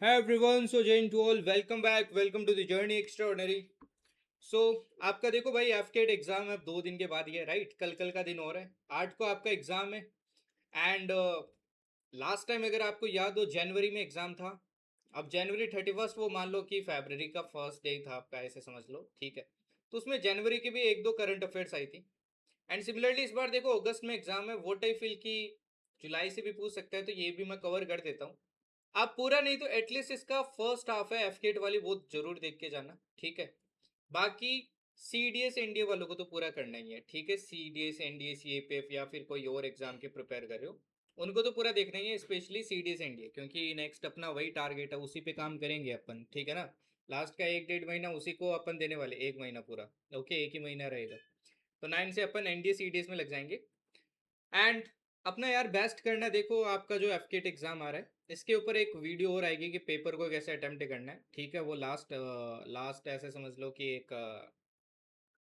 Hi everyone, so Jain to all, welcome to the Journey Extraordinary. So आपका देखो भाई एफकेट exam है अब 2 दिन के बाद ये राइट कल का दिन हो रहा है 8 को आपका एग्जाम है एंड लास्ट टाइम अगर आपको याद हो जनवरी में एग्जाम था। अब जनवरी 31 वो मान लो कि फरवरी का फर्स्ट डे था आपका, ऐसे समझ लो, ठीक है। तो उसमें जनवरी की भी एक दो करंट अफेयर्स आई थी एंड सिमिलरली इस बार देखो अगस्त में एग्जाम है। वोट आई फील कि जुलाई से भी पूछ सकता है, तो ये भी मैं कवर कर देता हूँ। आप पूरा नहीं तो एटलीस्ट इसका फर्स्ट हाफ है एफकेट वाली, वो जरूर देख के जाना, ठीक है। बाकी सीडीएस एनडीए वालों को तो पूरा करना ही है, ठीक है। सीडीएस एनडीए सीएपीएफ या फिर कोई और एग्जाम के प्रिपेयर कर रहे हो, उनको तो पूरा देखना ही है, स्पेशली सीडीएस एनडीए, क्योंकि नेक्स्ट अपना वही टारगेट है, उसी पे काम करेंगे अपन, ठीक है ना। लास्ट का 1 डेढ़ महीना उसी को अपन देने वाले, 1 महीना पूरा। ओके, एक ही महीना रहेगा, तो 9 से अपन एनडीए सीडीएस में लग जाएंगे। एंड अपना यार बेस्ट करना। देखो आपका जो एफकेट एग्जाम आ रहा है, इसके ऊपर एक वीडियो और आएगी कि पेपर को कैसे अटेम्प्ट करना है, ठीक है। वो लास्ट लास्ट ऐसे समझ लो कि एक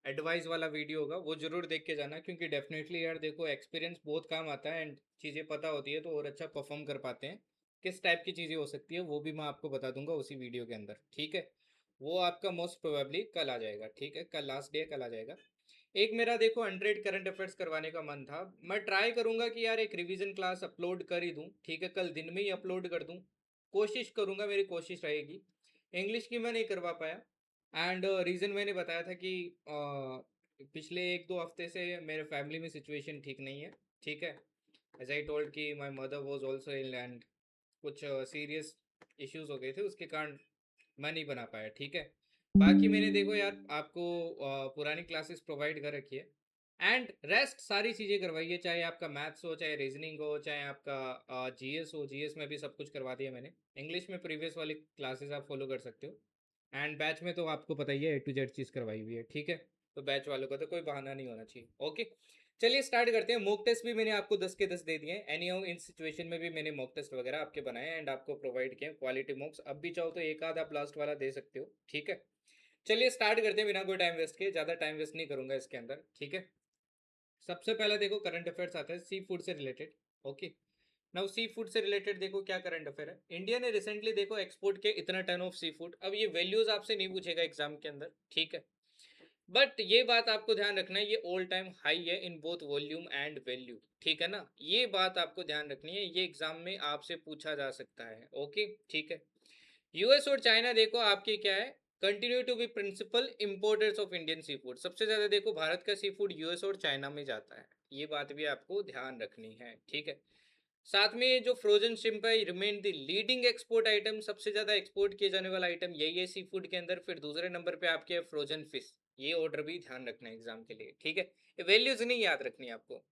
एडवाइस वाला वीडियो होगा, वो जरूर देख के जाना, क्योंकि डेफिनेटली यार देखो एक्सपीरियंस बहुत काम आता है एंड चीज़ें पता होती है तो और अच्छा परफॉर्म कर पाते हैं। किस टाइप की चीज़ें हो सकती है वो भी मैं आपको बता दूंगा उसी वीडियो के अंदर, ठीक है। वो आपका मोस्ट प्रोबेबली कल आ जाएगा, ठीक है। कल लास्ट डे, कल आ जाएगा। एक मेरा देखो 100 करंट अफेयर्स करवाने का मन था। मैं ट्राई करूंगा कि यार एक रिवीजन क्लास अपलोड कर ही दूं, ठीक है। कल दिन में ही अपलोड कर दूं, कोशिश करूंगा, मेरी कोशिश रहेगी। इंग्लिश की मैं नहीं करवा पाया एंड रीज़न मैंने बताया था कि पिछले 1 2 हफ्ते से मेरे फैमिली में सिचुएशन ठीक नहीं है, ठीक है। एज आई टोल्ड कि my mother was also ill and कुछ सीरियस इश्यूज हो गए थे, उसके कारण मैं नहीं बना पाया, ठीक है। बाकी मैंने देखो यार आपको पुरानी क्लासेस प्रोवाइड कर रखी है एंड रेस्ट सारी चीज़ें करवाई है, चाहे आपका मैथ्स हो, चाहे रीजनिंग हो, चाहे आपका जीएस हो। जीएस में भी सब कुछ करवा दिया मैंने। इंग्लिश में प्रीवियस वाली क्लासेस आप फॉलो कर सकते हो एंड बैच में तो आपको पता ही है A to Z चीज़ करवाई हुई है, ठीक है। तो बैच वालों का तो कोई बहाना नहीं होना चाहिए। ओके, चलिए स्टार्ट करते हैं। मॉक टेस्ट भी मैंने आपको 10 के 10 दे दिए हैं। एनी हाउ इन सिचुएशन में भी मैंने मॉक टेस्ट वगैरह आपके बनाए एंड आपको प्रोवाइड किए क्वालिटी मॉक्स। अब भी चाहो तो एक आध आप लास्ट वाला दे सकते हो, ठीक है। चलिए स्टार्ट करते हैं बिना कोई टाइम वेस्ट के, ज़्यादा टाइम वेस्ट नहीं करूंगा इसके अंदर, ठीक है। सबसे पहला देखो करंट अफेयर्स आता है सी फूड से related. Okay, now sea food से रिलेटेड देखो क्या करंट अफेयर है। इंडिया ने रिसेंटली देखो एक्सपोर्ट किया इतना टन ऑफ सी फूड। अब ये वैल्यूज आपसे नहीं पूछेगा एग्जाम के अंदर, ठीक है। बट ये बात आपको ध्यान रखना है, ये ऑल टाइम हाई है in both volume and value, ठीक है ना। ये बात आपको ध्यान रखनी है, ये एग्जाम में आपसे पूछा जा सकता है। ओके, ठीक है। यूएस और चाइना देखो आपकी क्या है, continue to be principal importers of Indian seafood. सबसे ज्यादा देखो भारत का सी फूड यूएस और चाइना में जाता है, ये बात भी आपको ध्यान रखनी है, ठीक है। साथ में जो फ्रोजन शिम्प है remain the leading export item, सबसे ज्यादा एक्सपोर्ट किए जाने वाला आइटम यही है सी फूड के अंदर। फिर दूसरे नंबर पे आपके है फ्रोजन फिश। ये ऑर्डर भी ध्यान रखना है एग्जाम के लिए, ठीक है। वैल्यूज नहीं याद रखनी है आपको।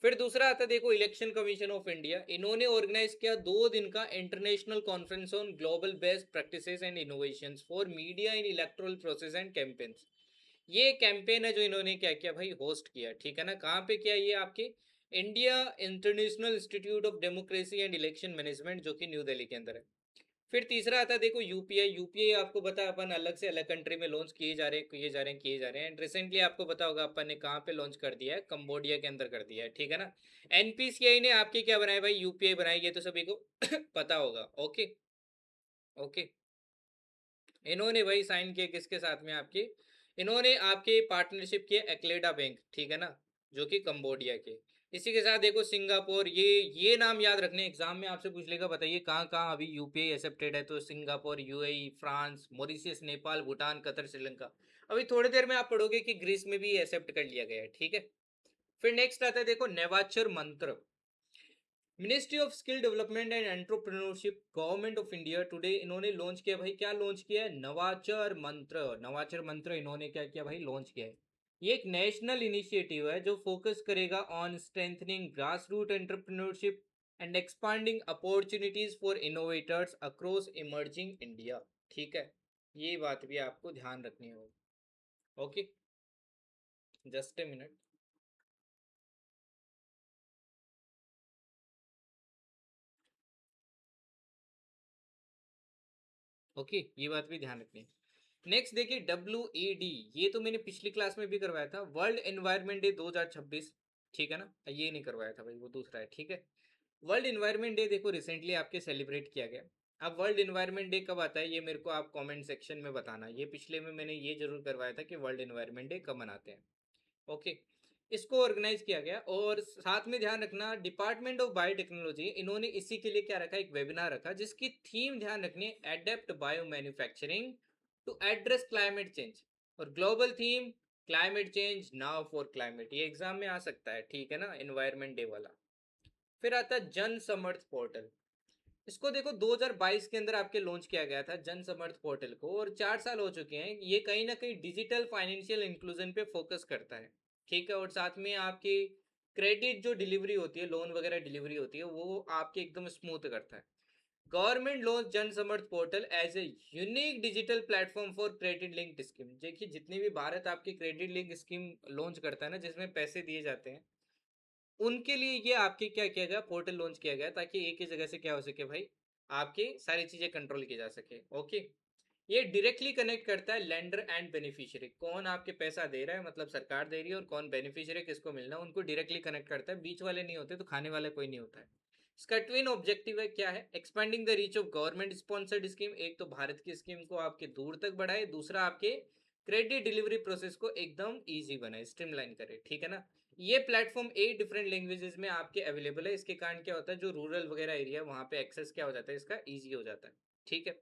फिर दूसरा आता है देखो इलेक्शन कमीशन ऑफ इंडिया। इन्होंने ऑर्गेनाइज किया 2 दिन का international conference on global best practices and innovations for media in electoral process and campaigns. ये कैंपेन है जो इन्होंने क्या किया भाई, होस्ट किया, ठीक है ना। कहाँ पे किया, ये आपके India international institute of democracy and election management, जो कि न्यू दिल्ली के अंदर है। फिर तीसरा आता है देखो यूपीआई। यूपीआई आपको पता है अपन अलग से अलग कंट्री में लॉन्च किए जा रहे हैं, किए जा रहे हैं, किए जा रहे हैं। एंड रिसेंटली आपको पता होगा अपन ने कहाँ पे लॉन्च कर दिया है, कंबोडिया के अंदर कर दिया है, ठीक है ना। एनपीसीआई ने आपके क्या बनाया भाई, यूपीआई बनाई, ये तो सभी को पता होगा। Okay, okay. इन्होंने भाई साइन किए किसके साथ में आपके, इन्होंने आपके पार्टनरशिप किए एक्लेडा बैंक, ठीक है ना, जो कि कंबोडिया के। इसी के साथ देखो सिंगापुर, ये नाम याद रखने, एग्जाम में आपसे पूछ लेगा बताइए कहाँ कहाँ अभी यूपीआई एक्सेप्टेड है, तो Singapore, UAE, France, Mauritius, Nepal, Bhutan, Qatar, Sri Lanka. अभी थोड़ी देर में आप पढ़ोगे कि ग्रीस में भी एक्सेप्ट कर लिया गया है, ठीक है। फिर नेक्स्ट आता है देखो नवाचर मंत्र। Ministry of skill development and entrepreneurship, government of India today इन्होंने लॉन्च किया भाई, क्या लॉन्च किया है, नवाचार मंत्र। नवाचार मंत्र इन्होंने क्या किया भाई, लॉन्च किया है। ये एक नेशनल इनिशिएटिव है जो फोकस करेगा on strengthening grass root entrepreneurship and expanding opportunities for innovators across emerging India, ठीक है। ये बात भी आपको ध्यान रखनी होगी। Okay, just a minute. Okay, ये बात भी ध्यान रखनी है। नेक्स्ट देखिए WED, ये तो मैंने पिछली क्लास में भी करवाया था, वर्ल्ड एनवायरनमेंट डे 2026, ठीक है ना। ये नहीं करवाया था भाई, वो दूसरा है, ठीक है। वर्ल्ड एनवायरनमेंट डे देखो रिसेंटली आपके सेलिब्रेट किया गया। अब वर्ल्ड इन्वायरमेंट डे कब आता है ये मेरे को आप कमेंट सेक्शन में बताना। ये पिछले में मैंने ये जरूर करवाया था कि वर्ल्ड इन्वायरमेंट डे कब मनाते हैं। ओके, इसको ऑर्गेनाइज किया गया। और साथ में ध्यान रखना, डिपार्टमेंट ऑफ बायोटेक्नोलॉजी इन्होंने इसी के लिए क्या रखा, एक वेबिनार रखा जिसकी थीम ध्यान रखनी है, adapt bio manufacturing to address climate change. और global theme, climate change now for climate. ये एग्जाम में आ सकता है, ठीक है ना, एनवायरमेंट डे वाला। फिर आता है जन समर्थ पोर्टल। इसको देखो 2022 के अंदर आपके लॉन्च किया गया था जन समर्थ पोर्टल को, और 4 साल हो चुके हैं। ये कहीं ना कहीं डिजिटल फाइनेंशियल इंक्लूजन पे फोकस करता है, ठीक है। और साथ में आपकी क्रेडिट जो डिलीवरी होती है, लोन वगैरह डिलीवरी होती है, वो आपके एकदम स्मूथ करता है। Government launch Jan Samarth portal as a unique digital platform for credit linked scheme. देखिए जितनी भी भारत आपकी क्रेडिट लिंक स्कीम लॉन्च करता है ना, जिसमें पैसे दिए जाते हैं, उनके लिए ये आपके क्या किया गया, पोर्टल लॉन्च किया गया, ताकि एक ही जगह से क्या हो सके भाई, आपकी सारी चीजें कंट्रोल की जा सके। ओके, ये डायरेक्टली कनेक्ट करता है लेंडर एंड बेनिफिशियरी, कौन आपके पैसा दे रहा है, मतलब सरकार दे रही है, और कौन बेनिफिशियरी, किसको मिलना है, उनको डायरेक्टली कनेक्ट करता है। बीच वाले नहीं होते, तो खाने वाला कोई नहीं होता है। इसका ट्विन ऑब्जेक्टिव है, क्या है, expanding the reach of government sponsored scheme. एक तो भारत की स्कीम को आपके दूर तक बढ़ाए, दूसरा आपके क्रेडिट डिलीवरी प्रोसेस को एकदम ईजी बनाए, स्ट्रीमलाइन करे, ठीक है ना। ये प्लेटफॉर्म 8 डिफरेंट लैंग्वेजेस में आपके अवेलेबल है। इसके कारण क्या होता है, जो रूरल वगैरह एरिया वहां पे एक्सेस क्या हो जाता है, इसका ईजी हो जाता है, ठीक है।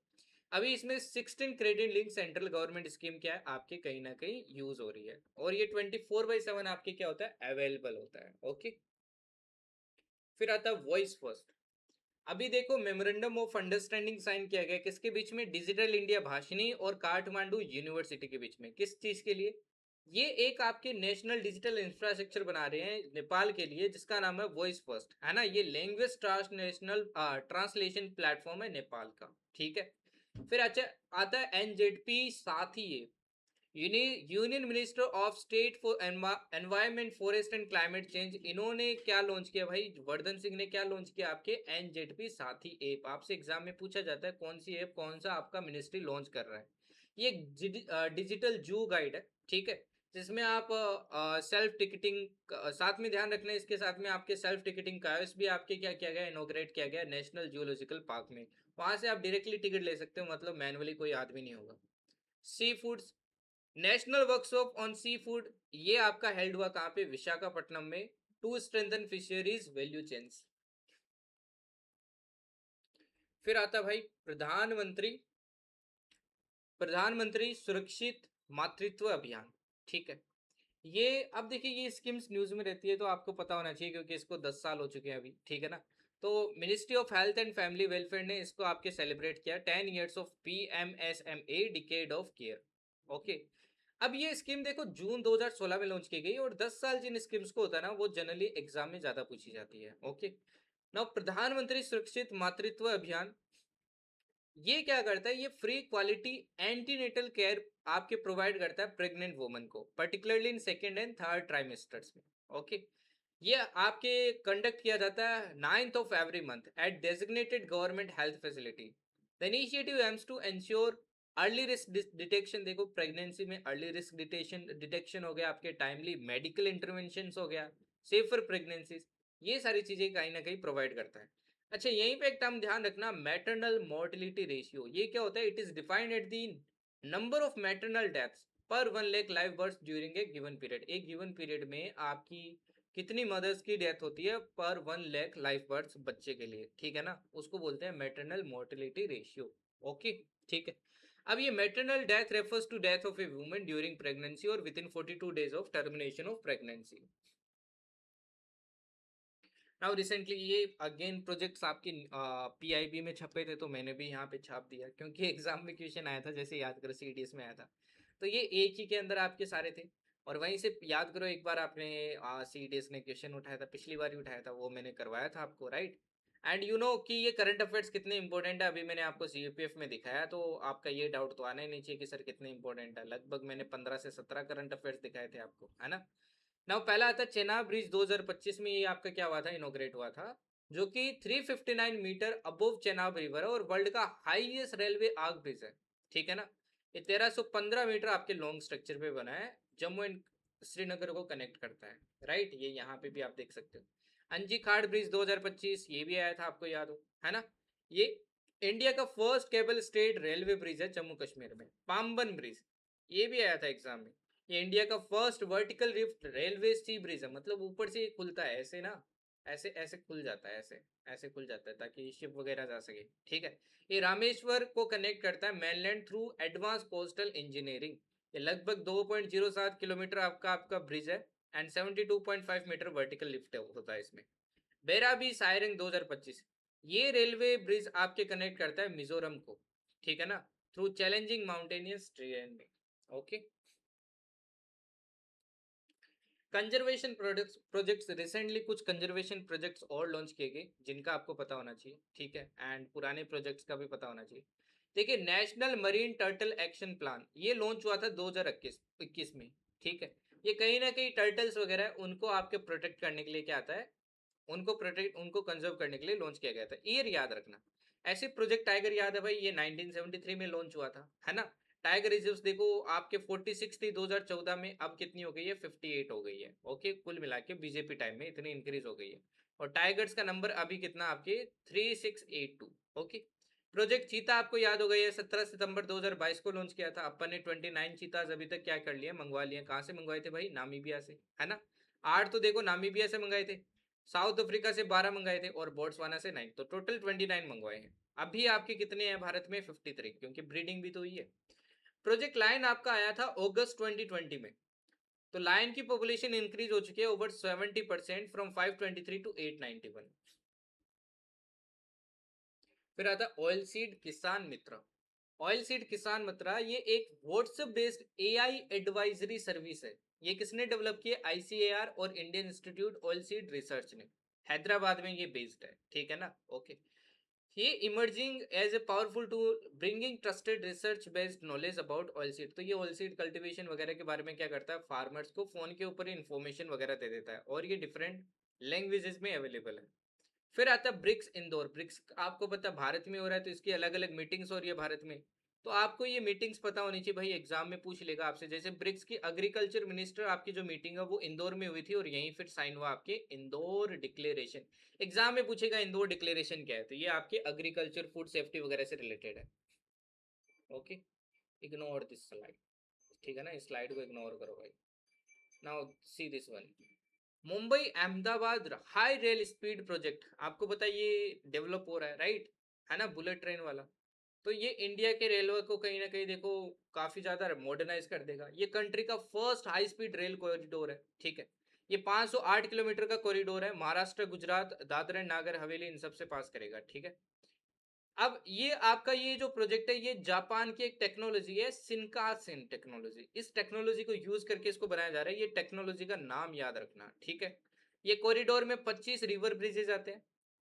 अभी इसमें 16 credit link central government scheme क्या है, आपके कहीं ना कहीं यूज हो रही है, और ये 24/7 आपके क्या होता है, अवेलेबल होता है। ओके, फिर आता है वॉइस फर्स्ट। अभी देखो मेमोरेंडम ऑफ अंडरस्टैंडिंग साइन किया गया किसके बीच में, डिजिटल इंडिया भाषिनी और काठमांडू यूनिवर्सिटी के बीच में। किस चीज के लिए, ये एक आपके नेशनल डिजिटल इंफ्रास्ट्रक्चर बना रहे हैं नेपाल के लिए, जिसका नाम है वॉइस फर्स्ट, है ना। ये लैंग्वेज ट्रांसनेशनल ट्रांसलेशन प्लेटफॉर्म है नेपाल का, ठीक है। फिर अच्छा आता है एनजेडपी साथी, union minister of state for environment forest and climate change, इन्होंने क्या लॉन्च किया भाई, वर्धन सिंह ने क्या लॉन्च किया, आपके एनजेडपी साथी ऐप। आपसे एग्जाम में पूछा जाता है कौन सी ऐप, कौन सा आपका मिनिस्ट्री लॉन्च कर रहा है। ये डिजिटल जू गाइड है, ठीक है, जिसमें आप सेल्फ टिकटिंग, साथ में ध्यान रखना है, इसके साथ में आपके सेल्फ टिकटिंग का भी आपके क्या किया गया, इनोग्रेट किया गया नेशनल जियोलॉजिकल पार्क में। वहां से आप डायरेक्टली टिकट ले सकते हो, मतलब मैनुअली कोई आदमी नहीं होगा। Seafoods, national workshop on seafood, ये आपका हेल्ड हुआ कहाँ पे, विशाखापट्टनम में, to strengthen fisheries value chains. फिर आता भाई प्रधानमंत्री प्रधानमंत्री सुरक्षित मातृत्व अभियान, ठीक है। ये अब देखिए, ये स्कीम्स न्यूज में रहती है तो आपको पता होना चाहिए, क्योंकि इसको 10 साल हो चुके हैं अभी, ठीक है ना। तो ministry of health and family welfare ने इसको आपके सेलिब्रेट किया 10 years of PMSMA decade of care. Okay, अब ये स्कीम देखो जून 2016 में लॉन्च की गई, और 10 साल जिन स्कीम्स को होता है ना, वो जनरली एग्जाम में ज्यादा पूछी जाती है। ओके, नाउ प्रधानमंत्री सुरक्षित मातृत्व अभियान, ये क्या करता है, ये फ्री क्वालिटी एंटीनेटल केयर आपके प्रोवाइड करता है प्रेग्नेंट वुमन को, particularly in second and third trimesters में। ओके, ये आपके कंडक्ट किया जाता है 9th of every month at designated government health facility. The initiative aims to ensure early risk detection. देखो प्रेगनेंसी में अर्ली रिस्क डिटेक्शन डिटेक्शन हो गया, आपके टाइमली मेडिकल इंटरवेंशन हो गया, सेफर प्रेगनेंसीज, ये सारी चीजें कहीं ना कहीं प्रोवाइड करता है। अच्छा, यहीं पे एक टर्म ध्यान रखना, मैटरनल मोर्टिलिटी रेशियो। ये क्या होता है, it is defined at the number of maternal deaths पर 1 lakh live birth during a given period. एक गिवन पीरियड में आपकी कितनी मदर्स की डेथ होती है पर 1 लाख लाइफ बर्थ बच्चे के लिए, ठीक है ना, उसको बोलते हैं मैटरनल मोर्टिलिटी रेशियो। ओके, ठीक है। अब ये maternal death refers to death of a woman during pregnancy और within 42 days of termination of pregnancy. Now recently ये अगेन प्रोजेक्ट्स आपकी PIB में छपे थे, तो मैंने भी यहाँ पे छाप दिया, क्योंकि एग्जाम में क्वेश्चन आया था, जैसे याद करो CDS में आया था। तो ये एक ही के अंदर आपके सारे थे, और वहीं से याद करो, एक बार आपने CDS ने क्वेश्चन उठाया था, पिछली बार ही उठाया था, वो मैंने करवाया था आपको, राइट। एंड यू नो कि ये करंट अफेयर्स कितने इंपॉर्टेंट है, अभी मैंने आपको CUPF में दिखाया, तो आपका ये डाउट तो आना ही नहीं चाहिए कि सर कितने इंपॉर्टेंट है। लगभग मैंने 15 से 17 करंट अफेयर्स दिखाए थे आपको, है ना। नाउ पहला आता है चेनाब ब्रिज, 2025 में ये आपका क्या हुआ था, इनोग्रेट हुआ था, जो कि 359 मीटर अबोव चेनाब रिवर है, और वर्ल्ड का हाईएस्ट रेलवे आर्क ब्रिज है, ठीक है ना। ये 1315 मीटर आपके लॉन्ग स्ट्रक्चर पे बना है, जम्मू एंड श्रीनगर को कनेक्ट करता है, राइट। ये यहाँ पे भी आप देख सकते हो। अंजी खाड़ ब्रिज 2025, ये भी आया था, आपको याद हो, है ना। ये इंडिया का first cable stayed railway bridge है जम्मू कश्मीर में, पाम्बन ब्रिज। ये भी आया था एग्जाम में। ये इंडिया का फर्स्ट वर्टिकल रिफ्ट रेलवे सी ब्रिज है, मतलब ऊपर से खुलता है ऐसे ना, ऐसे ऐसे खुल जाता है, ऐसे ऐसे खुल जाता है ताकि शिप वगैरह जा सके। ठीक है। ये रामेश्वर को कनेक्ट करता है mainland through advance coastal engineering. ये लगभग 2.07 किलोमीटर आपका आपका ब्रिज है एंड 72.5 मीटर वर्टिकल लिफ्ट होता है इसमें। बेराबी सायरंग 2025। ये रेलवे ब्रिज आपके कनेक्ट करता है मिजोरम को, ठीक है ना, थ्रू चैलेंजिंग माउंटेनियस ट्रेन में। ओके। कंजर्वेशन प्रोजेक्ट्स रिसेंटली कुछ कंजर्वेशन प्रोजेक्ट्स और लॉन्च किए गए जिनका आपको पता होना चाहिए, ठीक है, एंड पुराने प्रोजेक्ट्स का भी पता होना चाहिए। देखिए, national marine turtle action plan ये लॉन्च हुआ था 2021 में। ठीक है। ये कहीं ना कहीं टर्टल्स वगैरह है, उनको आपके प्रोटेक्ट करने के लिए क्या आता है, उनको कंजर्व करने के लिए लॉन्च किया गया था। ईयर याद रखना। ऐसे प्रोजेक्ट टाइगर याद है भाई, ये 1973 में लॉन्च हुआ था, है ना। टाइगर रिजर्व्स देखो आपके 46 थी 2014 में, अब कितनी हो गई है, 58 हो गई है। ओके, कुल मिला के बीजेपी टाइम में इतनी इंक्रीज हो गई है। और टाइगर्स का नंबर अभी कितना आपके 3682। ओके। प्रोजेक्ट चीता आपको याद हो गई है, 17 सितंबर 2022 को लॉन्च किया था अपन ने। 29 चीताज अभी तक क्या कर लिया, मंगवा लिया। कहाँ से मंगवाए थे भाई, नामीबिया से, है ना। 8 तो देखो नामीबिया से मंगाए थे, साउथ अफ्रीका से 12 मंगाए थे और बोट्सवाना से 9, तो टोटल 29 मंगवाए हैं। अभी आपके कितने हैं भारत में, 53, क्योंकि ब्रीडिंग भी तो हुई है। प्रोजेक्ट लायन आपका आया था अगस्त 2020 में। तो लायन की पॉपुलेशन इंक्रीज हो चुकी है ओवर 70% फ्रॉम 523 टू 891। फिर आता ऑयल सीड किसान मित्र। ऑयल सीड किसान मित्र ये एक WhatsApp based AI advisory service है। ये किसने डेवलप की है, आईसीएआर और Indian institute oil seed research ने। हैदराबाद में ये बेस्ड है, ठीक है ना। ओके। ये emerging as a powerful tool bringing trusted research based knowledge about oil seed. तो ये ऑयल सीड कल्टीवेशन वगैरह के बारे में क्या करता है, फार्मर्स को फोन के ऊपर इन्फॉर्मेशन वगैरह दे देता है, और ये डिफरेंट लैंग्वेजेस में अवेलेबल है। फिर आता है ब्रिक्स इंदौर। ब्रिक्स आपको पता है भारत में हो रहा है, तो इसकी अलग अलग मीटिंग्स हो रही है भारत में। तो आपको ये मीटिंग्स पता होनी चाहिए भाई, एग्जाम में पूछ लेगा आपसे। जैसे ब्रिक्स की एग्रीकल्चर मिनिस्टर आपकी जो मीटिंग है वो इंदौर में हुई थी, और यहीं फिर साइन हुआ आपके इंदौर डिक्लेरेशन। एग्जाम में पूछेगा इंदौर डिक्लेरेशन क्या है, तो ये आपके एग्रीकल्चर फूड सेफ्टी वगैरह से रिलेटेड है। ओके। इग्नोर दिस स्लाइड, ठीक है ना, इस स्लाइड को इग्नोर करो भाई। Now see this one. Mumbai Ahmedabad high rail speed project आपको पता है ये डेवलप हो रहा है, राइट, है ना, बुलेट ट्रेन वाला। तो ये इंडिया के रेलवे को कहीं ना कहीं देखो काफी ज्यादा मॉडर्नाइज कर देगा। ये कंट्री का first high speed rail corridor है, ठीक है। ये 508 किलोमीटर का कॉरिडोर है, महाराष्ट्र, गुजरात, दादरा एंड नागर हवेली इन सब से पास करेगा, ठीक है। अब ये आपका ये जो प्रोजेक्ट है ये जापान की एक टेक्नोलॉजी है, सिनकासेन टेक्नोलॉजी। इस टेक्नोलॉजी को यूज करके इसको बनाया जा रहा है। ये टेक्नोलॉजी का नाम याद रखना, ठीक है। ये कॉरिडोर में 25 रिवर ब्रिजेज आते हैं,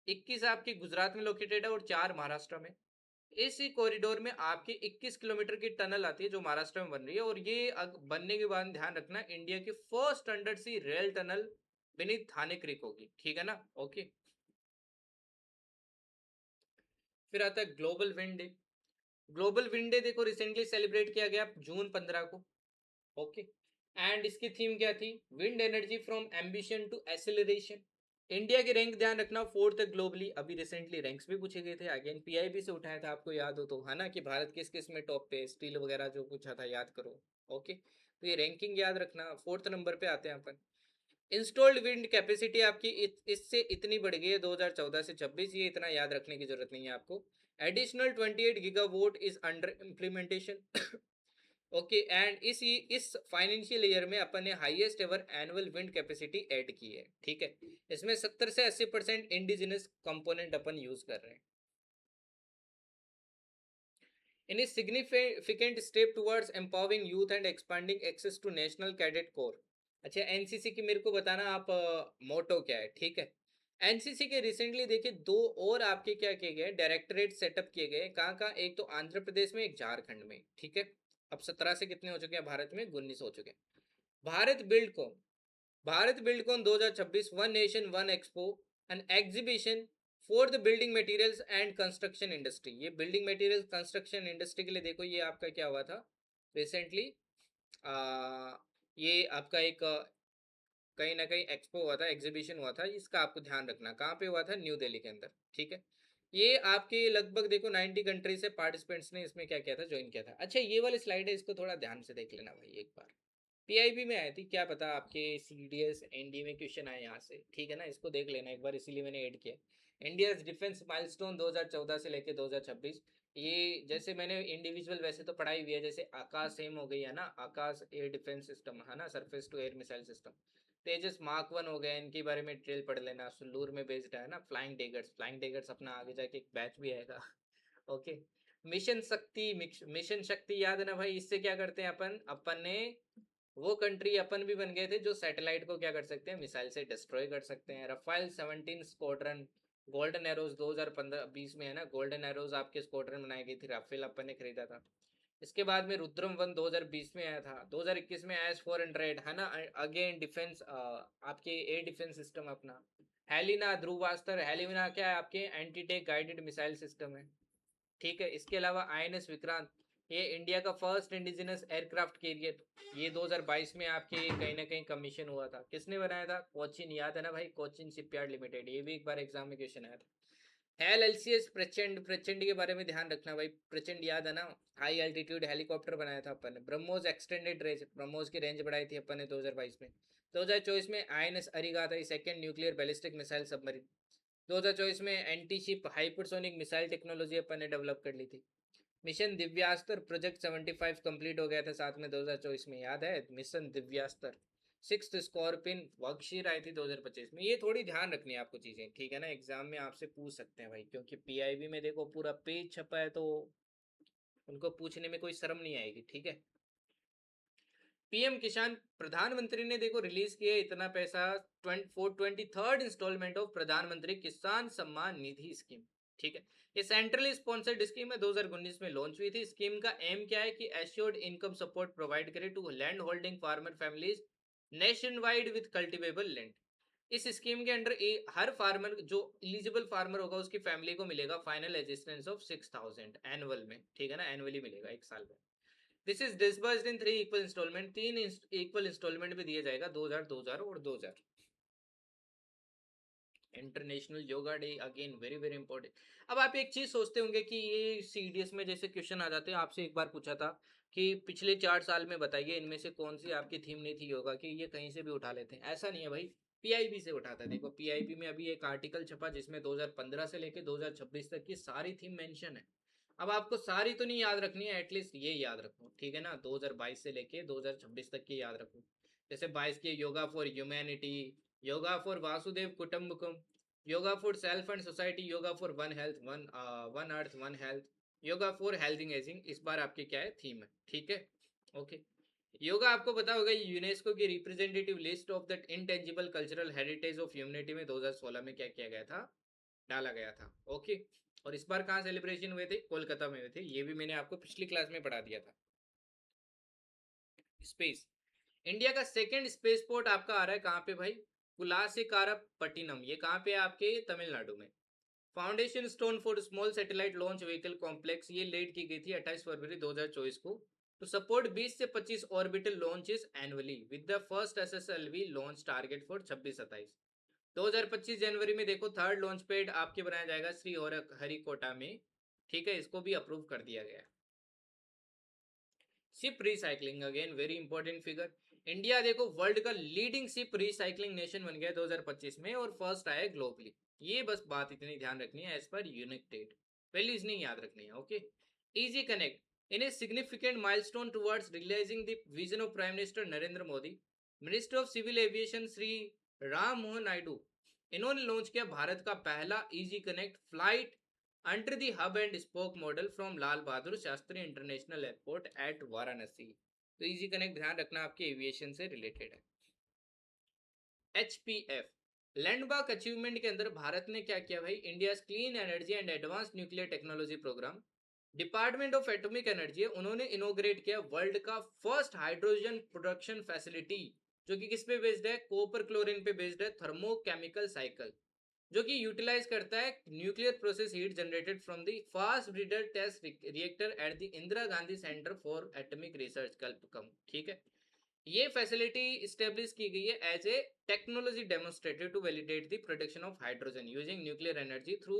21 आपके गुजरात में लोकेटेड है और 4 महाराष्ट्र में। इसी कॉरिडोर में आपके 21 किलोमीटर की टनल आती है जो महाराष्ट्र में बन रही है, और ये बनने के बाद ध्यान रखना इंडिया की फर्स्ट अंडर सी रेल टनल बेनीथ थाने क्रिक होगी, ठीक है ना। ओके। फिर आता है global wind day. Global wind day देखो रिसेंटली सेलिब्रेट किया गया जून 15 को। ओके। एंड इसकी थीम क्या थी, wind energy from ambition to acceleration. India के रैंक ध्यान रखना फोर्थ है ग्लोबली। अभी रिसेंटली रैंक्स भी पूछे गए थे, अगेन पीआईबी से उठाया था, आपको याद हो तो, है ना, कि भारत किस किस में टॉप पे, स्टील वगैरह जो पूछा था याद करो। ओके, तो ये रैंकिंग याद रखना, फोर्थ नंबर पे आते हैं अपन। इंस्टॉल्ड विंड कैपेसिटी आपकी इससे इतनी बढ़ गई है 2014 से 26, ये इतना याद रखने की जरूरत नहीं है आपको। Additional 28 gigawatt is under implementation. Okay, and इस फाइनेंशियल ईयर में अपन ने highest ever annual wind capacity add की है, ठीक है। इसमें 70 से 80% इंडिजिनस कंपोनेंट अपन यूज कर रहे हैं। In a significant step towards empowering youth and expanding access to national cadet corps. अच्छा, एनसीसी की मेरे को बताना आप मोटो क्या है, ठीक है। एनसीसी के रिसेंटली देखिए दो और आपके क्या किए गए, डायरेक्टरेट सेटअप किए गए, कहाँ कहाँ, एक तो आंध्र प्रदेश में, एक झारखंड में, ठीक है। अब 17 से कितने हो चुके हैं भारत में, 19 हो चुके हैं। Bharat Buildcon, Bharat Buildcon 2026, one nation one expo, an exhibition for the building materials and construction industry. ये बिल्डिंग मटेरियल कंस्ट्रक्शन इंडस्ट्री के लिए देखो ये आपका क्या हुआ था रिसेंटली, ये आपका एक कहीं ना कहीं एक्सपो हुआ था, एग्जीबिशन हुआ था, इसका आपको ध्यान रखना। कहाँ पे हुआ था, न्यू दिल्ली के अंदर, ठीक है। ये आपके लगभग देखो 90 कंट्री से पार्टिसिपेंट्स ने इसमें क्या किया था, ज्वाइन किया था। अच्छा ये वाली स्लाइड है, इसको थोड़ा ध्यान से देख लेना भाई एक बार। पीआईबी में आई थी, क्या पता आपके सीडीएस एनडी में क्वेश्चन आए यहाँ से, ठीक है ना, इसको देख लेना एक बार, इसीलिए मैंने ऐड किया। इंडिया डिफेंस माइलस्टोन 2014 से लेके 2026। ये जैसे मैंने इंडिविजुअल वैसे तो पढ़ाई हुई है, जैसे आकाश सेम हो गई है ना, आकाश एयर डिफेंस सिस्टम है ना, surface to air missile system. Tejas mark 1 हो गया, इनके बारे में डिटेल पढ़ लेना, सुल्लूर में बेस्ड है ना। फ्लाइंग डेगर्स, फ्लाइंग डेगर्स अपना आगे जाके एक बैच भी आएगा। ओके। मिशन शक्ति, मिशन शक्ति याद है ना भाई, इससे क्या करते हैं अपन, अपन ने वो कंट्री अपन भी बन गए थे जो सैटेलाइट को क्या कर सकते हैं, मिसाइल से डिस्ट्रॉय कर सकते हैं। रफाइल 17 स्क्वाड्रन, गोल्डन एरोज 2015-20 में है ना, गोल्डन एरोज आपके स्क्वाड्रन बनाई गई थी, राफेल अपन ने खरीदा था। इसके बाद में रुद्रम 1 2020 में आया था, 2021 में S-400 है ना, अगेन डिफेंस आपके एयर डिफेंस सिस्टम अपना। हेलिना ध्रुवास्त्र, हेलिना क्या है आपके anti tank guided missile system है, ठीक है। इसके अलावा आईएनएस विक्रांत, ये इंडिया का फर्स्ट इंडिजिनस एयरक्राफ्ट कैरियर, ये 2022 में आपके कहीं ना कहीं कमीशन हुआ था। किसने बनाया था, कोचिन, याद है ना भाई, कोचिन शिपयार्ड लिमिटेड। ये भी एक बार एग्जाम में क्वेश्चन आया था। हेल एलसीएस प्रचंड, प्रचंड के बारे में ध्यान रखना भाई, प्रचंड याद है ना, हाई एल्टीट्यूड हेलीकॉप्टर बनाया था अपन ने। ब्रह्मोस एक्सटेंडेड रेंज, ब्रह्मोस की रेंज बढ़ाई थी अपन ने 2022 में। 2024 में INS Arighaat, second nuclear ballistic missile submarine. 2024 में anti ship hypersonic missile technology अपन ने डेवलप कर ली थी। मिशन दिव्यास्त्र प्रोजेक्ट 75 कंप्लीट हो गया था साथ में 2024 में, याद है मिशन दिव्यास्त्र। सिक्स स्कॉर्पिन वर्कशीट आई थी 2025 में। ये थोड़ी ध्यान रखनी है आपको चीजें, ठीक है ना, एग्जाम में आपसे पूछ सकते हैं भाई, क्योंकि पीआईबी में देखो पूरा पेज छपा है, तो उनको पूछने में कोई शर्म नहीं आएगी, ठीक है। पीएम किसान, प्रधानमंत्री ने देखो रिलीज किया इतना पैसा, 23rd इंस्टॉलमेंट ऑफ प्रधानमंत्री किसान सम्मान निधि स्कीम, ठीक है। ये सेंट्रली स्पॉन्सर्ड स्कीम है, 2019 में लॉन्च हुई थी। स्कीम का एम क्या है कि एश्योर्ड इनकम सपोर्ट प्रोवाइड करे to land holding farmer families nationwide with cultivable land. इस स्कीम के अंडर हर फार्मर, जो इलिजिबल फार्मर होगा उसकी फैमिली को मिलेगा फाइनल असिस्टेंस ऑफ 6000 एनुअल में, ठीक है ना, एनुअली मिलेगा एक साल में। This is disbursed in 3 equal instalment, 3 equal instalment में दिया जाएगा, 2000, 2000 और 2000। International yoga day again very very important. अब आप एक चीज सोचते होंगे कि ये सीडीएस में जैसे क्वेश्चन आ जाते हैं, आपसे एक बार पूछा था कि पिछले 4 साल में बताइए इनमें से कौन सी आपकी थीम नहीं थी योगा की, ये कहीं से भी उठा लेते हैं, ऐसा नहीं है भाई, पीआईबी से उठाता है। देखो पीआईबी में अभी एक आर्टिकल छपा जिसमें 2015 से लेकर 2026 तक की सारी थीम मेंशन है। अब आपको सारी तो नहीं याद रखनी है, एटलीस्ट ये याद रखो, ठीक है ना, 2022 से लेके 2026 तक की याद रखो। जैसे 22 की yoga for humanity, yoga for Vasudhaiva Kutumbakam, yoga for self and society, yoga for one health, one earth one health, yoga for healthy ageing, इस बार आपकी क्या है थीम है, ठीक है। ओके। योगा आपको पता होगा यूनेस्को की representative list of the intangible cultural heritage of humanity में 2016 में क्या किया गया था, डाला गया था। ओके। और इस बार कहाँ सेलिब्रेशन हुए थे, कोलकाता में हुए थे, ये भी मैंने आपको पिछली क्लास में पढ़ा दिया था। स्पेस, इंडिया का सेकंड स्पेस पोर्ट आपका आ रहा है कहाँ पे भाई, कुलासिकारपट्टिनम, ये कहाँ पे है आपके, तमिलनाडु में। Foundation stone for small satellite launch vehicle complex, ये लेट की गई थी 28 फरवरी 2024 को, टू सपोर्ट 20 से 25 orbital launches annually with the first SSLV launch target for 26-27। 2025 जनवरी में देखो थर्ड लॉन्च पैड आपके बनाया जाएगा श्री हरिकोटा में, ठीक है, इसको भी अप्रूव कर दिया गया। Ship recycling again very important figure, India देखो वर्ल्ड का लीडिंग शिप रिसाइकलिंग नेशन बन गया 2025 में और फर्स्ट आया ग्लोबली। ये बस बात इतनी ध्यान रखनी है, एज पर यूनिटेड वैल्यूज नहीं याद रखनी है। Okay. Easy connect, in a significant milestone towards realising the vision of prime minister Narendra Modi, minister of civil aviation Shri Ram Mohan Naidu, इन्होंने लॉन्च किया भारत का पहला easy connect flight under the hub and spoke model from Lal Bahadur Shastri international airport at Varanasi. तो easy connect ध्यान रखना आपके aviation से related है। एचपीएफ, लैंडमार्क अचीवमेंट के अंदर भारत ने क्या किया भाई, India clean energy and advance nuclear technology programme, department of atomic energy, उन्होंने इनोग्रेट किया वर्ल्ड का फर्स्ट हाइड्रोजन प्रोडक्शन फैसिलिटी, जो कि किस पे बेस्ड है, कॉपर क्लोरीन पे बेस्ड है, थर्मोकेमिकल साइकिल, जो कि यूटिलाइज करता है nuclear process heat generated from the fast breeder test reactor at the Indira Gandhi centre for atomic research Kalpakkam, ठीक है। ये फैसिलिटी स्टेब्लिश की गई है as a technology demonstrated to validate the production of hydrogen using nuclear energy through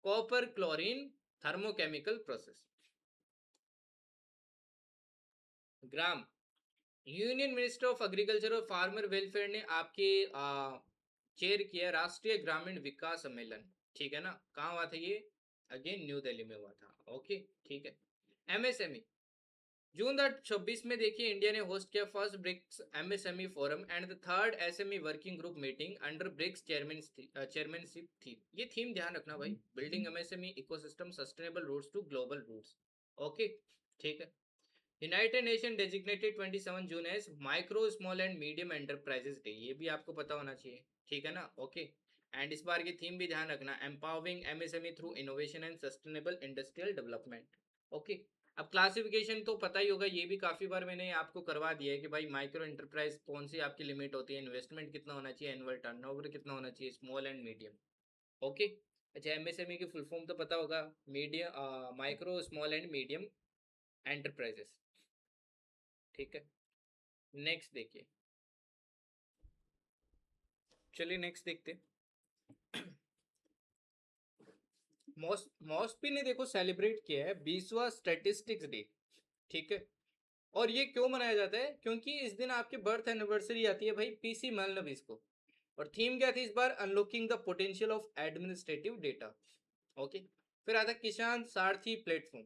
copper chlorine thermochemical process. ग्राम, union minister of agriculture और farmer welfare ने आपके चेयर किया राष्ट्रीय ग्रामीण विकास सम्मेलन, ठीक है ना। कहाँ हुआ था ये? अगेन न्यू दिल्ली में हुआ था। ओके, ठीक है। एमएसएमई, जून 26 में देखिए इंडिया ने होस्ट किया first BRICS MSME forum and the third SME working group meeting under BRICS chairmanship theme. ये थीम ध्यान रखना भाई, building MSME ecosystem sustainable routes to global routes. Okay, ठीक है। United Nation designated 27 June as micro small and medium enterprises day, ये भी आपको पता होना चाहिए, ठीक है ना। ओके, एंड इस बार की थीम भी ध्यान रखना, empowering MSME through innovation and sustainable industrial development. Okay, अब क्लासिफिकेशन तो पता ही होगा, ये भी काफी बार मैंने आपको करवा दिया है कि भाई माइक्रो एंटरप्राइज कौन सी आपकी लिमिट होती है, इन्वेस्टमेंट कितना होना चाहिए, एनुअल टर्नओवर कितना होना चाहिए, स्मॉल एंड मीडियम। ओके, अच्छा एमएसएमई की फुल फॉर्म तो पता होगा, medium micro small and medium enterprises, ठीक है। नेक्स्ट देखिए, चलिए नेक्स्ट देखते हैं। मॉस्पी ने देखो सेलिब्रेट किया है 20वां स्टैटिस्टिक्स डे, ठीक है। और ये क्यों मनाया जाता है? क्योंकि इस दिन आपके बर्थ एनिवर्सरी आती है भाई पीसी मेलनोबिस को। और थीम क्या थी इस बार? Unlocking the potential of administrative data. Okay, फिर आता किसान सारथी प्लेटफॉर्म।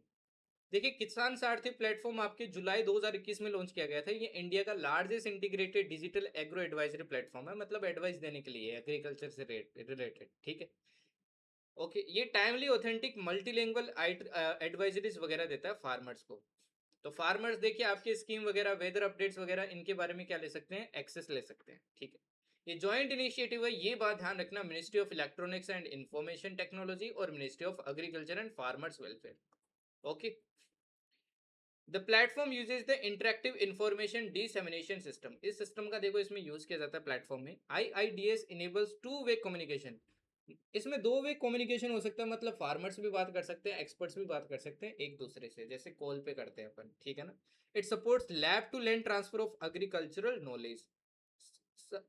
देखिए किसान सारथी प्लेटफॉर्म आपके जुलाई 2021 में लॉन्च किया गया था। ये इंडिया का largest integrated digital agro advisory platform है, मतलब एडवाइस देने के लिए एग्रीकल्चर से रिलेटेड, ठीक है। ओके, ये टाइमली ऑथेंटिक मल्टीलिंगुअल एडवाइजरीज वगैरह देता है फार्मर्स को। तो फार्मर्स देखिए आपकी स्कीम वगैरह, वेदर अपडेट्स वगैरह, इनके बारे में क्या ले सकते हैं? एक्सेस ले सकते हैं, ठीक है। ये जॉइंट इनिशिएटिव है, ये बात ध्यान रखना, ministry of electronics and information technology और ministry of agriculture and farmers welfare. Okay, the platform uses the interactive information dissemination system. इस सिस्टम का देखो इसमें यूज किया जाता है प्लेटफॉर्म में। IIDS enables two way communication. इसमें दो वे कम्युनिकेशन हो सकता है, मतलब फार्मर्स भी बात कर सकते हैं, एक्सपर्ट्स भी बात कर सकते हैं एक दूसरे से, जैसे कॉल पे करते हैं अपन, ठीक है ना। It supports lab to land transfer of agricultural knowledge.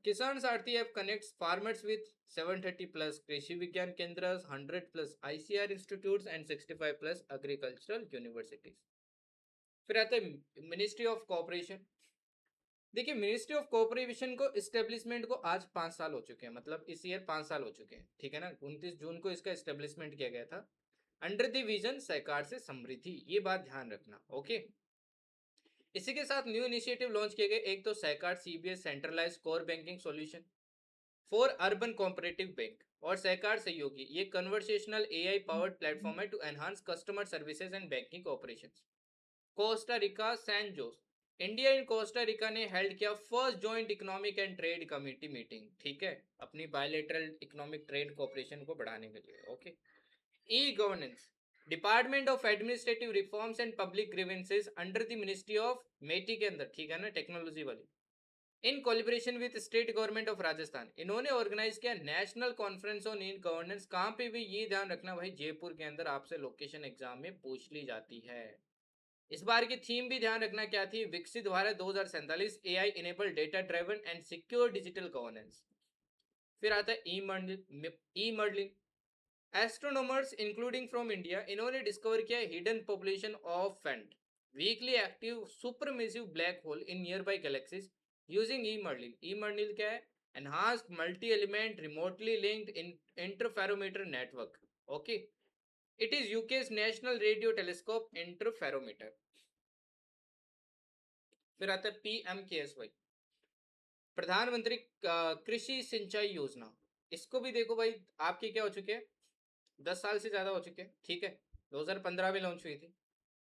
Kisan Sarathi app connects farmers with 730 plus Krishi Vigyan Kendra, 100 plus ICR institutes and 65 plus agricultural universities. फिर आता है मिनिस्ट्री ऑफ कोऑपरेशन। देखिए मिनिस्ट्री ऑफ कोऑपरेशन को इस्टेब्लिशमेंट को आज 5 साल हो चुके हैं, मतलब इस ईयर 5 साल हो चुके हैं, ठीक है ना। 29 जून को इसका इस्टेब्लिशमेंट किया गया था अंडर द विजन सहकार से समृद्धि, ये बात ध्यान रखना। ओके, इसी के साथ न्यू इनिशिएटिव लॉन्च किए गए, एक तो Sahkar CBS centralise core banking solution for urban cooperative bank, और सहकार सहयोगी, ये कन्वर्सेशनल एआई पावर्ड प्लेटफॉर्म है to enhance customer services and banking operations. Costa Rica San Jose, India and Costa Rica ने held किया first joint economic and trade committee meeting, ठीक है, अपनी bilateral economic trade cooperation को बढ़ाने के लिए। Okay, e governance, department of administrative reforms and public grievances under the ministry of MeitY के अंदर, ठीक है ना, टेक्नोलॉजी वाली, in collaboration with state government of Rajasthan, इन्होंने ऑर्गेनाइज किया national conference on e governance. कहाँ पे भी ये ध्यान रखना भाई, जयपुर के अंदर, आपसे लोकेशन एग्जाम में पूछ ली जाती है। इस बार की थीम भी ध्यान रखना क्या थी? Viksit Bharat 2047, AI enable data driven and secure digital governance. फिर आता है e MERLIN. Astronomers including from India, इन्होंने डिस्कवर किया hidden population of faint weakly active supermassive black hole in nearby galaxies using e MERLIN. E MERLIN क्या है? Enhanced multi element remotely linked interferometer network. Okay, it is UK's national radio telescope interferometer. फिर आता है PMKSY, प्रधानमंत्री कृषि सिंचाई योजना। इसको भी देखो भाई, आपके क्या हो चुके हैं, 10 साल से ज्यादा हो चुके हैं, ठीक है। 2015 में लॉन्च हुई थी।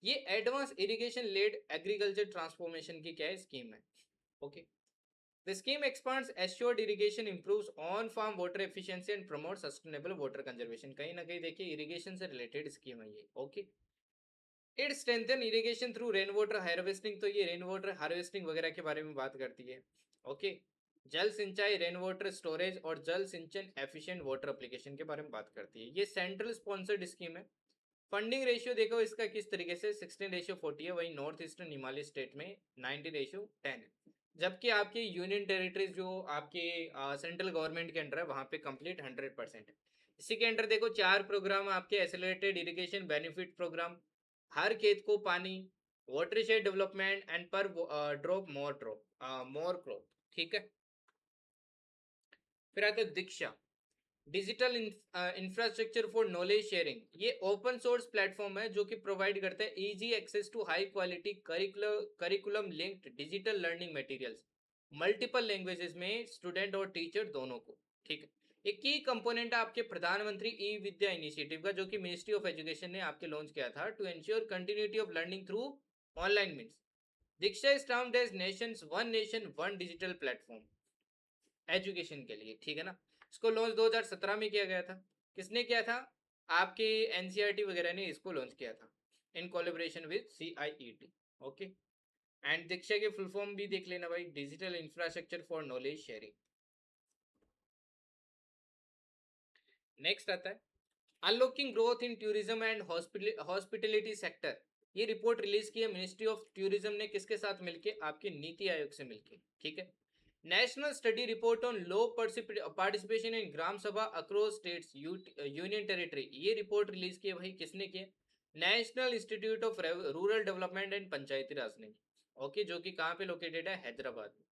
ये advance irrigation led agriculture transformation की क्या है, स्कीम है। Okay, the scheme expands assured irrigation, improves on farm water efficiency and promote sustainable water conservation. कहीं ना कहीं देखिए इरिगेशन से रिलेटेड स्कीम है ये। Okay, it strengthen irrigation through rain water harvesting, तो ये रेन वाटर हार्वेस्टिंग वगैरह के बारे में बात करती है। ओके, जल सिंचाई, रेन वाटर स्टोरेज और जल सिंचन एफिशिएंट वाटर एप्लीकेशन के बारे में बात करती है। ये सेंट्रल स्पॉन्सर्ड स्कीम है। फंडिंग रेशियो देखो इसका किस तरीके से, 16:40 है, वही नॉर्थ ईस्टर्न हिमालय स्टेट में 90:10 है। जबकि आपकी यूनियन टेरिटरीज जो आपके सेंट्रल गवर्नमेंट के अंडर है, वहां पे कंप्लीट 100% है। इसी के अंडर देखो 4 प्रोग्राम आपके एक्सेलरेटेड इरिगेशन बेनिफिट प्रोग्राम, हर खेत को पानी, watershed development and per drop more crop. ठीक है। फिर आता है Diksha, digital infrastructure for knowledge sharing. ये ओपन सोर्स प्लेटफॉर्म है जो कि प्रोवाइड करता है easy access to high quality curriculum linked digital learning materials multiple languages में स्टूडेंट और टीचर दोनों को। ठीक है। एक की कंपोनेंट है आपके प्रधानमंत्री ई विद्या इनिशिएटिव का, जो कि मिनिस्ट्री ऑफ एजुकेशन ने आपके लॉन्च किया था to ensure continuity of learning through online means. Diksha is termed as nation's one nation one digital platform education के लिए। ठीक है ना। इसको लॉन्च 2017 में किया गया था। किसने किया था? आपके एनसीईआरटी वगैरह ने इसको लॉन्च किया था in collaboration with CIET. Okay. And Diksha के फुल फॉर्म भी देख लेना भाई, digital infrastructure for knowledge sharing. Next आता है unlocking growth in tourism and hospitality sector. ये रिपोर्ट रिलीज की है मिनिस्ट्री ऑफ टूरिज्म ने, किसके साथ मिलके? आपके नीति आयोग से मिलके। ठीक है। National study report on low participation in Gram Sabha across states union territory. ये रिपोर्ट रिलीज की है भाई, किसने की? National institute of rural development and Panchayati Raj ने। ओके, जो कि कहाँ पे लोकेटेड है? हैदराबाद में।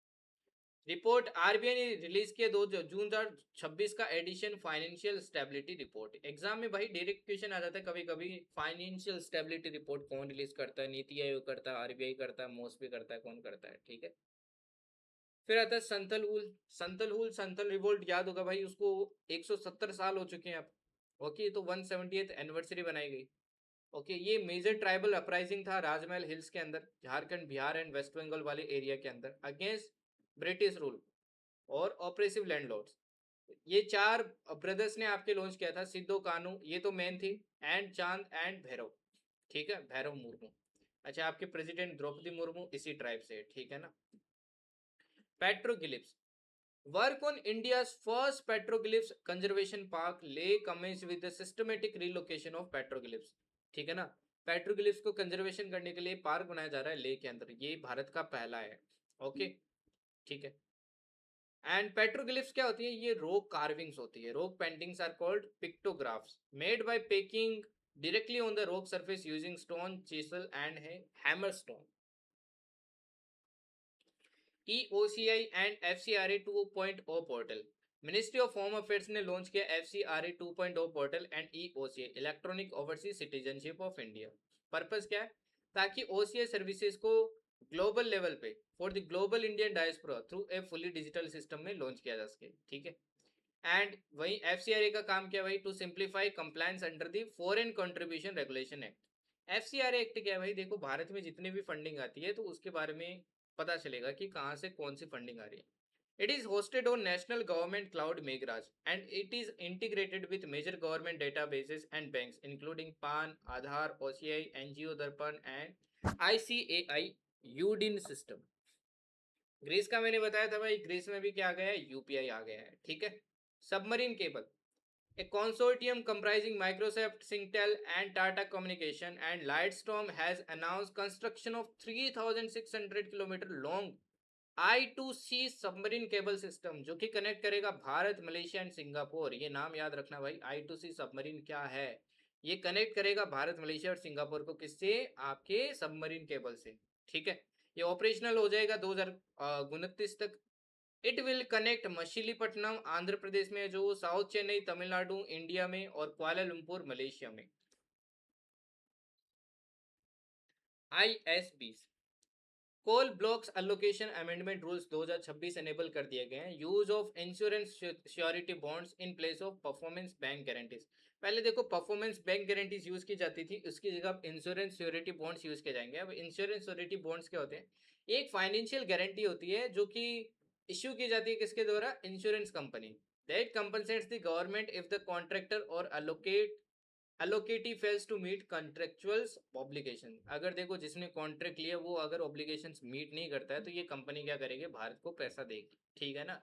रिपोर्ट आरबीआई ने रिलीज किया 2 जून 2026 का edition financial stability report. Exam में भाई डायरेक्ट क्वेश्चन आ जाता है कभी कभी, फाइनेंशियल स्टेबिलिटी रिपोर्ट कौन रिलीज करता है? नीति आयोग करता है, आरबीआई करता है, मॉस्पी करता है, कौन करता है? ठीक है। फिर आता है संतल रिवोल्ट, याद होगा भाई उसको, 170 साल हो चुके हैं अब। ओके, तो 170th एनिवर्सरी बनाई गई। ओके, ये मेजर ट्राइबल अपराइजिंग था राजमहल हिल्स के अंदर, झारखंड, बिहार एंड वेस्ट बंगाल वाले एरिया के अंदर, अगेंस्ट ब्रिटिश रूल और ऑपरेसिव लैंडलॉर्ड्स। ये 4 ब्रदर्स ने आपके लॉन्च किया था, सिद्धो कानू, ये तो मेन थी, एंड चांद एंड भैरव। ठीक है, भैरव मुर्मू। अच्छा, आपके प्रेसिडेंट द्रौपदी मुर्मू इसी ट्राइब से है। ठीक है ना। Petroglyphs, work on India's first petroglyphs conservation park Leh commenced with the systematic relocation of petroglyphs। ठीक है ना। पेट्रोग्लिफ्स को कंजर्वेशन करने के लिए पार्क बनाया जा रहा है लेह के अंदर, ये भारत का पहला है। ओके। ठीक है। एंड पेट्रोग्लिफ्स क्या होती है? ये रॉक कार्विंग्स होती है। Rock paintings are called pictographs made by pecking directly on the rock surface using stone, chisel and hammer stone. EOCI and FCRA 2.0 portal. Ministry of home affairs ने launch किया FCRA 2.0 portal and EOCI electronic overseas citizenship of India. Purpose क्या है? ताकि OCI services को global level पे for the global Indian diaspora through a fully digital system में launch किया जा सके। ठीक है। एंड वही FCRA का काम क्या है भाई? To simplify compliance under the foreign contribution regulation act. FCRA act क्या है भाई? देखो, भारत में जितनी भी फंडिंग आती है तो उसके बारे में पता चलेगा कि कहाँ से कौन सी फंडिंग आ रही है। It is hosted on national government cloud Meghraj and it is integrated with major government databases and banks including PAN, Aadhaar, OCI, NGO Darpan and ICAI UDIN system. Greece का मैंने बताया था भाई, ग्रीस में भी क्या आ गया है? UPI आ गया है। ठीक है। Submarine cable, a consortium comprising Microsoft, Singtel, and Tata Communication and Lightstorm has announced construction of 3,600 kilometre long I2C submarine cable system, जो कि कनेक्ट करेगा भारत, मलेशिया एंड सिंगापुर। ये नाम याद रखना भाई, I2C सबमरीन क्या है? ये कनेक्ट करेगा भारत, मलेशिया और सिंगापुर को, किससे? आपके सबमरीन केबल से। ठीक है। ये ऑपरेशनल हो जाएगा 2029 तक। It will connect Machilipatnam Andhra Pradesh में, जो साउथ चेन्नई तमिलनाडु इंडिया में, और कुआलालंपुर मलेशिया में। ISBs coal blocks allocation amendment rules 2026 enable कर दिए गए हैं। Use of insurance surety bonds in place of performance bank guarantees. पहले देखो परफॉर्मेंस बैंक गारंटीज यूज की जाती थी, उसकी जगह अब इंश्योरेंस श्योरिटी बॉन्ड्स यूज किए जाएंगे। अब इंश्योरेंस श्योरिटी बॉन्ड्स क्या होते हैं? एक फाइनेंशियल गारंटी होती है जो कि इश्यू की जाती है किसके द्वारा? Insurance company. That compensates the government if the contractor or allocatee fails to meet contractuals obligation. अगर देखो जिसने कॉन्ट्रैक्ट लिया वो अगर ऑब्लिगेशंस मीट नहीं करता है तो ये कंपनी क्या करेगी? भारत को पैसा देगी। ठीक है ना।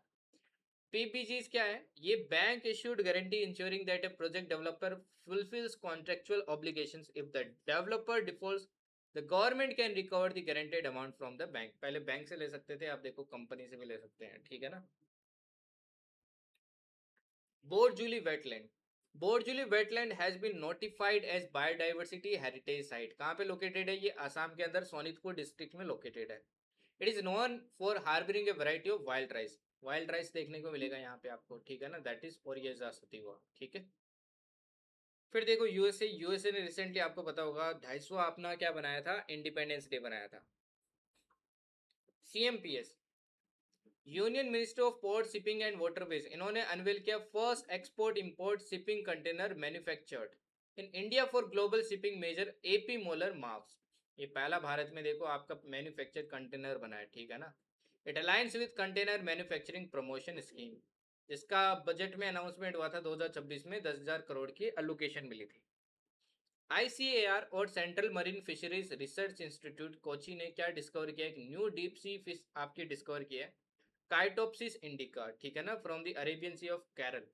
PPGs क्या है? ये bank issued guarantee ensuring that A project developer fulfils contractual obligations. If the developer defaults the government can recover the guaranteed amount from the bank. पहले बैंक से ले सकते थे, आप देखो कंपनी से भी ले सकते हैं। ठीक है ना। Borjuli wetland, Borjuli wetland has been notified as biodiversity heritage site. कहाँ पे लोकेटेड है ये? आसाम के अंदर सोनितपुर डिस्ट्रिक्ट में लोकेटेड है। It is known for harbouring a variety of wild rice. Wild rice देखने को मिलेगा यहाँ पे आपको, ठीक है ना, दैट इज ओरिएजा सतीवा, ठीक है। फिर देखो यूएसए ने रिसेंटली, आपको पता होगा, 250 अपना क्या बनाया था, इंडिपेंडेंस डे बनाया था। CMPS, union ministry of port shipping and waterways, इन्होंने अनवेल किया first export import shipping container manufactured in India for global shipping major AP Moller Maersk. ये पहला भारत में देखो आपका मैन्युफैक्चर कंटेनर बना है, ठीक है ना। It aligns with container manufacturing promotion scheme, जिसका बजट में अनाउंसमेंट हुआ था 2026 में, 10,000 करोड़ की एलोकेशन मिली थी। आईसीएआर और central marine fisheries research institute Kochi ने क्या डिस्कवर किया? एक न्यू डीप सी फिश आपकी डिस्कवर किया है, काइटोप्सिस इंडिका, ठीक है ना, from the Arabian sea off Kerala.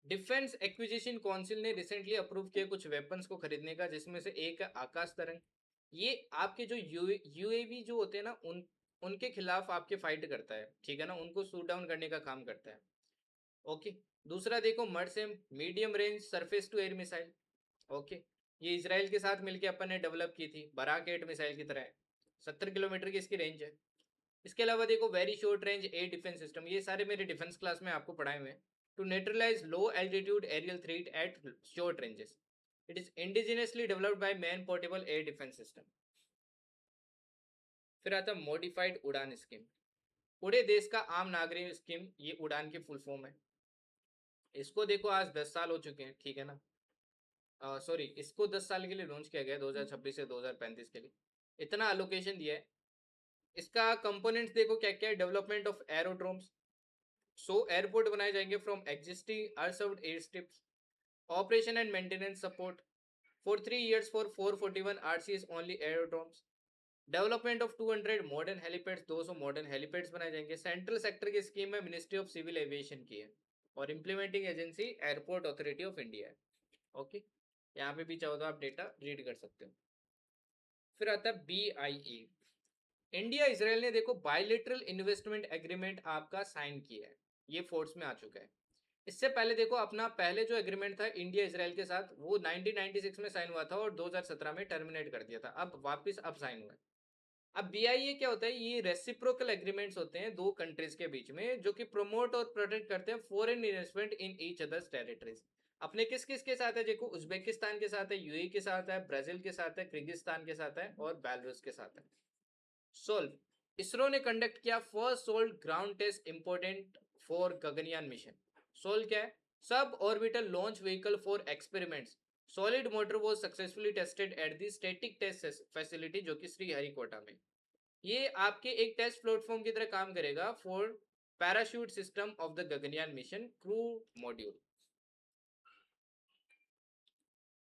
Defence acquisition council ने रिसेंटली अप्रूव किया कुछ वेपन्स को खरीदने का, जिसमें से एक है आकाश तरंग। ये आपके जो यूएवी जो होते हैं ना, उनके खिलाफ आपके फाइट करता है, ठीक है ना, उनको शूट डाउन करने का काम करता है। ओके। दूसरा देखो MRSAM, medium range surface to air missile. Okay. ये इसराइल के साथ मिलकर अपन ने डेवलप की थी, बराक 8 मिसाइल की तरह है। 70 किलोमीटर की इसकी रेंज है। इसके अलावा देखो very short range air defence system, ये सारे मेरे डिफेंस क्लास में आपको पढ़ाए हुए हैं। To neutralise low altitude aerial threat at short ranges, it is indigenously developed by man portable air defence system. फिर आता मॉडिफाइड उड़ान स्कीम, पूरे देश का आम नागरिक स्कीम, ये उड़ान की फुल फॉर्म है। इसको देखो आज 10 साल हो चुके हैं, ठीक है ना। सॉरी, इसको 10 साल के लिए लॉन्च किया गया 2026 से 2035 के लिए, इतना अलोकेशन दिया है। इसका कंपोनेंट्स देखो क्या क्या है, डेवलपमेंट ऑफ एरोड्रोम्स, एयरपोर्ट बनाए जाएंगे from existing unserved air strips, operation and maintenance support for 3 years for 441 RCS only aerodromes, development of 200 modern helipads, 200 modern helipads बनाए जाएंगे। सेंट्रल सेक्टर की स्कीम में मिनिस्ट्री ऑफ सिविल एविएशन की है, और implementing agency airport authority of India है। Okay, यहाँ पे भी चाहो तो आप डेटा रीड कर सकते हो। फिर आता है BIE, इंडिया इसराइल ने देखो बायलेटरल इन्वेस्टमेंट एग्रीमेंट आपका साइन किया है, ये फोर्स में आ चुका है। इससे पहले देखो अपना पहले जो एग्रीमेंट था इंडिया इसराइल के साथ, वो 1996 में साइन हुआ था और 2017 में टर्मिनेट कर दिया था, अब वापस अब साइन हुआ है। अब BIA क्या होता है? ये रेसिप्रोकल एग्रीमेंट्स होते हैं दो कंट्रीज के बीच में, जो कि प्रमोट और प्रोटेक्ट करते हैं foreign investment in each others territories. अपने किस किस के साथ है? देखो उज्बेकिस्तान के साथ है, यूएई के साथ है, ब्राजील के साथ है, किर्गिस्तान के साथ है, और बेलारूस के साथ है। सोल्व, इसरो ने कंडक्ट किया first solid ground test important for Gaganyaan mission. Solve क्या है? Sub orbital launch vehicle for experiments, solid motor was successfully tested at the static test facility, जो कि श्रीहरिकोटा में। ये आपके एक टेस्ट प्लेटफॉर्म की तरह काम करेगा for parachute system of the Gaganyaan mission crew module.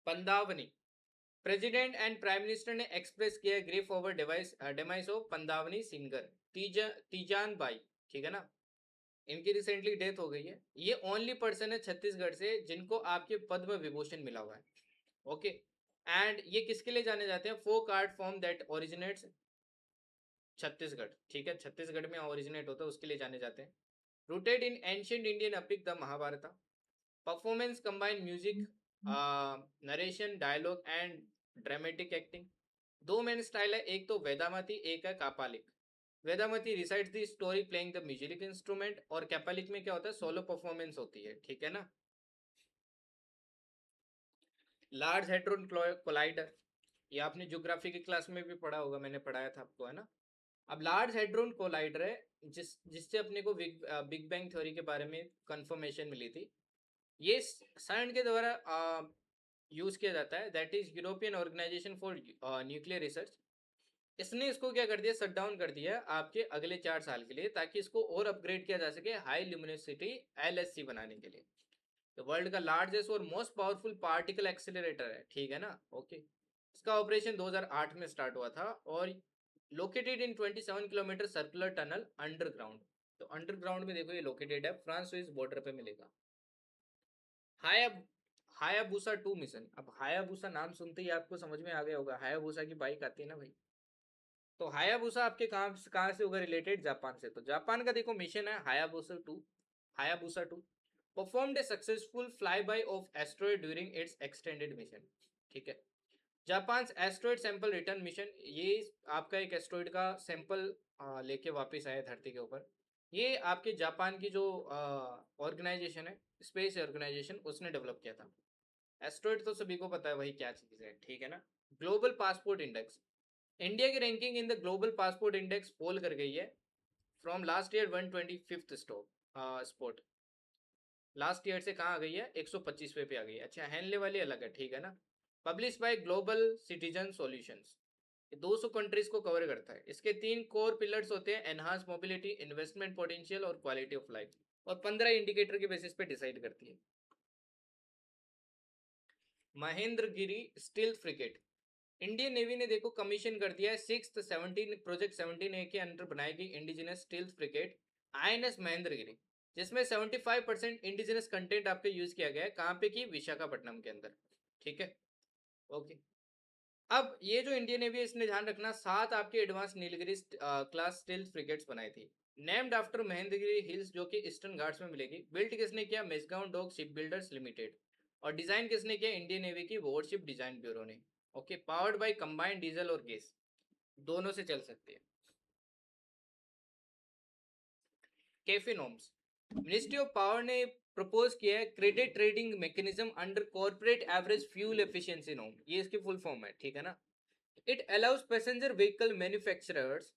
Pandavani, president and prime minister ने एक्सप्रेस किया grief over demise of Pandavani singer Teejan Bai, ठीक है ना। इनकी रिसेंटली डेथ हो गई है। ये ओनली पर्सन है छत्तीसगढ़ से जिनको आपके पद्म विभूषण मिला हुआ है। ओके। एंड ये किसके लिए जाने जाते हैं? Folk art form that originates Chhattisgarh, ठीक है, छत्तीसगढ़ में ओरिजिनेट होता है, उसके लिए जाने जाते हैं। Rooted in ancient Indian epic the Mahabharata, performance combine music, narration, dialogue and dramatic acting. दो मेन स्टाइल है, एक तो वेदामती, एक है Kapalik. Vedamati recites the story playing the music instrument, और कैपालिक में क्या होता है? सोलो परफॉर्मेंस होती है, ठीक है ना। लार्ज हेड्रोन कोलाइडर, ये आपने ज्योग्राफी की क्लास में भी पढ़ा होगा, मैंने पढ़ाया था आपको, है ना। अब लार्ज हेड्रोन कोलाइडर है जिससे अपने को बिग बैंग थ्योरी के बारे में कंफर्मेशन मिली थी। ये साइंस के द्वारा यूज किया जाता है, that is European organisation for nuclear research. इसने इसको क्या कर दिया? शट डाउन कर दिया आपके अगले 4 साल के लिए, ताकि इसको और अपग्रेड किया जा सके हाई ल्यूमिनोसिटी LHC बनाने के लिए। तो वर्ल्ड का लार्जेस्ट और मोस्ट पावरफुल पार्टिकल एक्सेलरेटर है, ठीक है ना। ओके। इसका ऑपरेशन 2008 में स्टार्ट हुआ था, और located in 27 kilometre circular tunnel underground. तो अंडरग्राउंड में देखो ये लोकेटेड है, फ्रांस स्विस बॉर्डर पे मिलेगा। हाया हायाबुसा 2 मिशन, अब हायाबुसा नाम सुनते ही आपको समझ में आ गया होगा, हायाबुसा की बाइक आती है ना भाई। तो हायाबुसा आपके कहाँ कहाँ से होगा रिलेटेड? जापान से। तो जापान का देखो मिशन है Hayabusa 2। Hayabusa 2 performed A successful fly of asteroid during its extended mission. ठीक है। Japan asteroid sample return mission, ये आपका एक एस्ट्रॉयड का सैंपल लेके वापस आया धरती के ऊपर। ये आपके जापान की जो ऑर्गेनाइजेशन है, स्पेस ऑर्गेनाइजेशन, उसने डेवलप किया था। एस्ट्रॉयड तो सभी को पता है वही क्या चीज़ है, ठीक है ना। ग्लोबल पासपोर्ट इंडेक्स, इंडिया की ranking in the global passport index fall कर गई है from last year 125th spot. Last year से कहाँ आ गई है, 125वें पे आ गई है। अच्छा, हैंडले वाली अलग है, ठीक है ना। Publish by global citizen solutions, 200 countries को कवर करता है। इसके 3 कोर पिलर्स होते हैं, एनहांस मोबिलिटी, इन्वेस्टमेंट पोटेंशियल और क्वालिटी ऑफ लाइफ, और 15 इंडिकेटर के बेसिस पे डिसाइड करती है। Mahendragiri stealth frigate, Indian navy ने देखो कमीशन कर दिया है 6th 17 प्रोजेक्ट 17A के अंडर बनाई गई indigenous stealth frigate INS Mahendragiri, जिसमें 75% इंडिजिनस कंटेंट आपके यूज किया गया है। कहाँ पे की, विशाखापट्टनम के अंदर। ठीक है, ओके। अब ये जो इंडियन नेवी है, इसने ध्यान रखना 7 आपके advance Nilgiri class stealth frigates बनाई थी, नेम्ड आफ्टर महेंद्रगिरी हिल्स, जो कि ईस्टर्न घाट्स में मिलेगी। बिल्ट किसने किया, Mazagon dock ship builders limited. और डिजाइन किसने किया, इंडियन नेवी की वॉरशिप डिजाइन ब्यूरो ने। Okay, powered by combined diesel और गैस, दोनों से चल सकती है। CAFE norms, ministry of power ने प्रपोज किया है credit trading mechanism under corporate average fuel efficiency norm, ये इसकी फुल फॉर्म है, ठीक है ना। It allows passenger vehicle manufacturers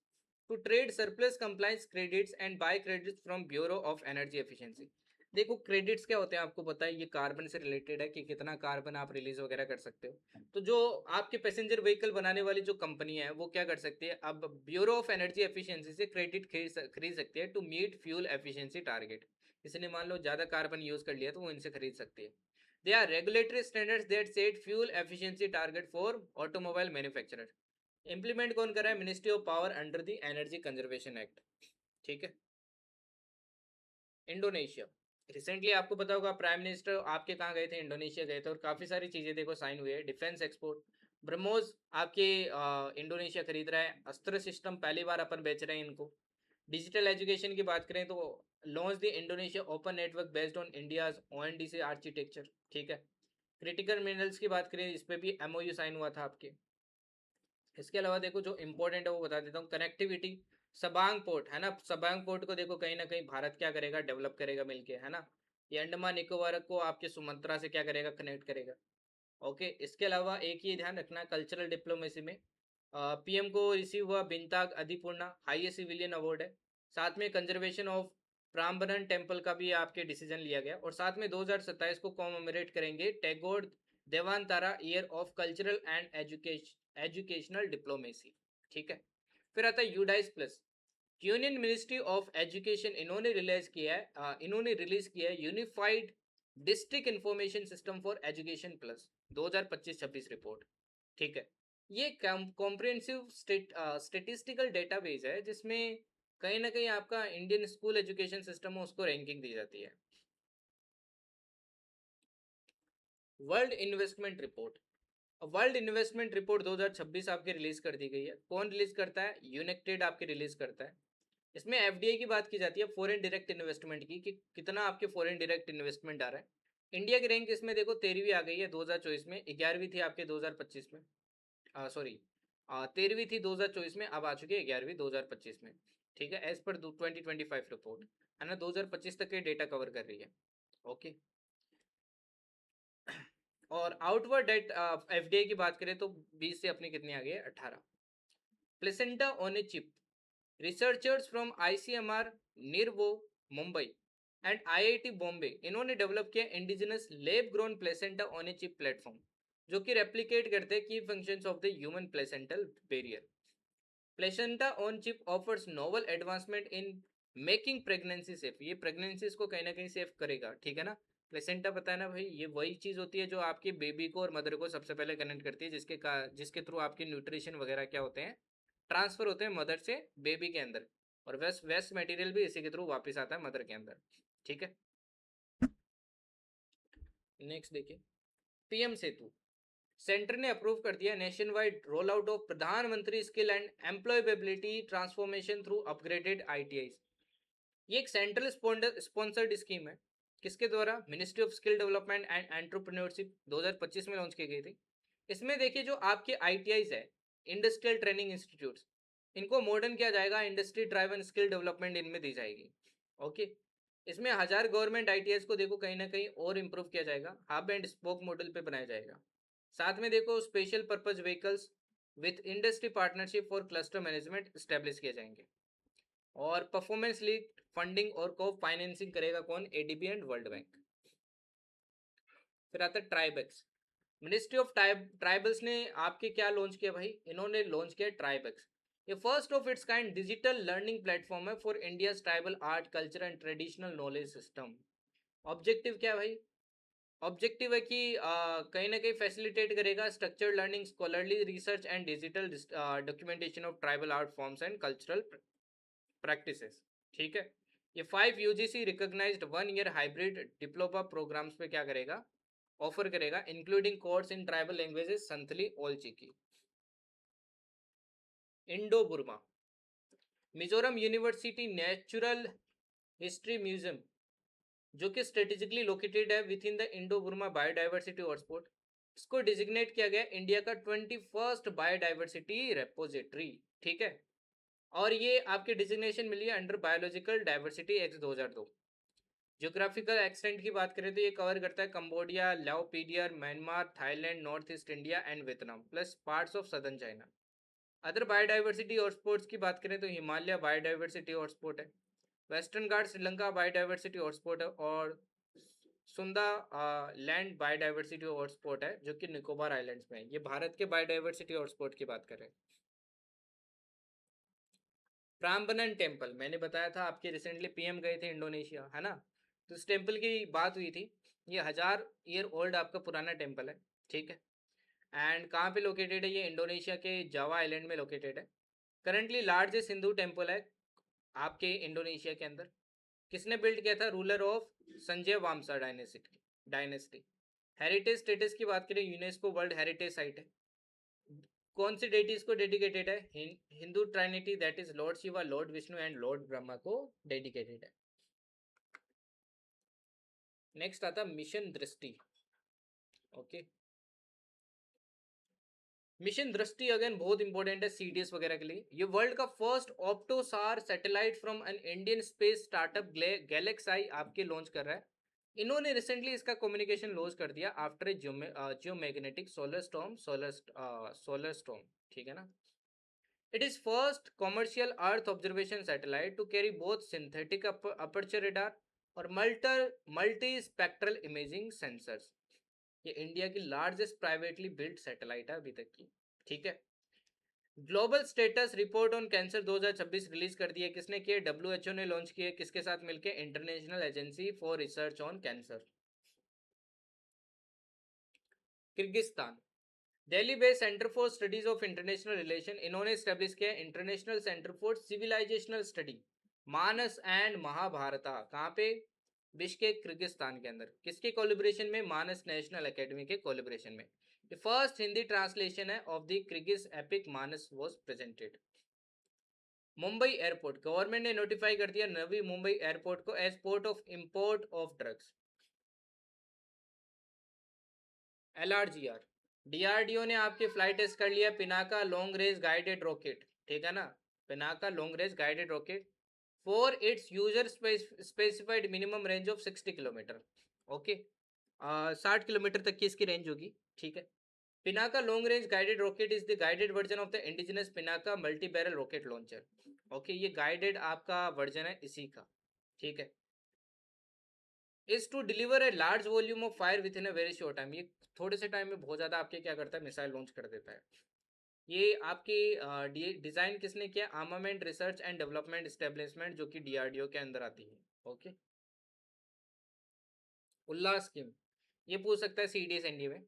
to trade surplus compliance credits and bye credits from bureau of energy efficiency. देखो क्रेडिट्स क्या होते हैं आपको पता है, ये कार्बन से रिलेटेड है कि कितना कार्बन आप रिलीज वगैरह कर सकते हो। तो जो आपके पैसेंजर व्हीकल बनाने वाली जो कंपनी है वो क्या कर सकती है, अब ब्यूरो ऑफ एनर्जी एफिशिएंसी से क्रेडिट खरीद सकती है to meet fuel efficiency target. इसने मान लो ज्यादा कार्बन यूज कर लिया तो वो इनसे खरीद सकती है। They are regulatory standards that set fuel efficiency target for automobile manufacturer. Implement कौन कर रहा है, ministry of power under the energy conservation act. ठीक है। इंडोनेशिया, रिसेंटली आपको पता होगा प्राइम मिनिस्टर आपके कहाँ गए थे, इंडोनेशिया गए थे, और काफी सारी चीजें देखो साइन हुई है। डिफेंस एक्सपोर्ट, ब्रह्मोस आपके इंडोनेशिया खरीद रहा है। अस्त्र सिस्टम पहली बार अपन बेच रहे हैं इनको। डिजिटल एजुकेशन की बात करें तो launch the Indonesia open network based on India's ONDC architecture. ठीक है। क्रिटिकल मिनरल्स की बात करें, इस पे भी MOU साइन हुआ था आपके। इसके अलावा देखो जो इंपॉर्टेंट है वो बता देता हूँ, कनेक्टिविटी, सबांग पोर्ट है ना, सबांग पोर्ट को देखो कहीं ना कहीं भारत क्या करेगा, डेवलप करेगा मिलके, है ना। ये अंडमान निकोबार को आपके सुमंत्रा से क्या करेगा, कनेक्ट करेगा। ओके, इसके अलावा एक ये ध्यान रखना, कल्चरल डिप्लोमेसी में PM को रिसीव हुआ बिनताग अधिपूर्णा, हाईएस्ट सिविलियन अवार्ड है। साथ में कंजर्वेशन ऑफ प्राम्बरन टेम्पल का भी आपके डिसीजन लिया गया, और साथ में 2027 को कॉमेमोरेट करेंगे टैगोर देवानतारा year of cultural and educational diplomacy. ठीक है। फिर आता है UDISE plus, union ministry of education, इन्होंने रिलीज किया है unified district information system for education plus 2025-26 report. ठीक है। ये कॉम्प्रिहेंसिव स्टेटिस्टिकल डेटाबेस है जिसमें कहीं ना कहीं आपका इंडियन स्कूल एजुकेशन सिस्टम है उसको रैंकिंग दी जाती है। World investment report, world investment report 2026 आपकी रिलीज कर दी गई है। कौन रिलीज करता है, यूनाइटेड आपके रिलीज करता है। इसमें FDI की बात की जाती है, फॉरेन डायरेक्ट इन्वेस्टमेंट की, कि कितना आपके फॉरेन डायरेक्ट इन्वेस्टमेंट आ रहा है। इंडिया की रैंक इसमें देखो 13वीं आ गई है 2024 में, 11वीं थी आपके 2025 में, सॉरी 13वीं थी 2024 में, अब आ चुकी है 11वीं 2025 में। ठीक है, एज पर 2025 रिपोर्ट, है ना, 2025 तक के डेटा कवर कर रही है। ओके। और आउटवर्ड डेट FDI की बात करें तो 20 से अपनी कितनी आ गई है, 18। Placenta on a chip, researchers from ICMR निरवो मुंबई एंड IIT बॉम्बे, इन्होंने डेवलप किया indigenous lab grown placenta on a chip platform, जो कि रेप्लिकेट करते हैं की functions of the human placental barrier. Placenta on chip offers novel advancement in making pregnancy safe, ये pregnancies को कहीं ना कहीं सेफ करेगा। ठीक है ना। प्लेसेंटा पता है ना भाई, ये वही चीज होती है जो आपकी बेबी को और मदर को सबसे पहले कनेक्ट करती है, जिसके थ्रू आपके न्यूट्रिशन वगैरह क्या होते हैं, ट्रांसफर होते हैं मदर से बेबी के अंदर, और वेस्ट वेस्ट मटेरियल भी इसी के थ्रू वापस आता है मदर के अंदर। ठीक है। नेक्स्ट देखिए, PM सेतु, सेंटर ने अप्रूव कर दिया nation wide roll out of Pradhan Mantri skill and employability transformation through upgraded ITIs। ये एक सेंट्रल स्पॉन्सर्ड स्कीम है, किसके द्वारा? Ministry of skill development and entrepreneurship 2025 में लॉन्च की गई थी। इसमें देखिए जो आपके आईटीआईज है, इंडस्ट्रियल ट्रेनिंग इंस्टीट्यूट्स, इनको मॉडर्न किया जाएगा, इंडस्ट्री ड्राइवन स्किल डेवलपमेंट इनमें दी जाएगी। ओके, इसमें 1000 गवर्नमेंट आईटीआईज को देखो कहीं ना कहीं और इम्प्रूव किया जाएगा, हब एंड स्पोक मॉडल पे बनाया जाएगा। साथ में देखो special purpose vehicles with industry partnership for cluster management establish किए जाएंगे। और परफॉर्मेंस लिंक्ड फंडिंग और को फाइनेंसिंग करेगा कौन? ADB and world bank. फिर आता है ट्राइबेक्स। मिनिस्ट्री ऑफ ट्राइबल्स ने आपके क्या लॉन्च किया भाई? इन्होंने लॉन्च किया ट्राइबेक्स। ये first of its kind digital learning platform है for India tribal art culture and traditional knowledge system. Objective क्या है भाई? ऑब्जेक्टिव है कि कहीं ना कहीं फैसिलिटेट करेगा structured learning, scholarly research and digital documentation of tribal art forms and cultural practices. ठीक है, ये 5 UGC recognised 1 year hybrid diploma programmes पे क्या करेगा? ऑफर करेगा, including course in tribal languages Santhali Ol Chiki. Indo Burma. Mizoram university natural history museum, जो कि strategically located है within the Indo Burma biodiversity hotspot, इसको डिजिग्नेट किया गया इंडिया का 21st बायोडाइवर्सिटी रेपोजिटरी। ठीक है, और ये आपकी डिजिग्नेशन मिली है under biological diversity act 2002। Geographical extent की बात करें तो ये कवर करता है Cambodia, Lao PDR, Myanmar, Thailand, north east India and Vietnam plus parts of southern China. Other biodiversity hotspots की बात करें तो हिमालय बायोडाइवर्सिटी हॉटस्पॉट है, western Ghat Sri Lanka biodiversity hotspot है, और सुंदा लैंड बायोडाइवर्सिटी हॉटस्पॉट है जो कि निकोबार आइलैंड्स में है। ये भारत के बायोडाइवर्सिटी हॉटस्पॉट की बात करें। प्राम्बनन टेम्पल, मैंने बताया था आपके रिसेंटली पीएम गए थे इंडोनेशिया, है ना, तो इस टेम्पल की बात हुई थी। ये 1000 ईयर ओल्ड आपका पुराना टेम्पल है। ठीक है, एंड कहाँ पे लोकेटेड है? ये इंडोनेशिया के जावा आइलैंड में लोकेटेड है। करंटली लार्जेस्ट हिंदू टेम्पल है आपके इंडोनेशिया के अंदर। किसने बिल्ड किया था? Ruler of Sanjaya Vamsa dynasty. Heritage status की बात करें, यूनेस्को वर्ल्ड हेरिटेज साइट है। कौन सी डेटी इसको डेडिकेटेड है? Hindu trinity, that is lord Shiva, lord Vishnu and lord Brahma को डेडिकेटेड है। नेक्स्ट आता mission Drishti. Okay, mission Drishti again बहुत इंपॉर्टेंट है सीडीएस वगैरह के लिए। ये वर्ल्ड का first OptoSAR satellite from an Indian space startup GalaxEye आपके लॉन्च कर रहा है। इन्होंने रिसेंटली इसका कम्युनिकेशन लॉन्च कर दिया आफ्टर जियोमैग्नेटिक सोलर स्टॉर्म। ठीक है ना, it is first commercial earth observation satellite to carry both synthetic aperture radar और मल्टी स्पेक्ट्रल इमेजिंग सेंसर्स। ये इंडिया की लार्जेस्ट प्राइवेटली बिल्ट सैटेलाइट है अभी तक की। ठीक है, global status report on cancer 2026 release कर दिया। किसने किया? डब्ल्यूएचओ ने लॉन्च किया। किसके साथ मिलकर? International agency for research on cancer. Kyrgyzstan, Delhi based centre for studies of international relation, इन्होंने स्टेब्लिश किया international centre for civilisational study Manas and Mahabharata. कहाँ पे? बिश्केक, किर्गिस्तान के अंदर। किसके कोलिब्रेशन में? मानस नेशनल एकेडमी के कोलिब्रेशन में। द फर्स्ट हिंदी ट्रांसलेशन है of the Kyrgyz epic Manas was presented. Mumbai airport, government ने नोटिफाई कर दिया नवी मुंबई एयरपोर्ट को as port of import of drugs. LRGR, DRDO ने आपके फ्लाइट टेस्ट कर लिया Pinaka long range guided rocket. ठीक है ना, Pinaka long range guided rocket for its user specified minimum range of 60 kilometre. Okay, 60 kilometre तक की इसकी रेंज होगी। ठीक है, Pinaka long range guided rocket is the guided version of the indigenous Pinaka multi barrel rocket launcher. Okay, ये guided आपका version है इसी का। ठीक है, is to deliver a large volume of fire within a very short time. ये थोड़े से टाइम में बहुत ज़्यादा आपके क्या करता है? मिसाइल लॉन्च कर देता है। ये आपकी डिज़ाइन किसने किया? Armament research and development establishment, जो कि डीआरडीओ के अंदर आती है। ओके, उल्लास स्कीम, ये पूछ सकता है सीडीएस एनडी में।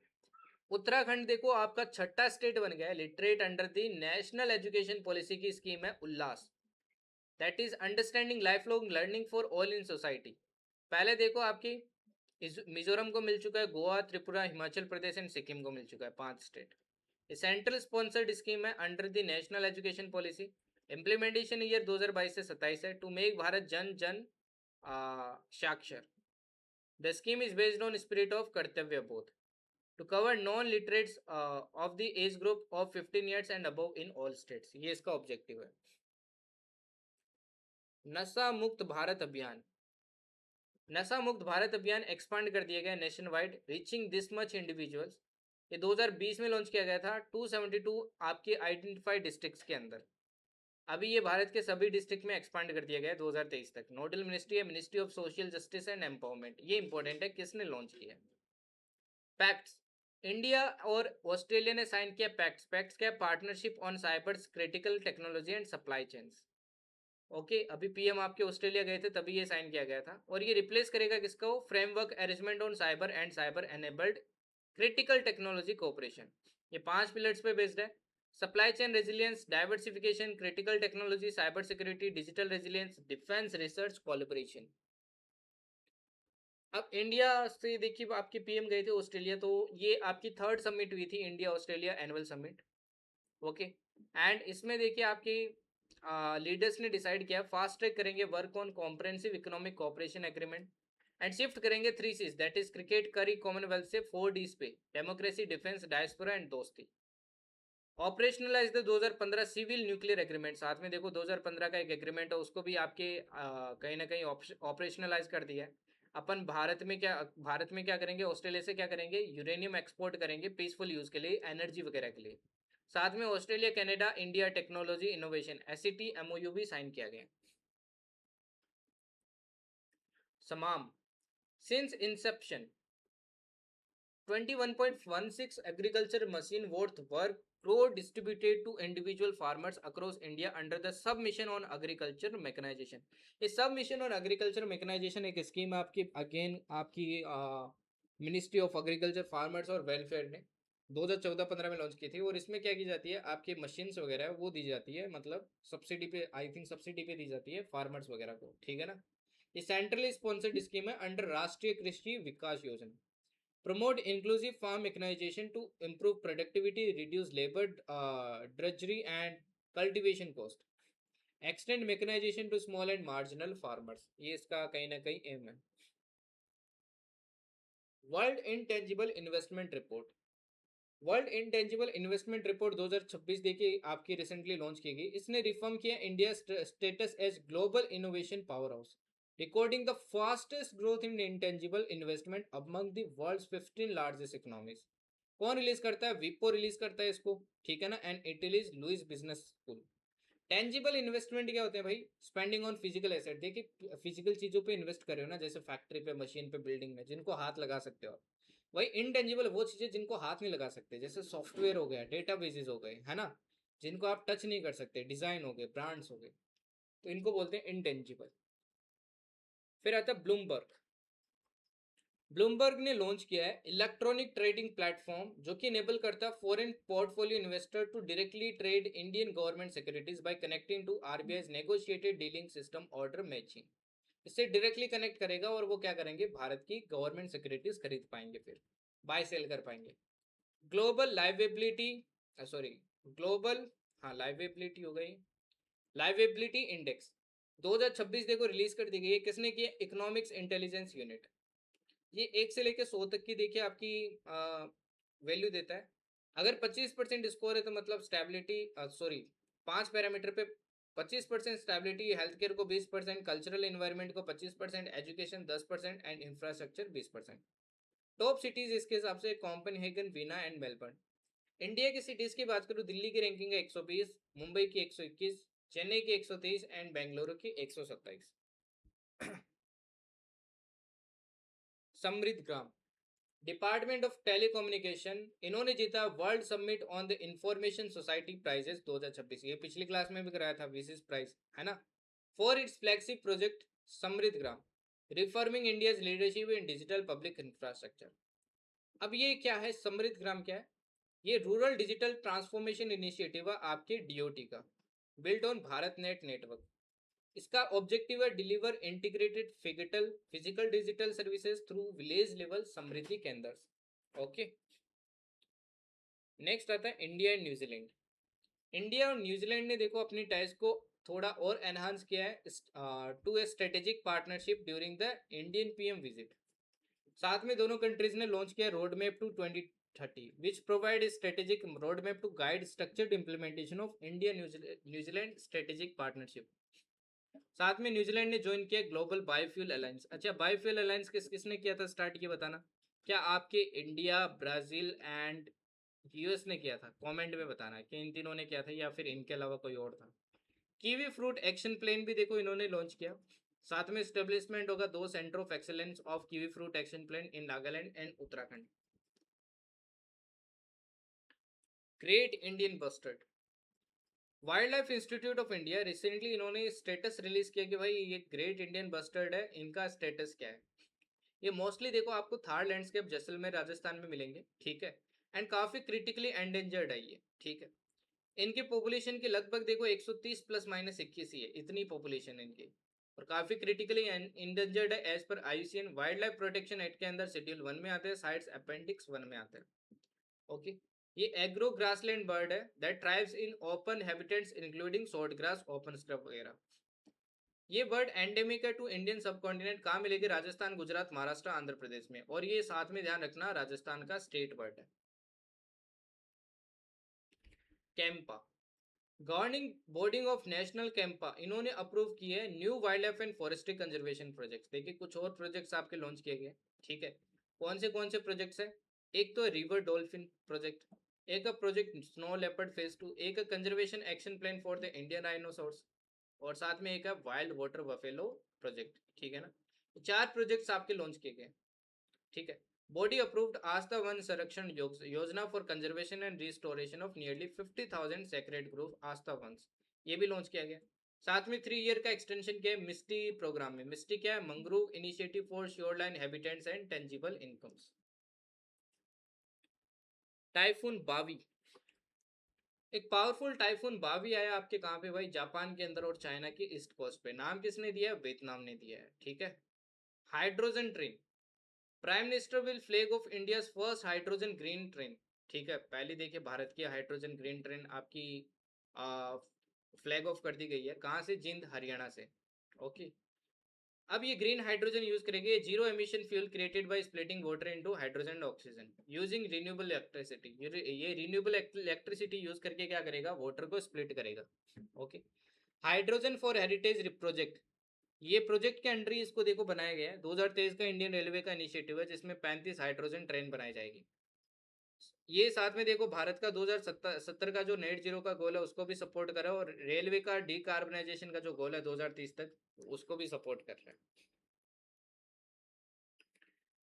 उत्तराखंड देखो आपका छठा स्टेट बन गया है literate under the national education policy की स्कीम है ULLAS, that is understanding life long learning for all in society. पहले देखो आपकी मिजोरम को मिल चुका है, गोवा, त्रिपुरा, हिमाचल प्रदेश एंड सिक्किम को मिल चुका है, 5 स्टेट। सेंट्रल स्पॉन्सर्ड स्कीम है under the national education policy, implementation year 2022 से 27 है। To make Bharat Jan Jan Saakshar, the scheme is based on spirit of Kartavya Bodh to cover non literates of the age group of 15 years and above in all states. ये इसका objective है। नशा मुक्त भारत अभियान, नशा मुक्त भारत अभियान एक्सपांड कर दिया गया nation wide, reaching this much individuals. ये 2020 में लॉन्च किया गया था 272 आपके आइडेंटिफाइड डिस्ट्रिक्ट्स के अंदर। अभी ये भारत के सभी डिस्ट्रिक्ट में एक्सपांड कर दिया गया है 2023 तक। नोडल मिनिस्ट्री है ministry of social justice and empowerment. ये इंपॉर्टेंट है, किसने लॉन्च किया। पैक्ट्स, इंडिया और ऑस्ट्रेलिया ने साइन किया पैक्ट्स। पैक्ट्स क्या, partnership on cyber critical technology and supply chains. Okay, अभी पीएम आपके ऑस्ट्रेलिया गए थे तभी ये साइन किया गया था। और ये रिप्लेस करेगा किसको, framework arrangement on cyber and cyber enabled critical technology cooperation. ये 5 पिलर्स पे बेस्ड है। Supply chain resilience, diversification, critical technology, cyber security, digital resilience, defence research collaboration. अब इंडिया से देखिए आपके पीएम गए थे ऑस्ट्रेलिया, तो ये आपकी 3rd समिट हुई थी, India Australia annual summit. Okay, and इसमें देखिए आपकी लीडर्स ने डिसाइड किया फास्ट ट्रैक करेंगे work on comprehensive economic cooperation agreement and shift करेंगे 3 Cs, that is cricket, curry, commonwealth से 4 Ds पे, democracy, defence, diaspora and dosti. Operationalise the 2015 civil nuclear agreement. साथ में देखो 2015 का एक एग्रीमेंट है, उसको भी आपके कहीं ना कहीं ऑपरेशनलाइज कर दिया है। अपन भारत में क्या करेंगे, ऑस्ट्रेलिया से क्या करेंगे, यूरेनियम एक्सपोर्ट करेंगे पीसफुल यूज के लिए, एनर्जी वगैरह के लिए। साथ में Australia Canada India technology innovation SET MOU भी साइन किया गया। समाम, since Inception 21.16 agriculture machine worth work pro distributed to individual farmers across India under the submission on agriculture mechanization। इस submission on agriculture mechanization एक scheme आपकी again आपकी ministry of agriculture farmers और welfare ने 2014-15 में launch की थी। और इसमें क्या की जाती है, आपकी मशीन्स वगैरह वो दी जाती है, मतलब सब्सिडी पे, आई थिंक सब्सिडी पे दी जाती है फार्मर्स वगैरह को, ठीक है ना। ये सेंट्रली स्पॉन्सर्ड स्कीम है अंडर राष्ट्रीय कृषि विकास योजना। Promote inclusive farm mechanization to improve productivity, reduce labor drudgery and cultivation cost. Extend mechanization to small and marginal farmers. ये इसका कहीं ना कहीं एम है। World intangible investment report, world intangible investment report 2026 देखिए आपकी रिसेंटली लॉन्च की गई। इसने रिफर्म किया India status as global innovation powerhouse, recording the fastest growth in intangible investment among the world's 15 largest economies। कौन release करता है, विपो release करता है इसको, ठीक है ना, and it is LUISS business school. Tangible investment क्या होते हैं भाई, स्पेंडिंग ऑन फिजिकल एसेट। देखिए फिजिकल चीजों पे इन्वेस्ट कर रहे हो ना, जैसे फैक्ट्री पे, मशीन पे, बिल्डिंग में, जिनको हाथ लगा सकते हो। वही इनटेंजिबल वो चीजें जिनको हाथ नहीं लगा सकते, जैसे सॉफ्टवेयर हो गया, डेटा बेसिस हो गए, है ना, जिनको आप टच नहीं कर सकते, डिजाइन हो गए, ब्रांड्स हो गए, तो इनको बोलते हैं इनटेंजिबल। फिर आता है ब्लूमबर्ग। ब्लूमबर्ग ने लॉन्च किया है इलेक्ट्रॉनिक ट्रेडिंग प्लेटफॉर्म, जो कि इनेबल करता है foreign portfolio investor to directly trade Indian government securities by connecting to RBI negotiated dealing system order matching. इससे डायरेक्टली कनेक्ट करेगा और वो क्या करेंगे, भारत की गवर्नमेंट सिक्योरिटीज खरीद पाएंगे, फिर बाय सेल कर पाएंगे। ग्लोबल लाइवेबिलिटी, सॉरी ग्लोबल, हाँ लाइवेबिलिटी हो गई, लाइवेबिलिटी इंडेक्स 2026 देखो रिलीज कर दी गई है। किसने किया, इकोनॉमिक्स इंटेलिजेंस यूनिट। ये 1 से लेकर 100 तक की देखिए आपकी वैल्यू देता है। अगर 25% स्कोर है तो मतलब स्टेबिलिटी, सॉरी 5 पैरामीटर पे 25% स्टेबिलिटी, हेल्थ केयर को 20%, कल्चरल इन्वायरमेंट को 25%, education 10% and infrastructure 20%। Top cities इसके हिसाब से कॉम्पनहेगन, वीना एंड मेलबर्न। इंडिया की सिटीज की बात करूँ, दिल्ली की रैंकिंग है 120, मुंबई की 121, चेन्नई की 123 एंड बेंगलुरु की 127। समृद्ध ग्राम, डिपार्टमेंट ऑफ टेलीकम्युनिकेशन, इन्होंने जीता world summit on the information society prizes 2026। ये पिछली क्लास में भी कराया था विशेष प्राइज, है ना, for its flagship project Samriddh Gram, reforming India's leadership in digital public infrastructure. अब ये क्या है, समृद्ध ग्राम क्या है, ये रूरल डिजिटल ट्रांसफॉर्मेशन इनिशिएटिव है आपके डीओटी का, build on Bharat net network. इसका ऑब्जेक्टिव है deliver integrated physical digital services through village level Samriddhi Kendra. Okay, next आता है इंडिया एंड न्यूजीलैंड। इंडिया और न्यूजीलैंड ने देखो अपनी टाइज को थोड़ा और एनहांस किया है to a strategic partnership during the Indian PM visit. साथ में दोनों कंट्रीज ने लॉन्च किया road map to 2030 which provide strategic road map to guide structured implementation of India New Zealand strategic partnership. साथ में न्यूजीलैंड ने ज्वाइन किया ग्लोबल बायोफ्यूल अलायंस। अच्छा, बायोफ्यूल अलायंस किसने किया था स्टार्ट, ये बताना। क्या आपके इंडिया, ब्राजील एंड यूएस ने किया था? कमेंट में बताना कि इन तीनों ने किया था या फिर इनके अलावा कोई और था। कीवी फ्रूट एक्शन प्लान भी देखो इन्होंने लॉन्च किया। साथ में स्टेब्लिशमेंट होगा 2 centre of excellence of kiwi fruit action plan in Nagaland and Uttarakhand. Great Indian bustard. Wild life institute of India recently इन्होंने स्टेटस रिलीज किया कि भाई ये ग्रेट इंडियन बस्टर्ड है, इनका स्टेटस क्या है। ये मोस्टली देखो आपको थार लैंडस्केप जैसलमेर राजस्थान में मिलेंगे, ठीक है। एंड काफी क्रिटिकली एंडेंजर्ड है ये, ठीक है। इनकी पॉपुलेशन की लगभग देखो 130 प्लस माइनस 21 ही है, इतनी पॉपुलेशन इनकी। और काफी क्रिटिकली इंडेंजर्ड है as per IUCN wildlife protection act के अंदर शेड्यूल 1 में आते हैं, साइट्स अपेंडिक्स 1 में आते हैं। ओके। ये एग्रो ग्रासलैंड बर्ड है that thrives in open habitats including short grass, open scrub वगैरह। ये बर्ड एंडेमिक है टू इंडियन सब कॉन्टिनेंट। कहाँ मिलेगी? राजस्थान, गुजरात, महाराष्ट्र, आंध्र प्रदेश में। और ये साथ में ध्यान रखना राजस्थान का स्टेट बर्ड है। Campa, governing body of national Campa, इन्होंने अप्रूव किए है new wild life and forestry conservation projects. देखिए कुछ और प्रोजेक्ट्स आपके लॉन्च किए गए, ठीक है। कौन से प्रोजेक्ट्स है? एक तो रिवर डॉल्फिन प्रोजेक्ट, एक प्रोजेक्ट स्नो लेपर्ड फेज 2, एक conservation action plan for the Indian rhinoceros, और साथ में एक है वाइल्ड वाटर बफेलो प्रोजेक्ट, ठीक है ना। 4 प्रोजेक्ट्स आपके लॉन्च किए गए, ठीक है। Body approved Aastha Van Sanrakshan Yojana for conservation and restoration of nearly 50,000 sacred grove Aastha वंस, ये भी लॉन्च किया गया। साथ में 3 ईयर का एक्सटेंशन किया है मिस्टी प्रोग्राम में। मिस्टी क्या है? Mangrove initiative for shoreline habitats and tangible incomes. Typhoon Bavi, एक पावरफुल टाइफून बावी आया आपके कहाँ पे भाई? जापान के अंदर और चाइना के ईस्ट कोस्ट पे। नाम किसने दिया है? वियतनाम ने दिया है, ठीक है। Hydrogen train, prime minister will flag of India first hydrogen green train, ठीक है। पहले देखिए भारत की हाइड्रोजन ग्रीन ट्रेन आपकी फ्लैग ऑफ कर दी गई है। कहाँ से? जिंद, हरियाणा से। ओके। अब ये ग्रीन हाइड्रोजन यूज करेंगे, zero emission fuel created by splitting water into hydrogen and oxygen using renewable electricity. ये रिन्यूएबल इलेक्ट्रिसिटी यूज करके क्या करेगा? वाटर को स्प्लिट करेगा। Okay. Hydrogen for heritage project, ये प्रोजेक्ट के अंडर ही इसको देखो बनाया गया है। 2023 का इंडियन रेलवे का इनिशिएटिव है जिसमें 35 हाइड्रोजन ट्रेन बनाई जाएगी। ये साथ में देखो भारत का 2070 का जो नेट जीरो का गोल है उसको भी सपोर्ट कर रहा है, और रेलवे का डीकार्बनाइजेशन का जो गोल है 2030 तक, उसको भी सपोर्ट कर रहा है।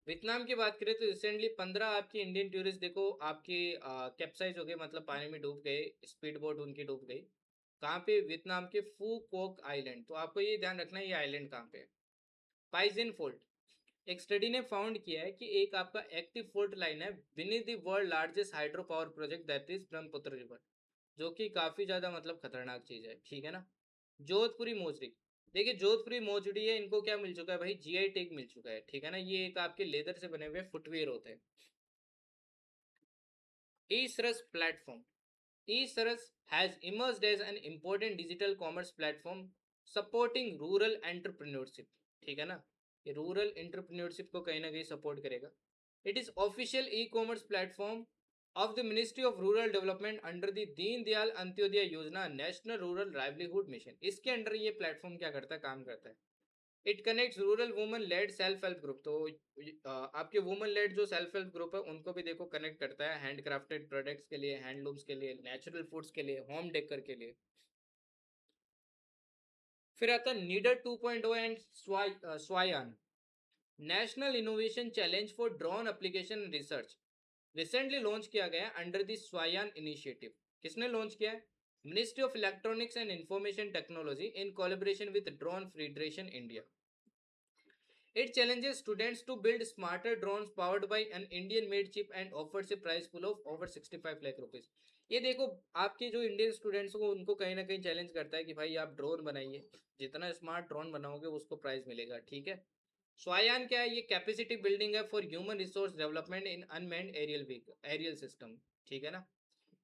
वियतनाम की बात करें तो रिसेंटली 15 आपकी इंडियन टूरिस्ट देखो आपके कैप्साइज हो गए, मतलब पानी में डूब गए, स्पीड बोट उनकी डूब गई। कहाँ पे? वियतनाम के फू कोक आइलैंड। तो आपको ये ध्यान रखना है ये आइलैंड कहाँ पे है। पाइजन फोल्ट, एक स्टडी ने फाउंड किया है कि एक आपका एक्टिव फोल्ट लाइन है beneath the world largest hydro power project that is Brahmaputra river, जो कि काफी ज्यादा मतलब खतरनाक चीज है, ठीक है ना। जोधपुरी मोजड़ी, देखिए जोधपुरी मोजड़ी है, इनको क्या मिल चुका है भाई? जीआई टैग मिल चुका है, ठीक है ना। ये एक आपके लेदर से बने हुए फुटवेयर होते हैं। E Saras platform, E Saras has emerged as an important digital commerce platform supporting rural entrepreneurship, ठीक है ना। ये रूरल एंटरप्रेन्योरशिप को कहीं ना कहीं सपोर्ट करेगा। It is official e commerce platform of the ministry of rural development under the Deen Dayal Antyodaya Yojana national rural livelihood mission. इसके अंडर ये प्लेटफॉर्म क्या करता है? काम करता है। It connects rural women led self help group, तो आपके वुमन लेड जो सेल्फ हेल्प ग्रुप है उनको भी देखो कनेक्ट करता है हैंड क्राफ्टेड प्रोडक्ट्स के लिए, हैंडलूम्स के लिए, नेचुरल फूड्स के लिए, होम डेकर के लिए। फिर आता है NIDAR 2.0 and Swayan, national innovation challenge for drone application research, recently launch किया गया अंडर द स्वायान इनिशिएटिव। किसने लॉन्च किया है? Ministry of electronics and information technology in collaboration with drone federation India. It challenges students to build smarter drones powered by an Indian made chip and offers a prize pool of over 65 lakh rupees। ये देखो आपके जो Indian students को उनको कहीं ना कहीं challenge करता है कि भाई आप ड्रोन बनाइए, जितना स्मार्ट ड्रोन बनाओगे उसको प्राइज मिलेगा, ठीक है। स्वायान क्या है? ये कैपेसिटी बिल्डिंग है for human resource development in unmanned aerial system, ठीक है ना।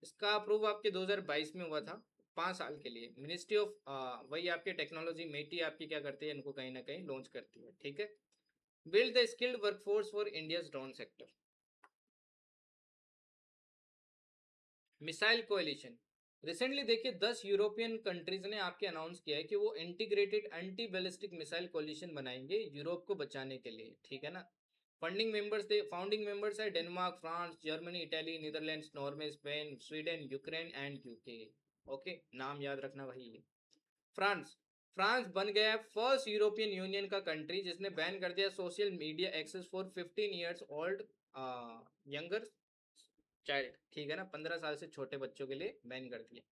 इसका अप्रूव आपके 2022 में हुआ था 5 साल के लिए। मिनिस्ट्री ऑफ वही आपके टेक्नोलॉजी मेटी आपकी क्या करती है, इनको कहीं ना कहीं लॉन्च करती है। ठीक है, build the skilled workforce for India's drone sector. Missile coalition, recently देखिए 10 यूरोपियन कंट्रीज ने आपके अनाउंस किया है कि वो integrated anti ballistic missile coalition बनाएंगे यूरोप को बचाने के लिए। ठीक है ना। फाउंडिंग मेंबर्स है Denmark, France, Germany, Italy, Netherlands, Norway, Spain, Sweden, Ukraine and UK. Okay, नाम याद रखना भाई। ये फ्रांस, फ्रांस बन गया फर्स्ट यूरोपियन यूनियन का कंट्री जिसने बैन कर दिया social media access for 15 years old younger child. ठीक है ना, 15 साल से छोटे बच्चों के लिए बैन कर दिया।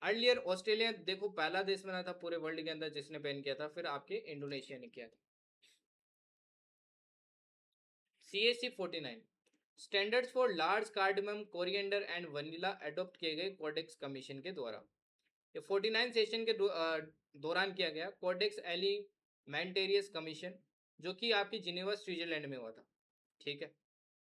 अर्लियर ऑस्ट्रेलिया देखो पहला देश बना था पूरे वर्ल्ड के अंदर जिसने बैन किया था, फिर आपके इंडोनेशिया ने किया था। CAC 49 standards for large cardamom, coriander and vanilla adopt किए गए कोडेक्स कमीशन के द्वारा। ये 49 सेशन के दौरान किया गया कोडेक्स एलिमेंटेरियस कमीशन, जो कि आपकी जिनेवा स्विट्जरलैंड में हुआ था। ठीक है,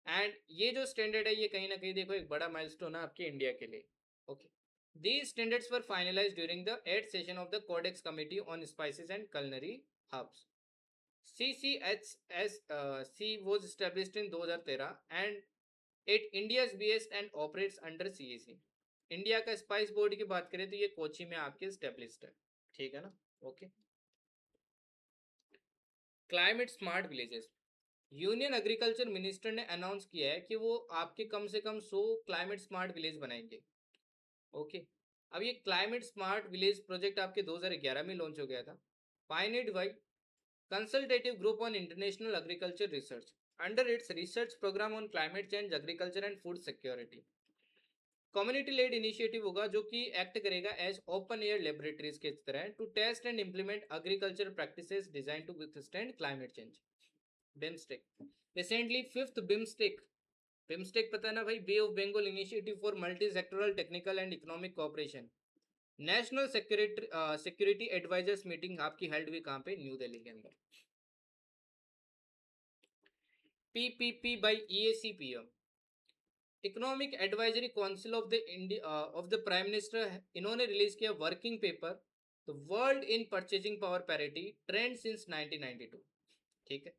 एंड ये जो स्टैंडर्ड है ये कहीं ना कहीं देखो एक बड़ा माइलस्टोन है आपके इंडिया के लिए। Okay, these standards were finalized during the 8th session of the Codex Committee on Spices and Culinary Herbs. CCHSC was established in 2013 and it India's based and operates under CAC. India का spice board की बात करें तो ये कोची में आपके established है। ठीक है ना। Okay, climate smart villages, union agriculture minister ने अनाउंस किया है कि वो आपके कम से कम 100 क्लाइमेट स्मार्ट विलेज बनाएंगे। ओके, अब ये क्लाइमेट स्मार्ट विलेज प्रोजेक्ट आपके 2011 में लॉन्च हो गया था। Pioneered by consultative group on international agriculture research under its research programme on climate change, agriculture and food security. Community led initiative होगा जो कि एक्ट करेगा एज ओपन एयर लेबोरेटरीज के तरह to test and implement agriculture practices design to withstand climate change. BIMSTEC, recently fifth BIMSTEC पता है ना भाई, bay of Bengal initiative for multi sectoral technical and economic cooperation, national security advisers meeting आपकी held हुई कहाँ पे, न्यू दिल्ली के अंदर। PPP by EACPM, economic advisory council of the prime minister, इन्होंने रिलीज किया working paper the world in purchasing power parity trend since 1992। ठीक है,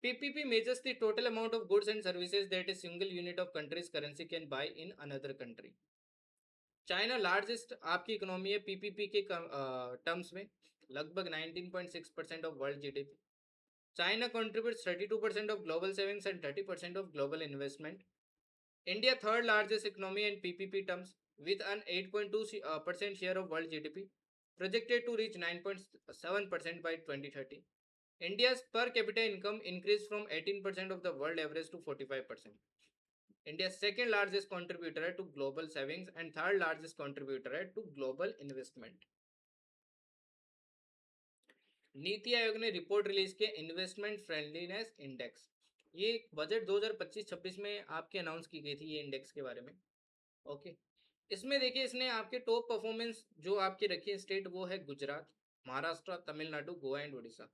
PPP measures the total amount of goods and services that a single unit of country's currency can buy in another country. China largest आपकी economy है PPP के terms में, लगभग 19.6% of world GDP। China contributes 32% of global savings and 30% of global investment. India third largest economy in PPP terms with an 8.2% share of world GDP, projected to reach 9.7% by 2030. India's per capita income increased from 18% of the world average to 45%. India's second largest contributor to global savings and third largest contributor to global investment. NITI Aayog ने report release किया investment friendliness index. ये budget 2025-26 में आपके announce की गई थी ये index के बारे में। ओके, इसमें देखिए इसने आपके टॉप परफॉर्मेंस जो आपकी रखी है स्टेट वो है Gujarat, Maharashtra, Tamil Nadu, Goa and Orissa.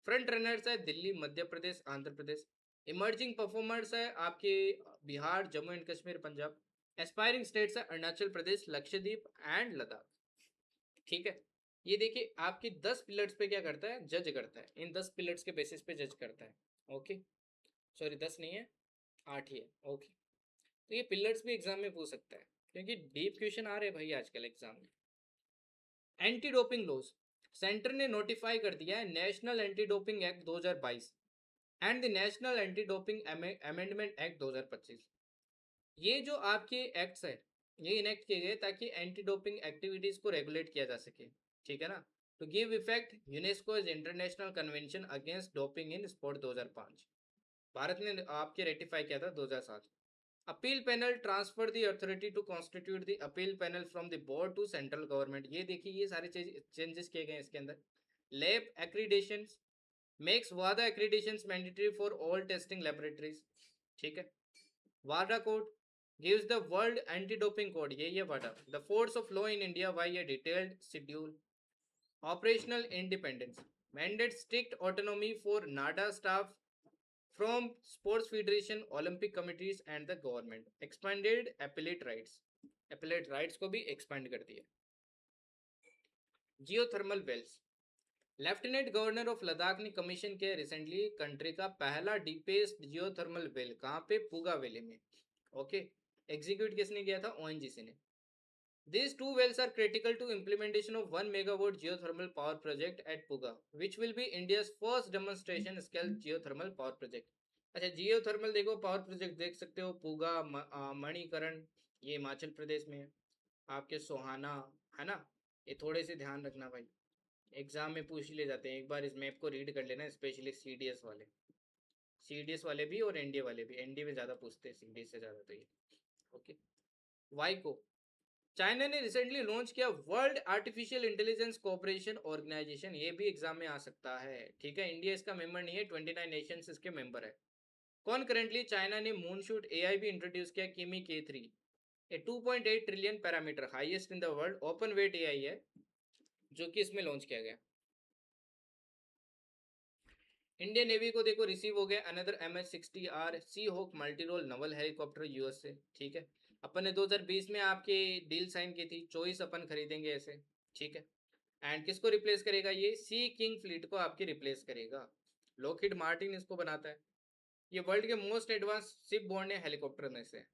Front runners है दिल्ली, मध्य प्रदेश, आंध्र प्रदेश। इमर्जिंग परफॉर्मर्स है आपके Bihar, Jammu and Kashmir, Punjab. Aspiring states है अरुणाचल प्रदेश, लक्षद्वीप एंड लद्दाख। ठीक है, ये देखिए आपकी 10 पिलर्स पे क्या करता है, जज करता है, इन 10 पिलर्स के बेसिस पे जज करता है। ओके, सॉरी 10 नहीं है, 8 ही है। ओके, तो ये पिलर्स भी एग्जाम में पूछ सकता है क्योंकि डीप क्वेश्चन आ रहे हैं भाई आजकल एग्जाम में। एंटी डोपिंग लॉज, सेंटर ने नोटिफाई कर दिया है national anti doping act 2022 and the national anti doping amendment act 2025। ये जो आपके एक्ट्स है ये इनेक्ट किए गए ताकि एंटी डोपिंग एक्टिविटीज को रेगुलेट किया जा सके। ठीक है ना, to give effect UNESCO international convention against doping in sport 2005, Bharat ने आपके रेटिफाई किया था 2007। Appeal panel transfer the authority to constitute the appeal panel from the board to central government. ये देखिए ये सारे चेंजेस किए गए इसके अंदर। लैब एक्रीडेशन मेक्स वादा accreditation mandatory for all testing laboratories. ठीक है, वाडा code gives the world anti-doping code, ये वाडा, the force of law in India by a detailed schedule. Operational independence mandates strict autonomy for NADA staff from sports federation, Olympic committees and the government. Expanded appellate rights को भी expand कर दिया। Geothermal wells, lieutenant governor of Ladakh ने commission किया recently country का पहला deepest geothermal well, कहाँ पे, पुगा वैली में। ओके, एग्जीक्यूट किसने किया था, ओएनजीसी ने। These two wells are critical to implementation of 1 megawatt geothermal power project at Puga, which will be India's first demonstration scale geothermal power project. अच्छा, geothermal देखो power project देख सकते हो, पुगा, मणिकरण, ये हिमाचल प्रदेश में है। आपके सोहाना, है ना, ये थोड़े से ध्यान रखना भाई, एग्जाम में पूछ ले जाते हैं। एक बार इस मैप को रीड कर लेना, स्पेशली सीडीएस वाले भी और एनडीए वाले भी। एनडीए में ज़्यादा पूछते हैं सीडीएस से ज़्यादा, तो ये ओके। वाईको, चाइना ने रिसेंटली लॉन्च किया world artificial intelligence cooperation organisation, ये भी एग्जाम में आ सकता है, ठीक है। इंडिया इसका मेंबर नहीं है, 29 नेशंस इसके मेंबर है। कौन करेंटली, चाइना ने मूनशूट एआई भी इंट्रोड्यूस किया, किमी K3, A 2.8 trillion parameter highest in the world open weight AI है, जो कि इसमें लॉन्च किया गया। इंडियन नेवी को देखो रिसीव हो गया another MH-60R Seahawk multi role naval helicopter US से, ठीक है। अपन ने 2020 में आपकी डील साइन की थी, 24 अपन खरीदेंगे ऐसे, ठीक है। एंड किसको रिप्लेस करेगा, ये सी किंग फ्लीट को आपकी रिप्लेस करेगा। लॉकहीड मार्टिन इसको बनाता है। ये वर्ल्ड के most advance shipborne helicopter में से।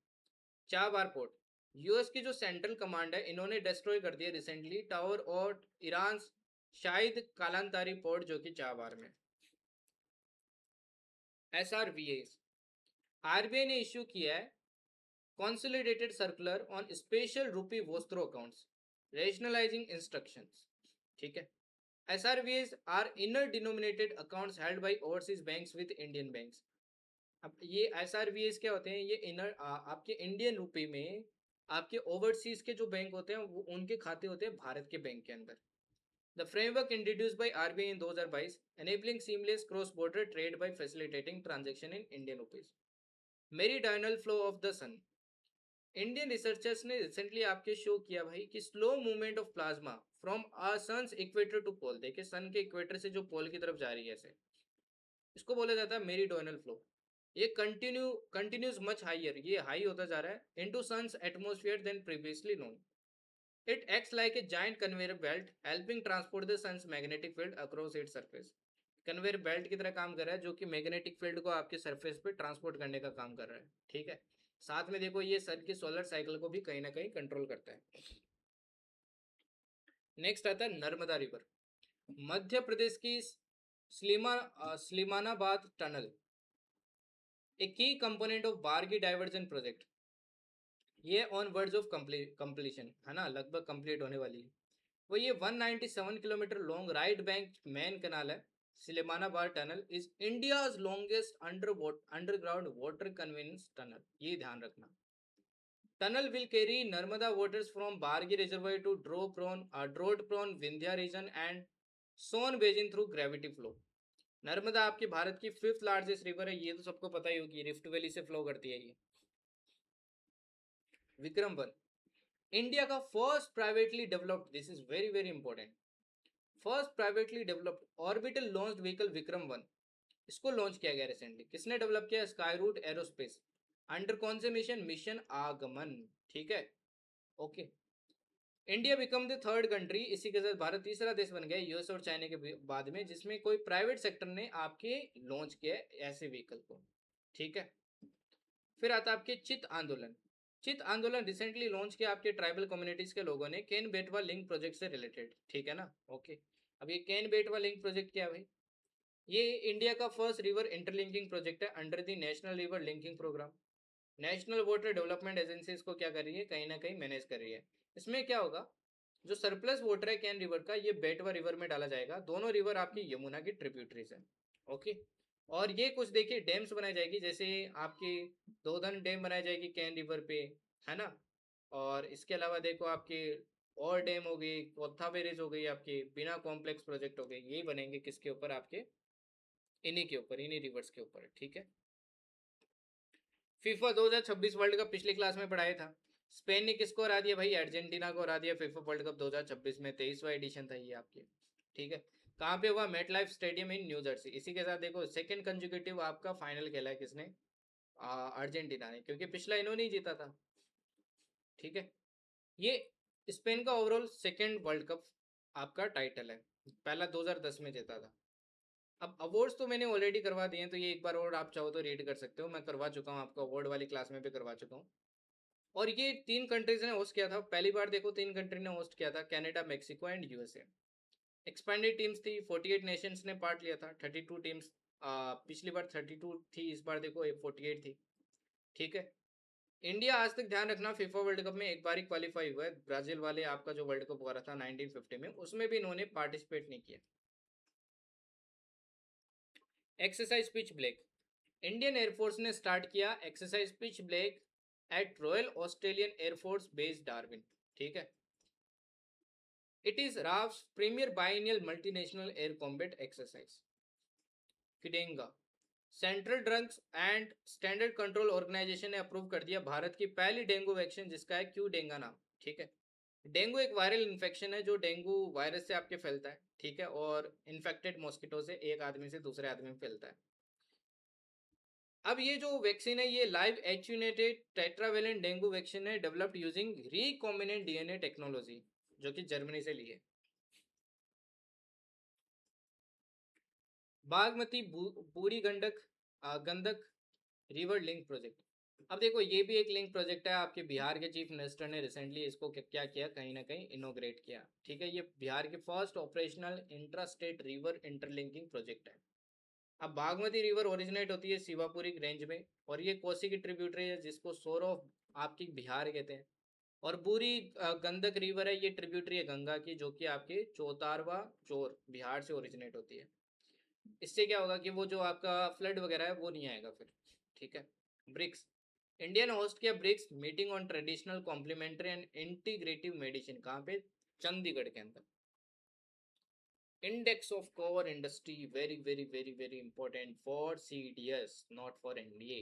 चाबार पोर्ट, यूएस की जो सेंट्रल कमांड है, इन्होंने डिस्ट्रॉय कर दिया रिसेंटली टावर और ईरान शाहिद कालांतारी पोर्ट, जो कि चाबार में। SRVAs, आरबीआई ने इश्यू किया है consolidated circular on special rupee vostro accounts rationalizing instructions, ठीक है। SRVAs are inner denominated accounts held by overseas banks with Indian banks। अब ये SRVAs क्या होते हैं, ये इनर आपके इंडियन रुपए में आपके ओवरसीज के जो बैंक होते हैं वो उनके खाते होते हैं भारत के बैंक के अंदर। The framework introduced by RBI in 2022 enabling seamless cross-border trade by facilitating transaction in Indian rupees। Meridional flow of the sun, Indian researchers ने रिसेंटली आपके शो किया भाई कि slow movement of plasma from sun's equator to pole, देखिए sun के equator से जो पोल की तरफ जा रही है ऐसे, इसको बोला जाता है मेरीडोनल फ्लो। ये कंटिन्यूस मच हाइयर, ये हाई होता जा रहा है into sun's atmosphere than previously known. It acts like a giant conveyor belt helping transport the sun's magnetic field across its surface. Conveyor belt की तरह काम कर रहा है, जो कि मैग्नेटिक फील्ड को आपके सरफेस पे ट्रांसपोर्ट करने का काम कर रहा है, ठीक है। साथ में देखो ये सन की सोलर साइकिल को भी कहीं ना कहीं कंट्रोल करता है। नेक्स्ट आता है नर्मदा रिवर, मध्य प्रदेश की स्लीमानाबाद टनल, ए की कंपोनेंट ऑफ बारगी डाइवर्जन प्रोजेक्ट। ये ऑन वर्ड्स ऑफ कंप्लीशन है ना, लगभग कंप्लीट होने वाली है। वो ये 197 kilometre long right bank main canal है। Sleemanabad tunnel is India's longest underground water conveyance tunnel, ये ध्यान रखना। Tunnel will carry Narmada waters from Bargi Reservoir to drought-prone Vindhya region and Son Basin through gravity flow। Narmada आपकी भारत की 5th largest river है, ये तो सबको पता ही होगी, रिफ्ट वैली से फ्लो करती है ये। विक्रम वन, इंडिया का first privately developed, this is very very important, first privately developed orbital launched vehicle Vikram one, इसको लॉन्च किया गया रिसेंटली। किसने डेवलप किया, स्काई रूट एरोस्पेस। अंडर कौन से मिशन, मिशन आगमन, ठीक है। Okay, India become the third country, इसी के साथ भारत तीसरा देश बन गया यूएस और चाइना के बाद में जिसमें कोई प्राइवेट सेक्टर ने आपके लॉन्च किया ऐसे व्हीकल को, ठीक है। फिर आता है आपके चित आंदोलन। चित आंदोलन रिसेंटली लॉन्च किया आपके ट्राइबल कम्युनिटीज के लोगों ने केन बेटवा लिंक प्रोजेक्ट से रिलेटेड, ठीक है ना। ओके, अब ये केन बेटवा लिंक प्रोजेक्ट क्या है भाई, ये इंडिया का फर्स्ट रिवर इंटरलिंकिंग प्रोजेक्ट है under the national river linking programme. National water development agency इसको क्या कर रही है, कहीं ना कहीं मैनेज कर रही है। इसमें क्या होगा, जो सरप्लस वाटर है कैन रिवर का, ये बेटवा रिवर में डाला जाएगा। दोनों रिवर आपकी यमुना की ट्रिब्यूटरीज है, ओके। और ये कुछ देखिए डैम्स बनाई जाएगी, जैसे आपकी दोधन डैम बनाई जाएगी कैन रिवर पे, है ना। और इसके अलावा देखो आपके और डैम हो गई, कोथा बैरेज हो गई, आपके बिना कॉम्प्लेक्स प्रोजेक्ट हो गए, यही बनेंगे किसके ऊपर, आपके इन्हीं के ऊपर, इन्हीं रिवर्स के ऊपर, ठीक है। फीफा 2026 वर्ल्ड कप पिछली क्लास में पढ़ाया था। स्पेन ने किसको हरा दिया भाई, अर्जेंटीना को हरा दिया फीफा वर्ल्ड कप 2026 में, 23वां एडिशन था ये आपके, ठीक है। कहाँ पे हुआ? MetLife stadium in New Jersey. इसी के साथ देखो सेकंड कंजिक्यूटिव आपका फाइनल खेला है किसने? अर्जेंटीना ने, क्योंकि पिछला इन्होंने ही जीता था। ठीक है, ये स्पेन का ओवरऑल सेकंड वर्ल्ड कप आपका टाइटल है, पहला 2010 में जीता था। अब अवार्ड्स तो मैंने ऑलरेडी करवा दिए हैं, तो ये एक बार और आप चाहो तो रीड कर सकते हो, मैं करवा चुका हूँ आपको, अवार्ड वाली क्लास में भी करवा चुका हूँ। और ये 3 कंट्रीज ने होस्ट किया था पहली बार। देखो 3 कंट्री ने होस्ट किया था, Canada, Mexico and USA. Expanded teams थी, 48 नेशंस ने पार्ट लिया था, 32 टीम्स। पिछली बार 32 थी, इस बार देखो 48 थी। ठीक है, इंडिया आज तक ध्यान रखना फीफा वर्ल्ड कप में एक बार ही क्वालिफाई हुआ है। ब्राजील वाले आपका जो वर्ल्ड कप हुआ था 1950 में, उसमें भी इन्होंने पार्टिसिपेट नहीं किया। Exercise pitch black, Indian air force ने स्टार्ट किया exercise pitch black at royal Australian air force base Darwin. ठीक है, it is RAAF's premier biennial multinational air combat exercise. Qdenga, central drugs and standard control organisation ने approve कर दिया भारत की पहली dengue vaccine, जिसका है क्यू डेंगा नाम। ठीक है, डेंगू एक वायरल इन्फेक्शन है जो डेंगू वायरस से आपके फैलता है। ठीक है, और इन्फेक्टेड मॉस्किटो से एक आदमी से दूसरे आदमी में फैलता है। अब ये जो वैक्सीन है ये live attenuated tetravalent dengue vaccine है, developed using recombinant DNA technology, जो कि जर्मनी से ली है। Bagmati Budhi Gandak Gandak river link project. अब देखो ये भी एक लिंक प्रोजेक्ट है, आपके बिहार के चीफ मिनिस्टर ने रिसेंटली इसको क्या किया, कहीं ना कहीं इनोग्रेट किया। ठीक है, ये बिहार के first operational intra state river interlinking project है। अब बागमती रिवर ओरिजिनेट होती है शिवापुरी रेंज में, और ये कोसी की ट्रिब्यूटरी है जिसको सोर ऑफ आपकी बिहार कहते हैं। और बूरी गंडक रिवर है, ये ट्रिब्यूटरी है गंगा की, जो कि आपके चौतारवा चोर बिहार से ओरिजिनेट होती है। इससे क्या होगा कि वो जो आपका फ्लड वगैरह है वो नहीं आएगा फिर। ठीक है, ब्रिक्स, इंडिया ने होस्ट किया BRICS meeting on traditional complementary and integrative medicine, कहाँ पे? चंडीगढ़ के अंदर। Index of core industry, very very very very important for CDS, not for NDA.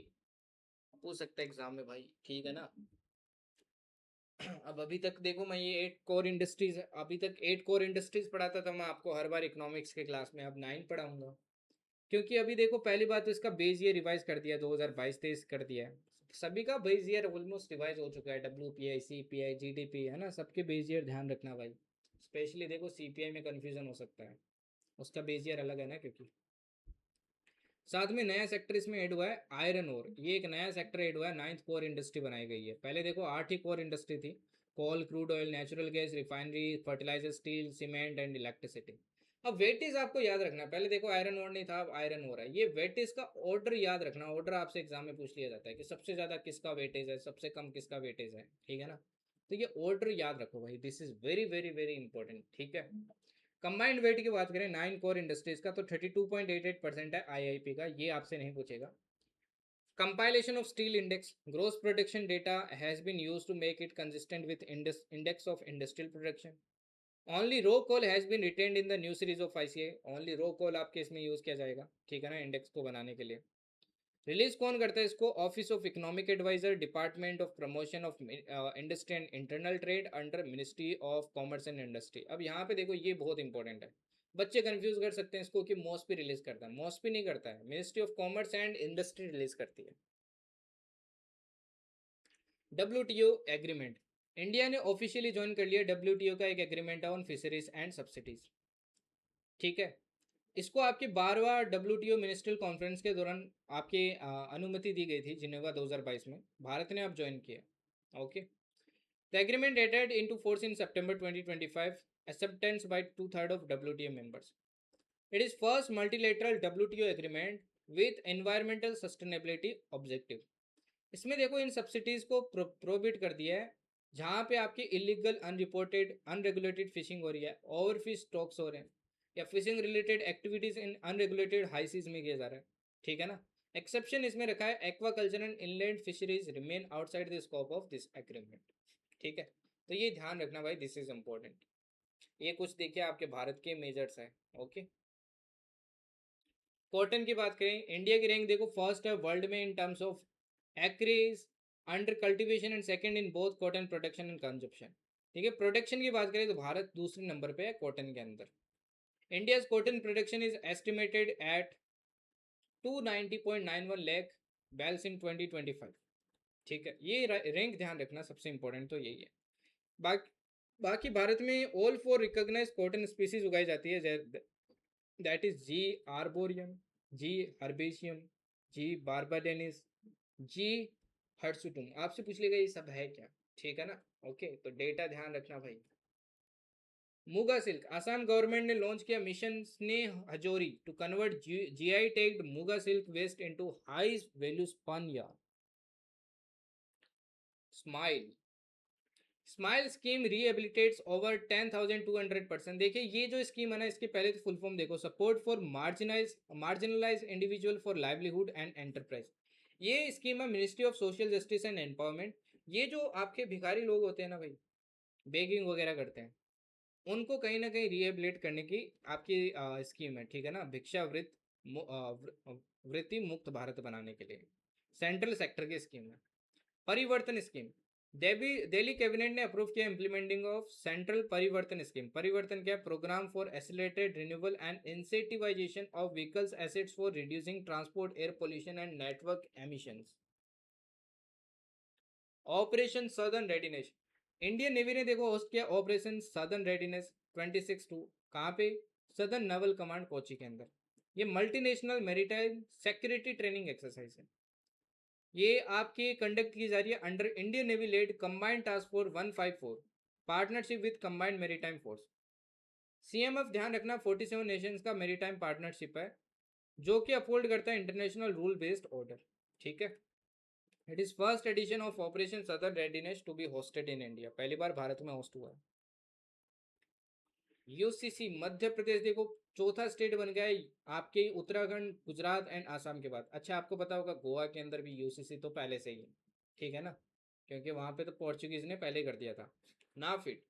पूछ सकता है एग्जाम में भाई, ठीक है ना। अब अभी तक देखो मैं ये 8 कोर इंडस्ट्रीज, अभी तक 8 कोर इंडस्ट्रीज पढ़ाता था मैं आपको हर बार इकोनॉमिक्स के क्लास में, अब 9 पढ़ाऊंगा। क्योंकि अभी देखो पहली बात तो इसका बेस ईयर रिवाइज कर दिया, 2022-23 कर दिया है। सभी का बेस ईयर ऑलमोस्ट रिवाइज हो चुका है, WPI CPI GDP है ना, सबके बेस ईयर ध्यान रखना भाई। स्पेशली देखो CPI में कन्फ्यूजन हो सकता है, उसका बेस ईयर अलग है ना। क्योंकि साथ में नया सेक्टर इसमें ऐड हुआ है आयरन ओर, ये एक नया सेक्टर ऐड हुआ है, 9th कोर इंडस्ट्री बनाई गई है। पहले देखो 8 ही कोर इंडस्ट्री थी, coal, crude oil, natural gas, refinery, fertiliser, steel, cement and electricity. अब वेटेज आपको याद रखना है, पहले देखो आयरन ओर नहीं था, अब आयरन ओर है। ये वेटेज का ऑर्डर याद रखना, ऑर्डर आपसे एग्जाम में पूछ लिया जाता है कि सबसे ज़्यादा किसका वेटेज है, सबसे कम किसका वेटेज है। ठीक है ना, तो ये ऑर्डर याद रखो भाई, this is very very very important. ठीक है, कंबाइंड वेट की बात करें 9 कोर इंडस्ट्रीज का, तो 32.88% है आईआईपी का, ये आपसे नहीं पूछेगा। Compilation of steel index, gross production data has been used to make it consistent with index of industrial production. Only raw coal has been retained in the new series of ICI. Only raw coal आपके इसमें use किया जाएगा, ठीक है ना, index को बनाने के लिए। रिलीज कौन करता है इसको? Office of economic adviser, department of promotion of industry and internal trade, under ministry of commerce and industry. अब यहाँ पे देखो ये बहुत इंपॉर्टेंट है, बच्चे कंफ्यूज कर सकते हैं इसको कि मॉस्पी रिलीज करता है, मॉस्पी नहीं करता है, ministry of commerce and industry release करती है। WTO एग्रीमेंट, इंडिया ने ऑफिशियली ज्वाइन कर लिया WTO का एक agreement on fisheries and subsidies. ठीक है, इसको आपके 12वां WTO मिनिस्ट्रियल कॉन्फ्रेंस के दौरान आपकी अनुमति दी गई थी जिनेवा 2022 में, भारत ने अब ज्वाइन किया। Okay, the agreement entered into force in September 2025, acceptance by 2/3 of WTO members. It is first multilateral WTO agreement with environmental sustainability objective. इसमें देखो इन सब्सिडीज को प्रोहिबिट कर दिया है जहाँ पे आपकी इलीगल, अनरिपोर्टेड, अनरेगुलेटेड फिशिंग हो रही है, ओवरफिश स्टॉक्स हो रहे हैं, या fishing related activities in unregulated high seas में किया जा रहा है। ठीक है ना, एक्सेप्शन इसमें रखा है, aquaculture and inland fisheries remain outside the scope of this agreement. ठीक है, तो ये ध्यान रखना भाई, दिस इज इंपॉर्टेंट। ये कुछ देखिए आपके भारत के मेजर्स है। ओके, कॉटन की बात करें, इंडिया की रैंक देखो फर्स्ट है वर्ल्ड में in terms of acreage under cultivation, and second in both cotton production and consumption. ठीक है, प्रोडक्शन की बात करें तो भारत दूसरे नंबर पे है कॉटन के अंदर। India's cotton production is estimated at 290.91 lakh bales in 2025. ठीक है, ये रैंक ध्यान रखना, सबसे इंपॉर्टेंट तो यही है। बाकी बाकी भारत में all four recognise cotton species उगाई जाती है, that is G arboreum, G herbaceum, G barbadense, G hirsutum. आपसे पूछ लेगा ये सब है क्या, ठीक है ना। ओके, तो डेटा ध्यान रखना भाई। मुगा सिल्क, आसाम गवर्नमेंट ने लॉन्च किया mission Sneh Hazori to convert GI tagged muga silk waste into high value spun yarn. Smile, smile scheme rehabilitates over 10,200 person. देखिए ये जो स्कीम है ना, इसके पहले तो फुल फॉर्म देखो, support for marginalised individual for livelihood and enterprise. ये स्कीम है ministry of social justice and empowerment. ये जो आपके भिखारी लोग होते हैं ना भाई, बेगिंग वगैरह करते हैं, उनको कहीं ना कहीं रिहेबिलिट करने की आपकी स्कीम है, ठीक है ना। भिक्षावृत्ति वृत्ति मुक्त भारत बनाने के लिए सेंट्रल सेक्टर की स्कीम है। परिवर्तन स्कीम, दिल्ली कैबिनेट ने अप्रूव किया implementing of central Parivartan scheme. Parivartan क्या, programme for accelerated renewable and incentivisation of vehicles assets for reducing transport air pollution and network emissions. Operation southern readiness, Indian navy ने देखो host किया operation southern readiness 26/2। कहाँ पे, southern naval command Kochi के अंदर। ये multinational maritime security training exercise है। ये आपकी कंडक्ट की जा रही है under Indian navy led combined task force 154 partnership with combined maritime force. CMF ध्यान रखना 47 नेशंस का मेरीटाइम पार्टनरशिप है, जो कि अपहोल्ड करता है इंटरनेशनल रूल बेस्ड ऑर्डर, ठीक है। It is first edition of operation southern readiness to be hosted in India, पहली बार भारत में होस्ट हुआ है। यूसीसी मध्य प्रदेश देखो चौथा स्टेट बन गया है आपके उत्तराखंड, गुजरात एंड आसाम के बाद। अच्छा आपको पता होगा गोवा के अंदर भी यूसीसी तो पहले से ही है, ठीक है ना, क्योंकि वहां पे तो पोर्चुगीज ने पहले कर दिया था। NaBFID,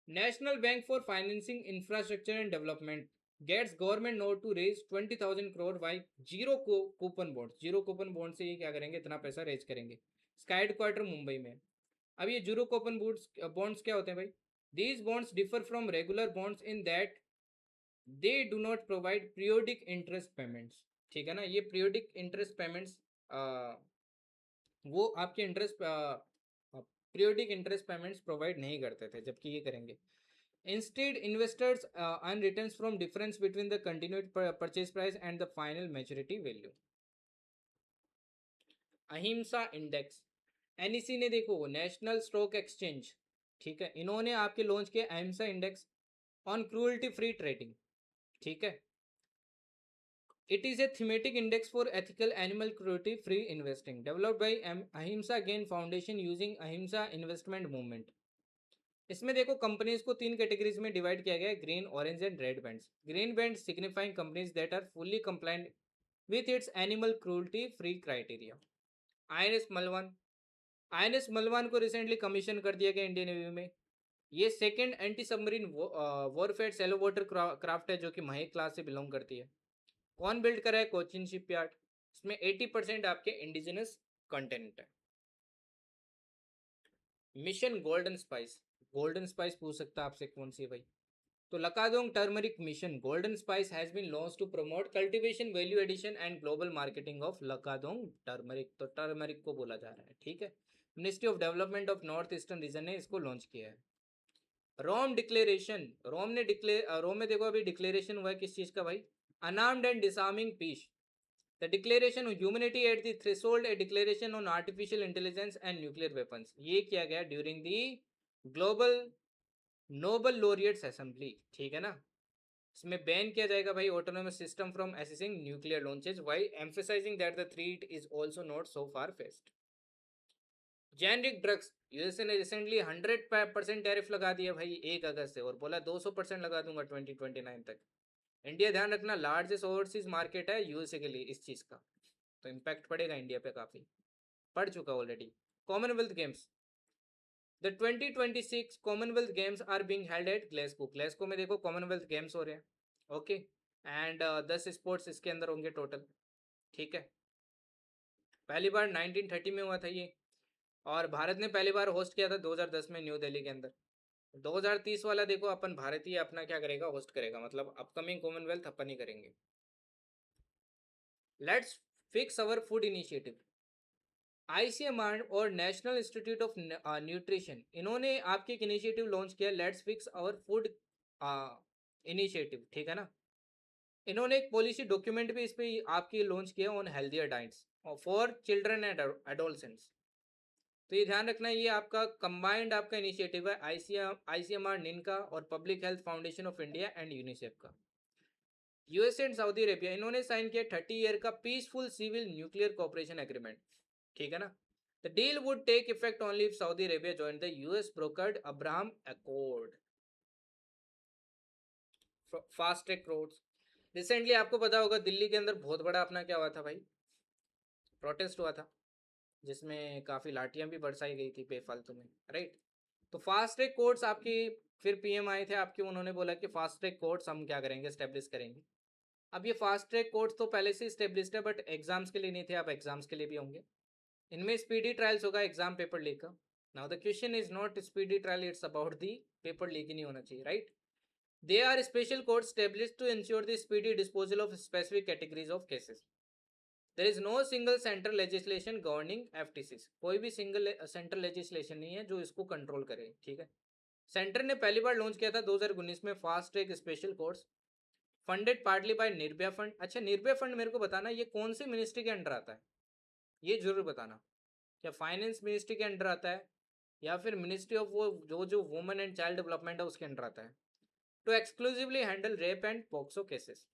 national bank for financing infrastructure and development gets government nod to raise 20,000 crore by zero coupon bond. Zero coupon bond से ये क्या करेंगे, इतना पैसा रेज करेंगे। इसका हेडक्वार्टर मुंबई में। अब ये जीरो कूपन बॉन्ड्स क्या होते हैं भाई, these bonds differ from regular bonds in that they do not provide periodic interest payments, ठीक है ना। ये periodic interest payments वो आपके interest periodic interest payments provide नहीं करते थे, जबकि ये करेंगे। Instead, investors earn returns from difference between the continued purchase price and the final maturity value. अहिंसा इंडेक्स, एनईसी ने देखो नेशनल स्टॉक एक्सचेंज, ठीक है, इन्होंने आपके लॉन्च किया अहिंसा index on cruelty free trading, ठीक है। It is a thematic index for ethical animal cruelty free investing developed by अहिंसा गेन फाउंडेशन यूजिंग अहिंसा इन्वेस्टमेंट मूवमेंट। इसमें देखो कंपनीज को तीन कैटेगरीज में डिवाइड किया गया है, green, orange and red bands. Green band signifying companies that are fully compliant with its animal cruelty free criteria. INS Malvan, INS Malvan को रिसेंटली कमीशन कर दिया गया इंडियन नेवी में। ये second anti submarine warfare shallow water craft है, जो कि महक class से बिलोंग करती है। कौन बिल्ड करा है, कोचिन शिपयार्ड। इसमें 80% आपके इंडिजिनस कंटेंट है। Mission golden spice, golden spice पूछ सकता है आपसे कौन सी है भाई, तो Lakadong turmeric mission golden spice has been launch to promote cultivation value addition and global marketing of Lakadong turmeric. तो टर्मरिक को बोला जा रहा है, ठीक है। Ministry of development of north eastern region ने इसको लॉन्च किया है। रोम डिक्लेरेशन, रोम में देखो अभी डिक्लेरेशन हुआ है किस चीज का भाई, unarmed and disarming peace. The declaration of humanity at the threshold, a declaration on artificial intelligence and nuclear weapons. ये किया गया during the global Nobel laureates assembly, ठीक है ना। इसमें बैन किया जाएगा भाई autonomous system from assessing nuclear launches while emphasizing that the threat is also not so far fest. Generic drugs, USA ने रिसेंटली 100% टैरिफ लगा दिया भाई 1 अगस्त से, और बोला 200% लगा दूंगा 2029 तक। इंडिया ध्यान रखना लार्जेस्ट ओवरसीज मार्केट है यूएसए के लिए इस चीज़ का, तो इम्पैक्ट पड़ेगा इंडिया पे काफ़ी, पड़ चुका already. Commonwealth Games, the 2026 Commonwealth Games are being held at Glasgow. Glasgow में देखो कॉमनवेल्थ गेम्स हो रहे हैं, ओके। एंड 10 स्पोर्ट्स इसके अंदर होंगे टोटल, ठीक है। पहली बार 1930 में हुआ था ये, और भारत ने पहली बार होस्ट किया था 2010 में न्यू दिल्ली के अंदर। 2030 वाला देखो अपन भारतीय अपना क्या करेगा, होस्ट करेगा, मतलब अपकमिंग कॉमनवेल्थ अपन ही करेंगे। Let's fix our food initiative. ICMR और नेशनल इंस्टीट्यूट ऑफ न्यूट्रिशन, इन्होंने आपके एक इनिशिएटिव लॉन्च किया, let's fix our food initiative, ठीक है ना। इन्होंने एक पॉलिसी डॉक्यूमेंट भी इस पे आपकी लॉन्च किया on healthier diets for children and adolescents. तो ये ध्यान रखना, ये आपका कंबाइंड आपका इनिशिएटिव है आईसीएमआर, निनका और public health foundation of India and UNICEF का। यूएसए एंड सऊदी अरेबिया, इन्होंने साइन किया 30 ईयर का peaceful civil nuclear cooperation agreement, ठीक है ना। The deal would take effect only if Saudi Arabia join the US brokered Abraham accord. Fast track courts, recently आपको पता होगा दिल्ली के अंदर बहुत बड़ा अपना क्या हुआ था भाई, प्रोटेस्ट हुआ था, जिसमें काफ़ी लाठियां भी बरसाई गई थी बेफालतू में, राइट। तो फास्ट ट्रैक कोर्ट्स आपकी, फिर पीएम आए थे आपके, उन्होंने बोला कि फास्ट ट्रैक कोर्ट्स हम क्या करेंगे, स्टेब्लिश करेंगे। अब ये फास्ट ट्रैक कोर्ट्स तो पहले से स्टेब्लिश्ड है, बट एग्जाम्स के लिए नहीं थे, अब एग्जाम्स के लिए भी होंगे। इनमें स्पीडी ट्रायल्स होगा एग्जाम पेपर लीक का। Now the question is not speedy trial, it's about the paper leak ही नहीं होना चाहिए, right. They are special court established to ensure the speedy disposal of specific categories of cases. There is no single central legislation governing FTCs, कोई भी single central legislation नहीं है जो इसको कंट्रोल करे, ठीक है। सेंटर ने पहली बार लॉन्च किया था 2019 में fast track special courts, funded partly bye Nirbhaya fund. अच्छा, निर्भया फंड मेरे को बताना ये कौन सी मिनिस्ट्री के अंडर आता है, ये जरूर बताना। क्या फाइनेंस मिनिस्ट्री के अंडर आता है, या फिर मिनिस्ट्री ऑफ वो जो वुमेन एंड चाइल्ड डेवलपमेंट है उसके अंडर आता है, to exclusively handle rape and POCSO cases.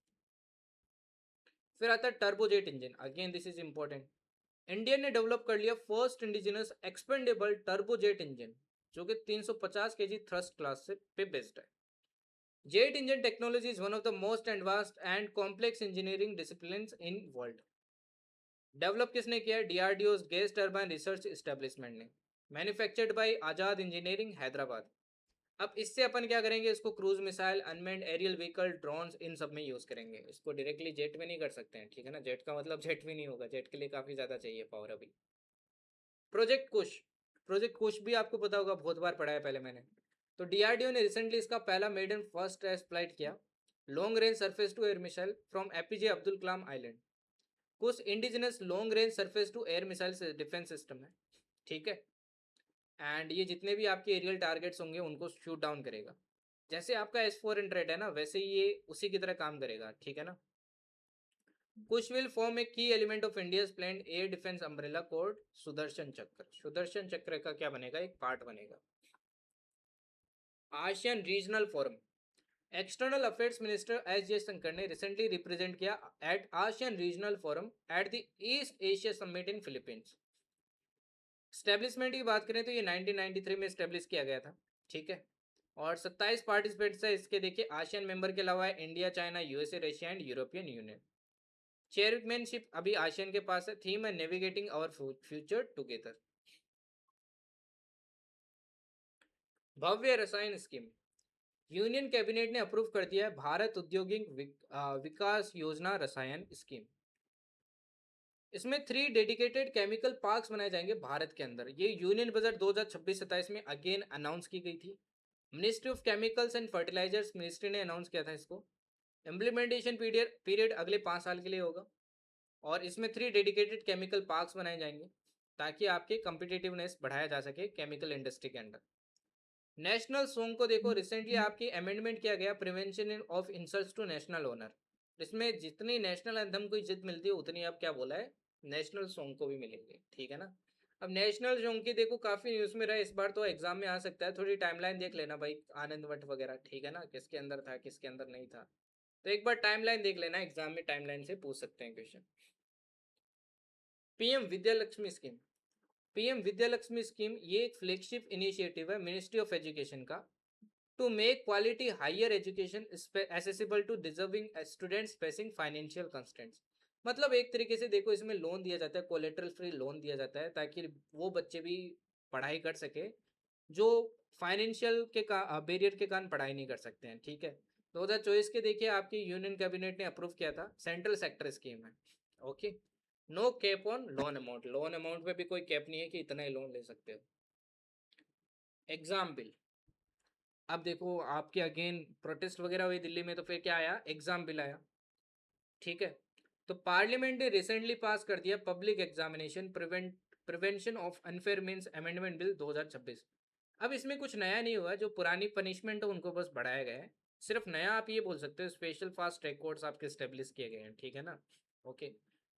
फिर आता है turbojet engine, again this is important. India ने डेवलप कर लिया first indigenous expendable turbojet engine, जो कि 350 केजी थ्रस्ट क्लास से पे बेस्ड है। Jet engine technology is one of the most advanced and complex engineering disciplines in world. Develop किसने किया है, DRDO gas turbine research establishment ने। Manufactured by Azad engineering Hyderabad. अब इससे अपन क्या करेंगे, इसको cruise missile, unmanned aerial vehicle, drones, इन सब में यूज करेंगे। इसको डायरेक्टली जेट में नहीं कर सकते हैं, ठीक है ना। जेट का मतलब जेट भी नहीं होगा, जेट के लिए काफी ज्यादा चाहिए पावर अभी। प्रोजेक्ट कुश, प्रोजेक्ट कुश भी आपको पता होगा, बहुत बार पढ़ा है पहले मैंने। तो डीआरडीओ ने रिसेंटली इसका पहला मेडन फर्स्ट टेस्ट फ्लाइट किया, long range surface to air missile from APJ Abdul Kalam island. कुछ indigenous long range surface to air missile defence system है, ठीक है। एंड ये जितने भी आपके एरियल टारगेट्स होंगे उनको शूट डाउन करेगा। जैसे आपका S-400 है ना, वैसे ये उसी की तरह काम करेगा, ठीक है ना। कुछ will form a key element of India's planned air defence umbrella code Sudarshan Chakra. Sudarshan Chakra का क्या बनेगा, एक पार्ट बनेगा। ASEAN regional forum, external affairs minister S Jaishankar ने रिसेंटली रिप्रेजेंट किया at ASEAN regional forum at the East Asia summit in Philippines. Establishment की बात करें तो ये 1993 में स्टैब्लिश किया गया था, ठीक है। और 27 पार्टिसिपेंट्स है इसके, देखिए आसियान मेंबर के अलावा India, China, USA, Russia and European union. Chairmanship अभी आसियान के पास है। थीम है नेविगेटिंग आवर फ्यूचर टुगेदर। भव्य रसायन स्कीम, यूनियन कैबिनेट ने अप्रूव कर दिया है भारत औद्योगिक विकास योजना रसायन स्कीम। इसमें 3 डेडिकेटेड केमिकल पार्क्स बनाए जाएंगे भारत के अंदर। ये यूनियन बजट 2026-27 में अगेन अनाउंस की गई थी। Ministry of chemicals and fertilisers ministry ने अनाउंस किया था इसको। इम्प्लीमेंटेशन पीरियड अगले 5 साल के लिए होगा, और इसमें 3 डेडिकेटेड केमिकल पार्क्स बनाए जाएंगे ताकि आपके कम्पिटिटिवनेस बढ़ाया जा सके केमिकल इंडस्ट्री के अंदर। नेशनल सॉन्ग को देखो, रिसेंटली आपकी अमेंडमेंट किया गया, prevention of insults to national honour. इसमें जितनी नेशनल एंथम को इज्जत मिलती है उतनी अब क्या बोला है, नेशनल सॉन्ग को भी मिलेंगे, ठीक है ना। अब नेशनल सॉन्ग की देखो काफी न्यूज में रहा, इस बार तो एग्जाम में आ सकता है, थोड़ी टाइमलाइन देख लेना भाई, आनंद मठ वगैरह, ठीक है ना, किसके अंदर था किसके अंदर नहीं था। तो एक बार टाइमलाइन देख लेना, एग्जाम में टाइमलाइन से पूछ सकते हैं question. PM Vidya Lakshmi scheme, PM Vidya Lakshmi scheme ये एक फ्लैगशिप इनिशिएटिव है मिनिस्ट्री ऑफ एजुकेशन का, to make quality higher education accessible to deserving students facing financial constraints. मतलब एक तरीके से देखो, इसमें लोन दिया जाता है, कोलेटरल फ्री लोन दिया जाता है, ताकि वो बच्चे भी पढ़ाई कर सके जो फाइनेंशियल के बैरियर के कारण पढ़ाई नहीं कर सकते हैं, ठीक है। 2024 के देखिए आपकी यूनियन कैबिनेट ने अप्रूव किया था, सेंट्रल सेक्टर स्कीम है, okay. No cap on loan amount, loan amount पे भी कोई कैप नहीं है कि इतना ही लोन ले सकते हो। एग्जाम बिल, अब देखो आपके अगेन प्रोटेस्ट वगैरह हुई दिल्ली में, तो फिर क्या आया, एग्जाम बिल आया, ठीक है। तो पार्लियामेंट ने रिसेंटली पास कर दिया public examination prevention of unfair means amendment bill 2026। अब इसमें कुछ नया नहीं हुआ, जो पुरानी पनिशमेंट है उनको बस बढ़ाया गया है। सिर्फ नया आप ये बोल सकते हो, स्पेशल फास्ट ट्रैक कोर्ट्स आपके स्टेब्लिश किए गए हैं, ठीक है ना, ओके।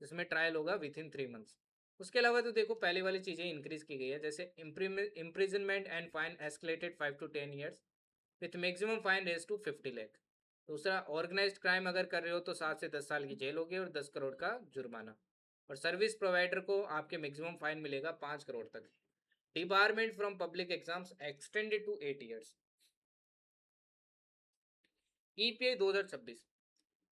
जिसमें ट्रायल होगा विद इन 3 मंथ्स। उसके अलावा तो देखो पहले वाली चीज़ें इंक्रीज की गई है, जैसे imprisonment and fine escalated 5 to 10 years with maximum fine raised to 50 lakh. दूसरा, ऑर्गेनाइज्ड क्राइम अगर कर रहे हो तो 7 से 10 साल की जेल होगी और 10 करोड़ का जुर्माना। और सर्विस प्रोवाइडर को आपके मैक्सिमम फाइन मिलेगा 5 करोड़ तक। Debarment from public exams extended to 8 years। EPI 2026,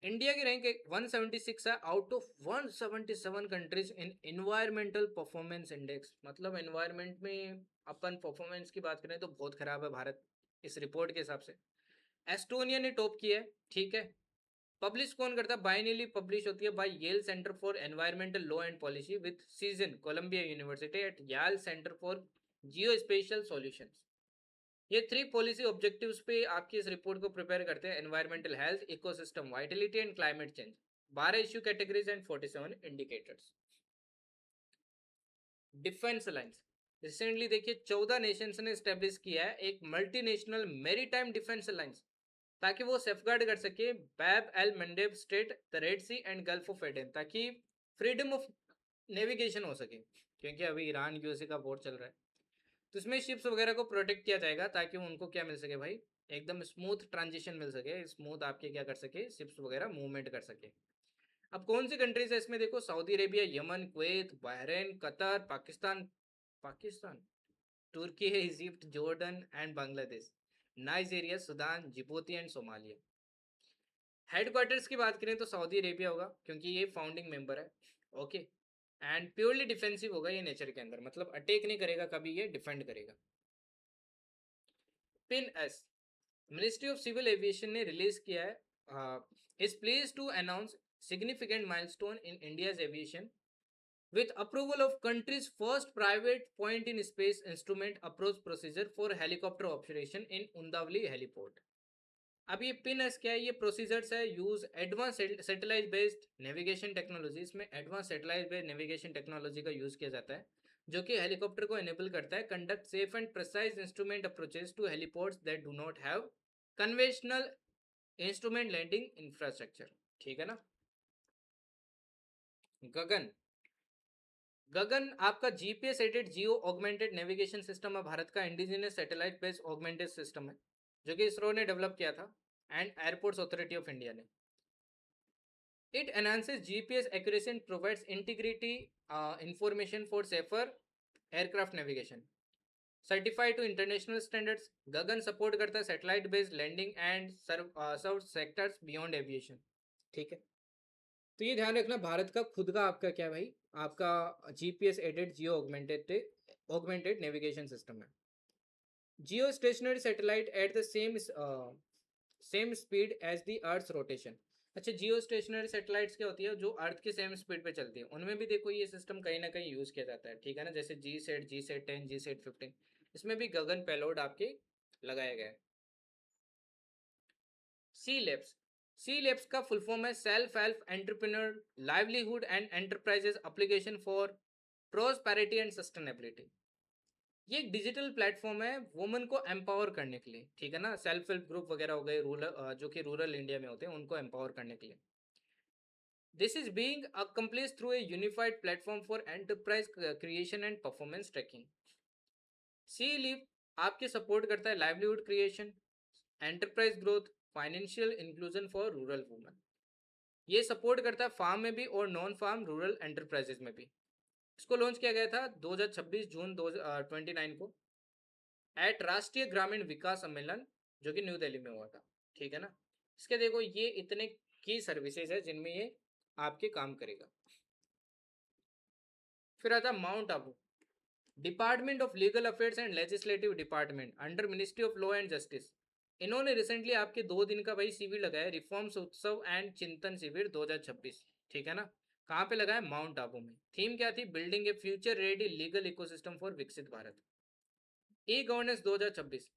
India की रैंक 176 है out of 177 countries in environmental performance index. मतलब एनवायरमेंट में अपन परफॉर्मेंस की बात करें तो बहुत खराब है भारत इस रिपोर्ट के हिसाब से। एस्टोनिया ने टॉप किया है, ठीक है। पब्लिश कौन करता है, बाइनली पब्लिश होती है by Yale centre for environmental law and policy with CIESIN Columbia University at Yale centre for geospatial solutions. ये 3 पॉलिसी ऑब्जेक्टिव्स पे आपकी इस रिपोर्ट को प्रिपेयर करते हैं, environmental health, ecosystem Vitality and climate change. 12 issue categories and 47 indicators. Defence alliance, recently देखिए 14 Nations ने establish किया है एक मल्टीनेशनल मेरीटाइम डिफेंस अलायंस, ताकि वो सेफगार्ड कर सके Bab el Mandeb strait, the Red Sea and Gulf of Aden, ताकि फ्रीडम ऑफ नेविगेशन हो सके, क्योंकि अभी ईरान यूएसए का वॉर चल रहा है। तो इसमें शिप्स वगैरह को प्रोटेक्ट किया जाएगा ताकि उनको क्या मिल सके भाई, एकदम स्मूथ ट्रांजिशन मिल सके, स्मूथ आपके क्या कर सके, शिप्स वगैरह मूवमेंट कर सके। अब कौन सी कंट्रीज है इसमें, देखो Saudi Arabia, Yemen, Kuwait, Bahrain, Qatar, Pakistan, Pakistan, तुर्की है, Egypt, Jordan and Bangladesh, Nigeria, Sudan, Djibouti and Somalia. Headquarters की बात करें तो सऊदी अरेबिया होगा, क्योंकि ये फाउंडिंग मेंबर है, ओके। एंड प्योरली डिफेंसिव होगा ये नेचर के अंदर, मतलब अटैक नहीं करेगा कभी, ये डिफेंड करेगा। पिन एस, मिनिस्ट्री ऑफ सिविल एविएशन ने रिलीज किया है, is pleased to announce significant milestone in India's aviation with approval of country's first private point in space instrument approach procedure for helicopter operation in Undavli heliport। अब ये pins क्या है, ये procedures है use advance satellite based navigation technology. इसमें advance satellite based navigation technology का use किया जाता है, जो कि हेलीकॉप्टर को एनेबल करता है conduct safe and precise instrument approaches to heliports that do not have conventional instrument landing infrastructure, ठीक है ना। गगन, गगन आपका GPS aided geo augmented navigation system है, भारत का indigenous satellite based augmented system है, जो कि इसरो ने डेवलप किया था and airports authority of India ने। It enhances GPS accuracy and provides integrity information for safer aircraft navigation, certified to international standards. Gagan support करता है satellite based landing and serve sectors beyond aviation, ठीक है। तो ये ध्यान रखना, भारत का खुद का आपका क्या है भाई, आपका GPS aided geo augmented navigation system है। Geostationary satellite at the same speed as the earth's rotation. अच्छा, जियो स्टेशनरी सैटेलाइट्स क्या होती है, जो अर्थ के सेम स्पीड पे चलती है, उनमें भी देखो ये सिस्टम कहीं ना कहीं यूज किया जाता है, ठीक है ना, जैसे जी सेट 10, जी सेट 15, इसमें भी गगन पेलोड आपके लगाया गया है। सी लैब्स, सी लैब्स का फुल फॉर्म है self help entrepreneur livelihood and enterprises application for prosperity and sustainability. ये एक डिजिटल प्लेटफॉर्म है वुमेन को एम्पावर करने के लिए, ठीक है ना, सेल्फ हेल्प ग्रुप वगैरह हो गए रूरल, जो कि रूरल इंडिया में होते हैं, उनको एम्पावर करने के लिए। This is being accomplish through a unified platform for enterprise creation and performance tracking. सी लिव आपके सपोर्ट करता है livelihood creation, enterprise growth, financial inclusion for rural women. ये सपोर्ट करता है फार्म में भी और नॉन फार्म रूरल एंटरप्राइजेज में भी। इसको लॉन्च किया गया था 2026 जून 29 को एट राष्ट्रीय ग्रामीण विकास सम्मेलन, जो कि न्यू दिल्ली में हुआ था, ठीक है ना। इसके देखो ये इतने की सर्विसेज है जिनमें ये आपके काम करेगा। फिर आता mount Abu, department of legal affairs and legislative department under ministry of law and justice. इन्होंने रिसेंटली आपके 2 दिन का भाई शिविर लगाया, रिफॉर्म्स उत्सव एंड चिंतन शिविर 2026, ठीक है ना। कहाँ पे लगाया, माउंट आबू में। थीम क्या थी, building A future ready legal ecosystem for विकसित भारत। ई गवर्नेंस 2026,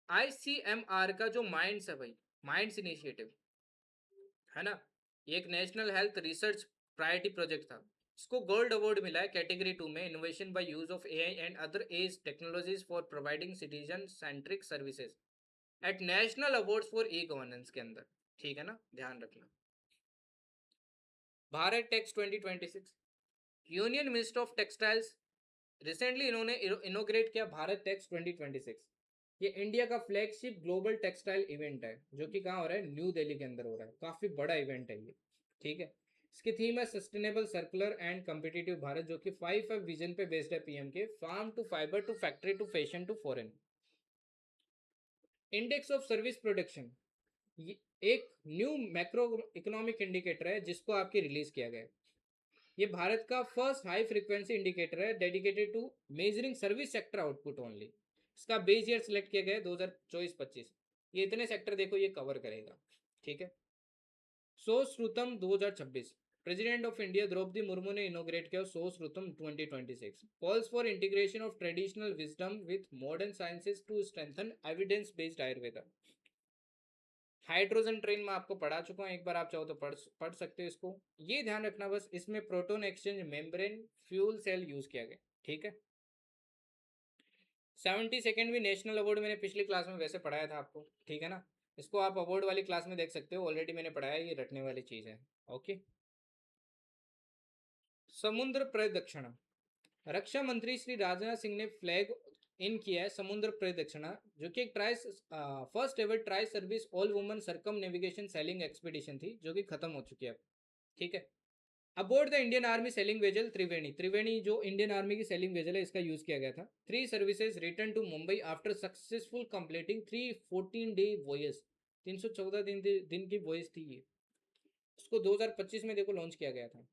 ICMR का जो माइंड्स है भाई, माइंड्स इनिशिएटिव है ना, ये एक national health research priority project था। इसको गोल्ड अवार्ड मिला है कैटेगरी 2 में, innovation by use of AI and other edge technologies for providing citizen centric services at national awards for e governance के अंदर। ठीक है ना, ध्यान रखना। Bharat Tex 2026, union minister of textiles recently इन्होंने इनोग्रेट किया भारत टेक्स 2026। ये इंडिया का फ्लैगशिप ग्लोबल टेक्सटाइल इवेंट है, जो कि कहाँ हो रहा है, न्यू दिल्ली के अंदर हो रहा है। काफी बड़ा इवेंट है ये। ठीक है, इसकी थीम है sustainable circular and competitive Bharat, जो कि 5 विजन पे बेस्ड है पीएम के, farm to fibre to factory to fashion to foreign. Index of service production, ये एक न्यू मैक्रो इकोनॉमिक इंडिकेटर है जिसको आपके रिलीज किया गया है। ये भारत का फर्स्ट हाई फ्रीक्वेंसी इंडिकेटर है dedicated to measuring service sector output only. इसका बेस ईयर सिलेक्ट किया गया है 2024-25। ये इतने सेक्टर देखो ये कवर करेगा। ठीक है, so Shrutam 2026, president of India Droupadi Murmu ने इनोग्रेट किया so Shrutam 2026, calls for integration of traditional wisdom with modern sciences to strengthen evidence based Ayurveda. Hydrogen train में आपको पढ़ा चुका हूँ, एक बार आप चाहो तो पढ़ सकते हो इसको। ये ध्यान रखना बस, इसमें proton exchange membrane fuel cell use किया गया। ठीक है, 72nd भी नेशनल अवार्ड मैंने पिछली क्लास में वैसे पढ़ाया था आपको। ठीक है ना, इसको आप अवार्ड वाली क्लास में देख सकते हो, ऑलरेडी मैंने पढ़ाया, ये रटने वाली चीज है। ओके, समुद्र प्रदक्षिणा, रक्षा मंत्री श्री राजनाथ सिंह ने फ्लैग इन किया है समुद्र प्रदक्षिणा, जो कि एक first ever tri service all woman circumnavigation sailing expedition थी, जो कि खत्म हो चुकी है। ठीक है, aboard the Indian army sailing vessel Triveni, Triveni जो इंडियन आर्मी की सेलिंग वेजल है, इसका यूज किया गया था। 3 services return to Mumbai after successful completing 314 day voyage, 314 दिन की वॉयज थी ये। इसको 2025 में देखो लॉन्च किया गया था।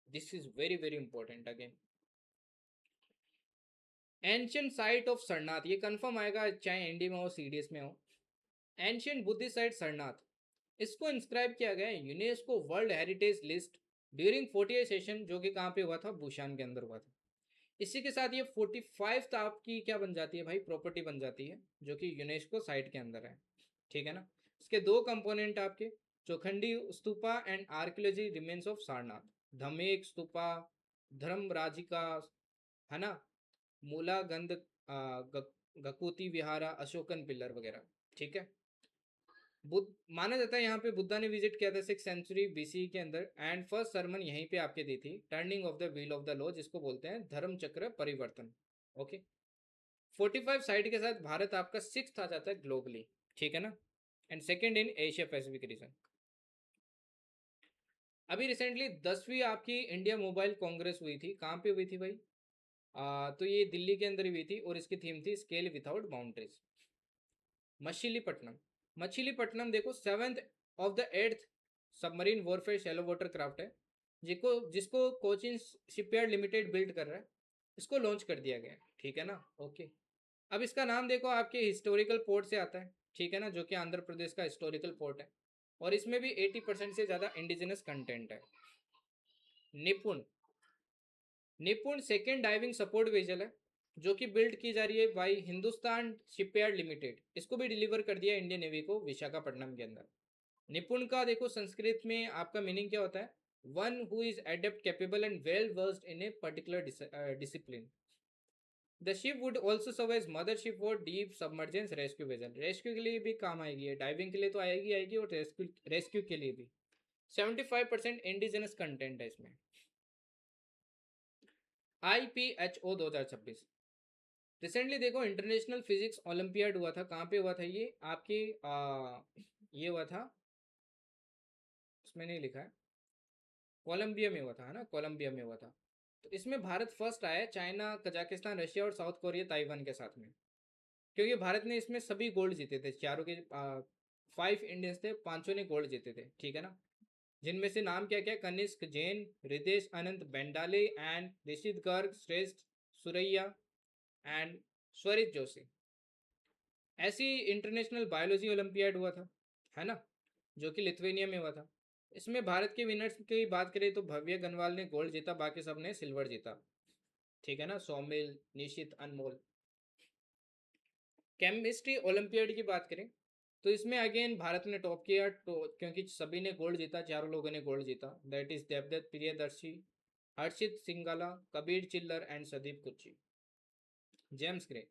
This is very very important again. Ancient site of Sarnath, ये कंफर्म आएगा चाहे एनडी में हो सीडीएस में हो। एंशियंट बुद्धिस्ट साइट सरनाथ, इसको इंस्क्राइब किया गया है UNESCO world heritage list during 48 session, जो कि कहाँ पे हुआ था, भूशान के अंदर हुआ था। इसी के साथ ये 45 आपकी क्या बन जाती है भाई, प्रॉपर्टी बन जाती है, जो कि यूनेस्को साइट के अंदर है। ठीक है ना, इसके दो कंपोनेंट आपके, Chaukhandi stupa and archaeology remains of Sarnath, Dhamek stupa, Dharmarajika, है ना, मूला गंध, गकुति विहारा, अशोकन पिलर वगैरह। ठीक है, बुद्ध माना जाता है यहाँ पे बुद्धा ने विजिट किया था 6th सेंचुरी बीसी के अंदर, एंड फर्स्ट सरमन यहीं पे आपके दी थी, turning of the wheel of the law, जिसको बोलते हैं धर्म चक्र परिवर्तन। ओके, 45 साइड के साथ भारत आपका 6th आ जाता है ग्लोबली। ठीक है ना, and second in Asia Pacific region. अभी रिसेंटली 10वीं आपकी इंडिया मोबाइल कांग्रेस हुई थी, कहाँ पे हुई थी भाई, तो ये दिल्ली के अंदर ही हुई थी, और इसकी थीम थी scale without boundaries. Machilipatnam, Machilipatnam देखो 7th of the 8th submarine warfare shallow water craft है, जिसको जिसको कोचिन शिपयार्ड लिमिटेड बिल्ड कर रहा है। इसको लॉन्च कर दिया गया है। ठीक है ना, ओके। अब इसका नाम देखो आपके हिस्टोरिकल पोर्ट से आता है। ठीक है ना, जो कि आंध्र प्रदेश का हिस्टोरिकल पोर्ट है, और इसमें भी 80% से ज़्यादा इंडिजिनस कंटेंट है। निपुण, निपुण सेकेंड डाइविंग सपोर्ट वेजल है, जो कि बिल्ड की जा रही है बाई हिंदुस्तान शिपयार्ड लिमिटेड। इसको भी डिलीवर कर दिया इंडियन नेवी को विशाखापट्टनम के अंदर। निपुण का देखो संस्कृत में आपका मीनिंग क्या होता है, one who is adept capable and well versed in a particular discipline. The ship would also serve as mother ship for deep submergence rescue vessel, rescue के लिए भी काम आएगी है, डाइविंग के लिए तो आएगी आएगी, और रेस्क्यू के लिए भी। 75% इंडिजिनस कंटेंट है इसमें। IPHO 2026, रिसेंटली देखो इंटरनेशनल फिजिक्स ओलंपियाड हुआ था, कहाँ पे हुआ था ये आपके, ये हुआ था, इसमें नहीं लिखा है, कोलंबिया में हुआ था, है ना, कोलंबिया में हुआ था। तो इसमें भारत फर्स्ट आया है, चाइना, कजाकिस्तान, रशिया और साउथ कोरिया ताइवान के साथ में, क्योंकि भारत ने इसमें सभी गोल्ड जीते थे, चारों के 5 इंडियंस थे, पांचों ने गोल्ड जीते थे। ठीक है ना, जिनमें से नाम क्या क्या, कनिष्क जैन, हृदेश अनंत बेंडाले एंड ऋषित गर्ग श्रेष्ठ, सुरैया एंड स्वरित जोशी। ऐसी इंटरनेशनल बायोलॉजी ओलंपियाड हुआ था, है ना, जो कि लिथुआनिया में हुआ था। इसमें भारत के विनर्स की बात करें तो भव्य गनवाल ने गोल्ड जीता, बाकी सब ने सिल्वर जीता। ठीक है ना, सौमिल, निशित, अनमोल। केमिस्ट्री ओलंपियाड की बात करें तो इसमें अगेन भारत ने टॉप किया तो क्योंकि सभी ने गोल्ड जीता, चारों लोगों ने गोल्ड जीता। दैट इज देवदत्त प्रियदर्शी, हर्षित सिंगाला, कबीर चिल्लर and Sadeep Kutchi. James grey,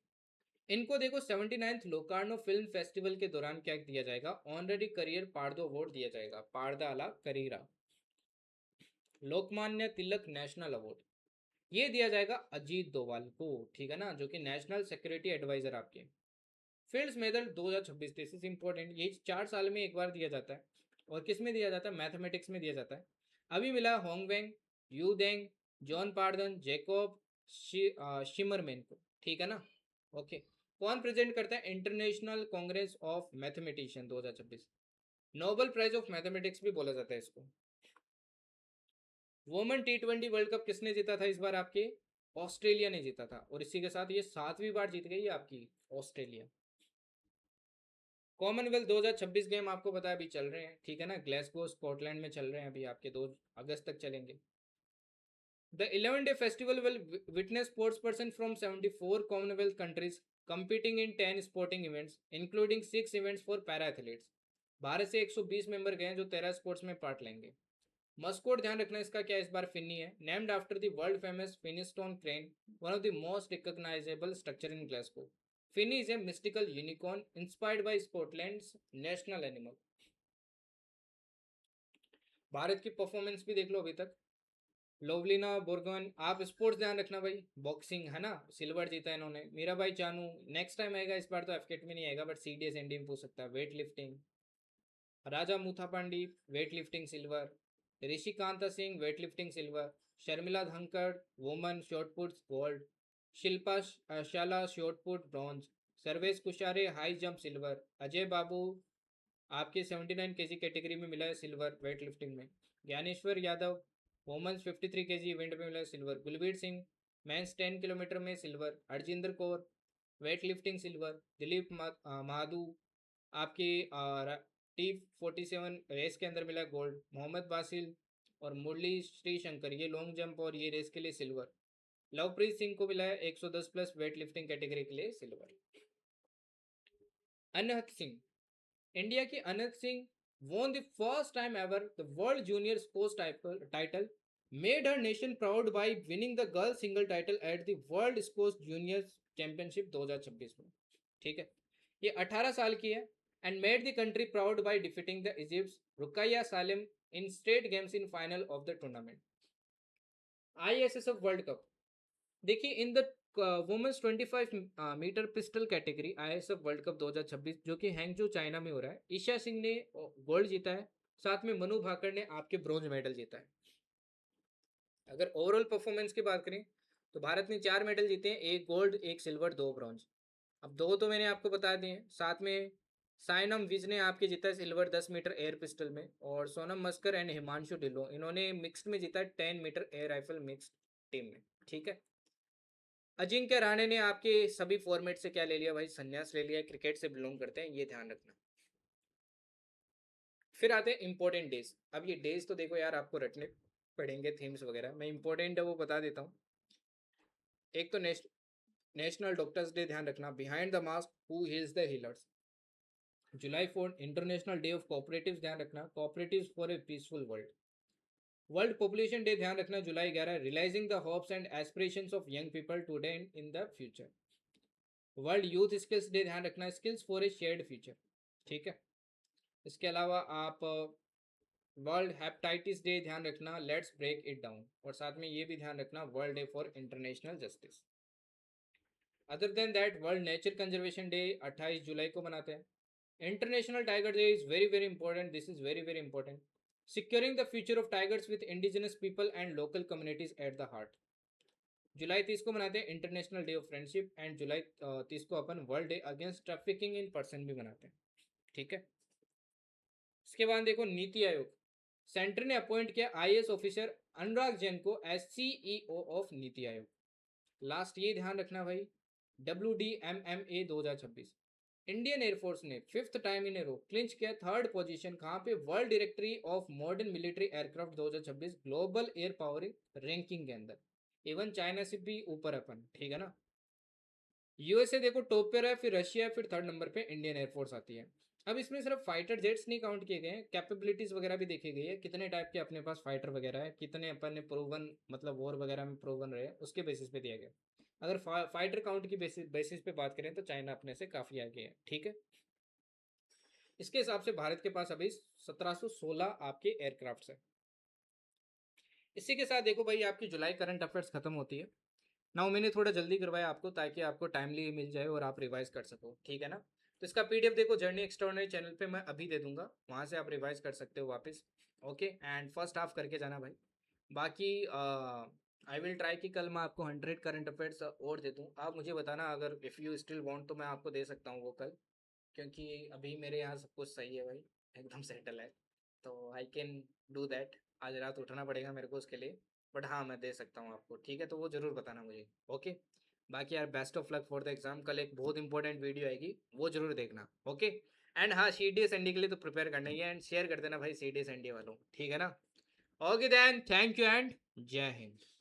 इनको देखो 79th लोकार्नो फिल्म फेस्टिवल के दौरान क्या दिया जाएगा, ऑनररी करियर पार्दो अवार्ड दिया जाएगा, पारदा अला करीरा। लोकमान्य तिलक नेशनल अवार्ड, ये दिया जाएगा अजीत डोभाल को, ठीक है ना, जो कि नेशनल सिक्योरिटी एडवाइजर आपके। Fields medal 2026, this is important, ये 4 साल में एक बार दिया जाता है। और किस में दिया जाता है, मैथमेटिक्स में दिया जाता है। अभी मिला Hong Wang, Yu Deng, John Pardon, Jacob Tsimerman को, ठीक है ना। ओके, कौन प्रेजेंट करता है, international congress of mathematicians 2026, Nobel prize of mathematics भी बोला जाता है इसको। वुमेन T20 वर्ल्ड कप किसने जीता था इस बार आपके, ऑस्ट्रेलिया ने जीता था, और इसी के साथ ये 7वीं बार जीत गई है आपकी ऑस्ट्रेलिया। कॉमनवेल्थ 2026 गेम आपको पता है अभी चल रहे हैं, ठीक है ना, ग्लासगो स्कॉटलैंड में चल रहे हैं अभी आपके, 2 अगस्त तक चलेंगे। The 11 day festival will witness sports person from 74 Commonwealth countries competing in 10 sporting events, including 6 events for para athletes। Bharat से 120 मेंबर गए हैं जो 13 स्पोर्ट्स में पार्ट लेंगे। मस्कोट ध्यान रखना इसका क्या, इस बार फिन्नी है, named after the world famous Finnieston crane, one of the most recognisable structure in Glasgow. Finnie is a mystical unicorn inspired by Scotland's national animal. Bharat की परफॉर्मेंस भी देख लो अभी तक, लोवलिना बोर्गन, आप स्पोर्ट्स ध्यान रखना भाई, बॉक्सिंग है ना, सिल्वर जीता है इन्होंने। मीरा भाई चानू नेक्स्ट टाइम आएगा, इस बार तो एफकेट में नहीं आएगा बट CDS एनडी में पूछ सकता है। Weightlifting, Raja Muthupandi weightlifting silver, Rishikanta Singh weightlifting silver, Sharmila Dhankhar woman shot put gold, Shilpa Shala shot put bronze, Sarvesh Kushare high jump silver, Ajay Babu आपके 79 kg कैटेगरी में मिला है सिल्वर वेट लिफ्टिंग में, Dnyaneshwar Yadav women's 53 kg event में मिला है silver, Gulbir Singh men's 10 kilometre में silver, Harjinder Kaur weightlifting silver, Dilip Mahadu आपकी T47 रेस के अंदर मिला गोल्ड, मोहम्मद बासिल और मुरली श्री शंकर ये लॉन्ग जंप और ये रेस के लिए सिल्वर, लवप्रीत सिंह को मिला है 110+ वेट लिफ्टिंग कैटेगरी के लिए सिल्वर। अनहत सिंह, इंडिया की Anahat Singh won the first time ever the World Junior Sports title, made her nation proud by winning the girls single title at the World Sports Juniors Championship 2026 में, ठीक है। ये 18 साल की है and made the country proud by defeating the Egypt's Ruqayya Salim in state games in final of the tournament। ISSF world cup, देखिए in the women's 25 metre pistol category ISF world cup 2026 जो कि Hangzhou China में हो रहा है, ईशा सिंह ने gold जीता है, साथ में मनु भाकर ने आपके ब्रॉन्ज मेडल जीता है। अगर ओवरऑल परफॉर्मेंस की बात करें तो भारत ने 4 मेडल जीते हैं, 1 गोल्ड 1 सिल्वर 2 ब्रॉन्ज। अब 2 तो मैंने आपको बता दिए हैं, साथ में साइनम विज ने आपके जीता है सिल्वर 10 मीटर एयर पिस्टल में, और सोनम मस्कर एंड हिमांशु ढिल्लों इन्होंने मिक्स्ड में जीता है 10 metre air rifle mixed team में, ठीक है। अजिंक्य राणे ने आपके सभी फॉर्मेट से क्या ले लिया भाई, संन्यास ले लिया, क्रिकेट से बिलोंग करते हैं, ये ध्यान रखना। फिर आते हैं इंपॉर्टेंट डेज। अब ये डेज तो देखो यार आपको रटने पड़ेंगे, थीम्स वगैरह, मैं इंपॉर्टेंट है वो बता देता हूँ। एक तो नेशनल डॉक्टर्स डे ध्यान रखना, behind the mask who heals the healers. July 4 international day of cooperatives ध्यान रखना, cooperatives for a peaceful world. World population day ध्यान रखना July 11, realising the hopes and aspirations of young people today and in the future. World youth skills day ध्यान रखना, skills for a shared future, ठीक है। इसके अलावा आप world hepatitis day ध्यान रखना, लेट्स ब्रेक इट डाउन, और साथ में ये भी ध्यान रखना world day for international justice. Other than that world nature conservation day 28 जुलाई को मनाते हैं। International tiger day is very very important, this is very very important, securing the future of tigers with indigenous people and local communities at the heart. जुलाई 30 को मनाते हैं international day of friendship, and जुलाई 30 को अपन world day against trafficking in person भी मनाते हैं, ठीक है। इसके बाद देखो नीति आयोग, सेंटर ने अपॉइंट किया IAS ऑफिसर अनुराग जैन को as CEO of NITI Aayog. Last ये ध्यान रखना भाई, WDMMA 2026, इंडियन एयरफोर्स ने 5th time in A row clinch किया 3rd पोजीशन, कहाँ पे, world directory of modern military aircraft 2026 global air power ranking के अंदर, इवन चाइना से भी ऊपर अपन, ठीक है ना। यूएसए देखो टॉप पे रहा है, फिर रशिया, फिर थर्ड नंबर पे इंडियन एयरफोर्स आती है। अब इसमें सिर्फ फाइटर जेट्स नहीं काउंट किए गए हैं, कैपेबिलिटीज वगैरह भी देखी गई है, कितने टाइप के अपने पास फाइटर वगैरह है, कितने अपन ने प्रूवन मतलब वॉर वगैरह में प्रूवन रहे, उसके बेसिस पे दिया गया। अगर फाइटर काउंट की बेसिस पे बात करें तो चाइना अपने से काफ़ी आगे है, ठीक है। इसके हिसाब से भारत के पास अभी 1716 आपके एयरक्राफ्ट है। इसी के साथ देखो भाई आपकी जुलाई करंट अफेयर्स खत्म होती है। नाउ मैंने थोड़ा जल्दी करवाया आपको ताकि आपको टाइमली मिल जाए और आप रिवाइज कर सको, ठीक है ना। तो इसका पीडीएफ देखो जर्नी एक्स्ट्राऑर्डिनरी चैनल पे मैं अभी दे दूंगा, वहाँ से आप रिवाइज कर सकते हो वापस। ओके, एंड फर्स्ट हाफ करके जाना भाई। बाकी आई विल ट्राई कि कल मैं आपको 100 करंट अफेयर्स और दे दूँ। आप मुझे बताना अगर इफ़ यू स्टिल वांट तो मैं आपको दे सकता हूँ वो कल, क्योंकि अभी मेरे यहाँ सब कुछ सही है भाई, एकदम सेटल है। तो आई कैन डू दैट। आज रात उठना पड़ेगा मेरे को उसके लिए, बट हाँ मैं दे सकता हूँ आपको, ठीक है। तो वो ज़रूर बताना मुझे। ओके, बाकी यार best of luck for the exam. कल एक बहुत इंपॉर्टेंट वीडियो आएगी, वो जरूर देखना। ओके, एंड हाँ C D S N D के लिए तो प्रिपेयर करना ही है, एंड शेयर कर देना भाई C D S N D वालों, ठीक है ना। Okay then, thank you and जय हिंद।